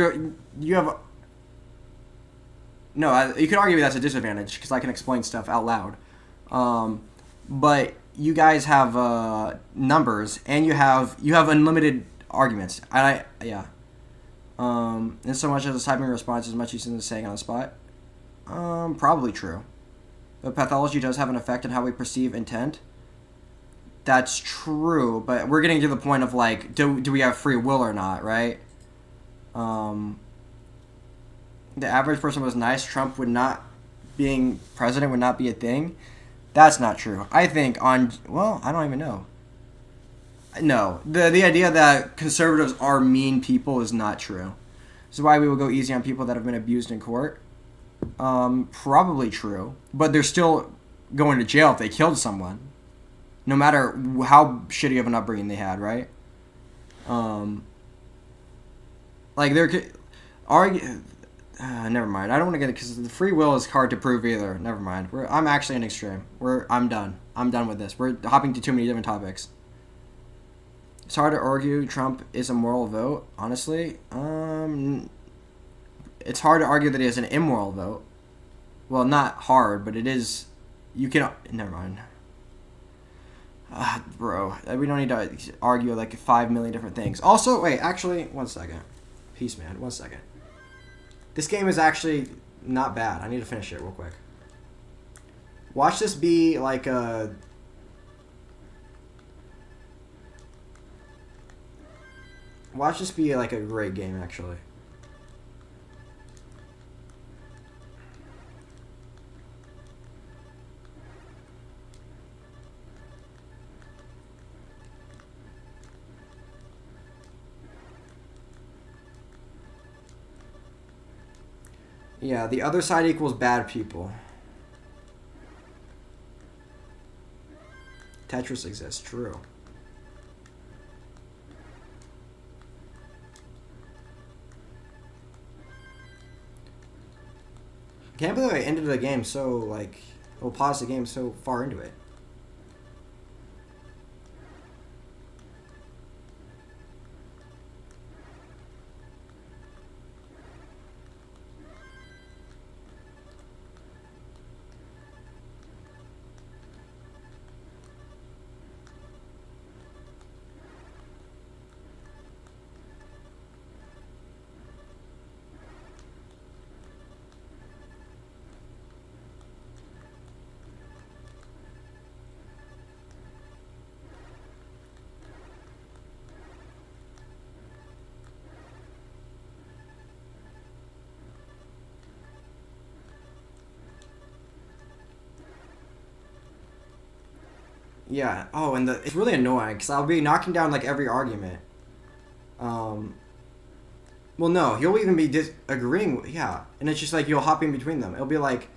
no. You could argue that's a disadvantage because I can explain stuff out loud. But you guys have numbers and you have unlimited arguments. Yeah. And so much as a typing response is much easier than saying on the spot. Probably true. But pathology does have an effect on how we perceive intent. That's true, but we're getting to the point of like, do we have free will or not, right? The average person was nice. Trump being president would not be a thing. That's not true. I think I don't even know. No, the idea that conservatives are mean people is not true. This is why we will go easy on people that have been abused in court. Probably true, but they're still going to jail if they killed someone. No matter how shitty of an upbringing they had, right? Like never mind. I don't want to get it because the free will is hard to prove either. Never mind. I'm actually an extreme. I'm done. I'm done with this. We're hopping to too many different topics. It's hard to argue Trump is a moral vote. Honestly, it's hard to argue that he is an immoral vote. Well, not hard, but it is. You can. Never mind. Bro, we don't need to argue like 5 million different things. Also, wait, actually, 1 second. Peace, man. 1 second. This game is actually not bad. I need to finish it real quick. Watch this be like a... Watch this be like a great game, actually. Yeah, the other side equals bad people. Tetris exists, true. Can't believe I ended the game so, like, well, paused the game so far into it. Yeah. Oh, and it's really annoying because I'll be knocking down like every argument. Um. Well, no, he'll even be disagreeing. Yeah, and it's just like you'll hop in between them. It'll be like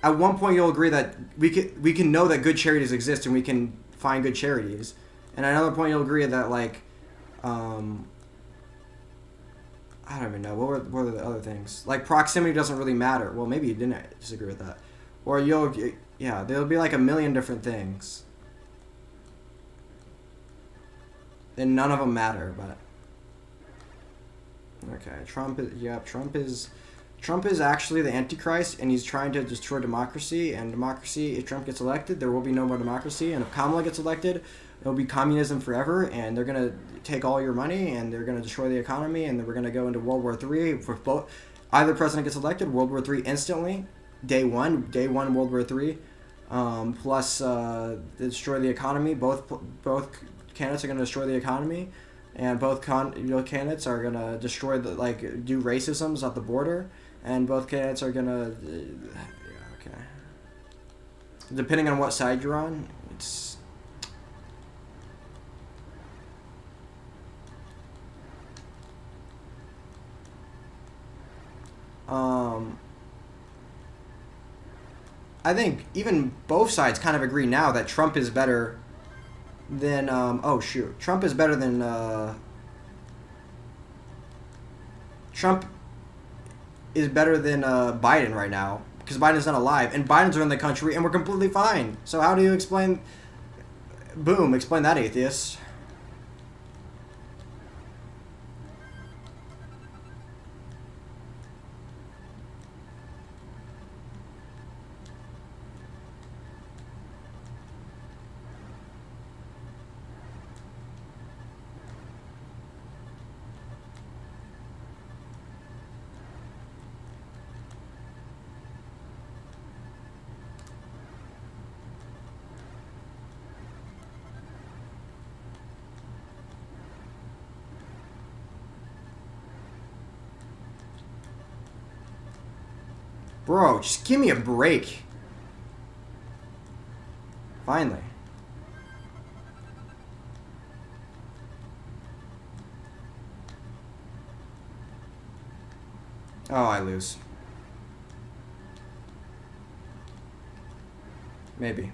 at one point you'll agree that we can know that good charities exist and we can find good charities, and at another point you'll agree that like, I don't even know what were the other things like proximity doesn't really matter. Well, maybe you didn't disagree with that, or yeah, there'll be like a million different things, and none of them matter, but. Okay, Trump is actually the Antichrist, and he's trying to destroy democracy. And democracy, if Trump gets elected, there will be no more democracy. And if Kamala gets elected, it'll be communism forever. And they're gonna take all your money, and they're gonna destroy the economy, and then we're gonna go into World War III. For both, either president gets elected, World War III instantly, day one, World War III. Plus, destroy the economy. Both candidates are gonna destroy the economy. And both candidates are gonna destroy do racisms at the border, and both candidates are gonna, yeah, okay. Depending on what side you're on, it's. I think even both sides kind of agree now that Trump is better. Then oh shoot, Trump is better than Biden right now because Biden's not alive and Biden's running the country and we're completely fine. So how do you explain? Boom, explain that, atheist. Bro, just give me a break. Finally. Oh, I lose. Maybe.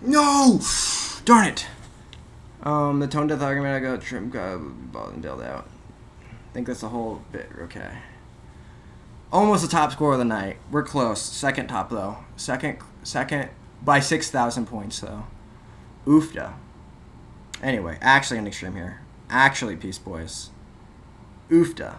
No! Darn it! The tone death argument, I got trim, got ball and dealt out. I think that's the whole bit. Okay. Almost the top score of the night. We're close. Second top, though. Second by 6,000 points, though. Oofda. Anyway, actually an extreme here. Actually, Peace Boys. Oofda.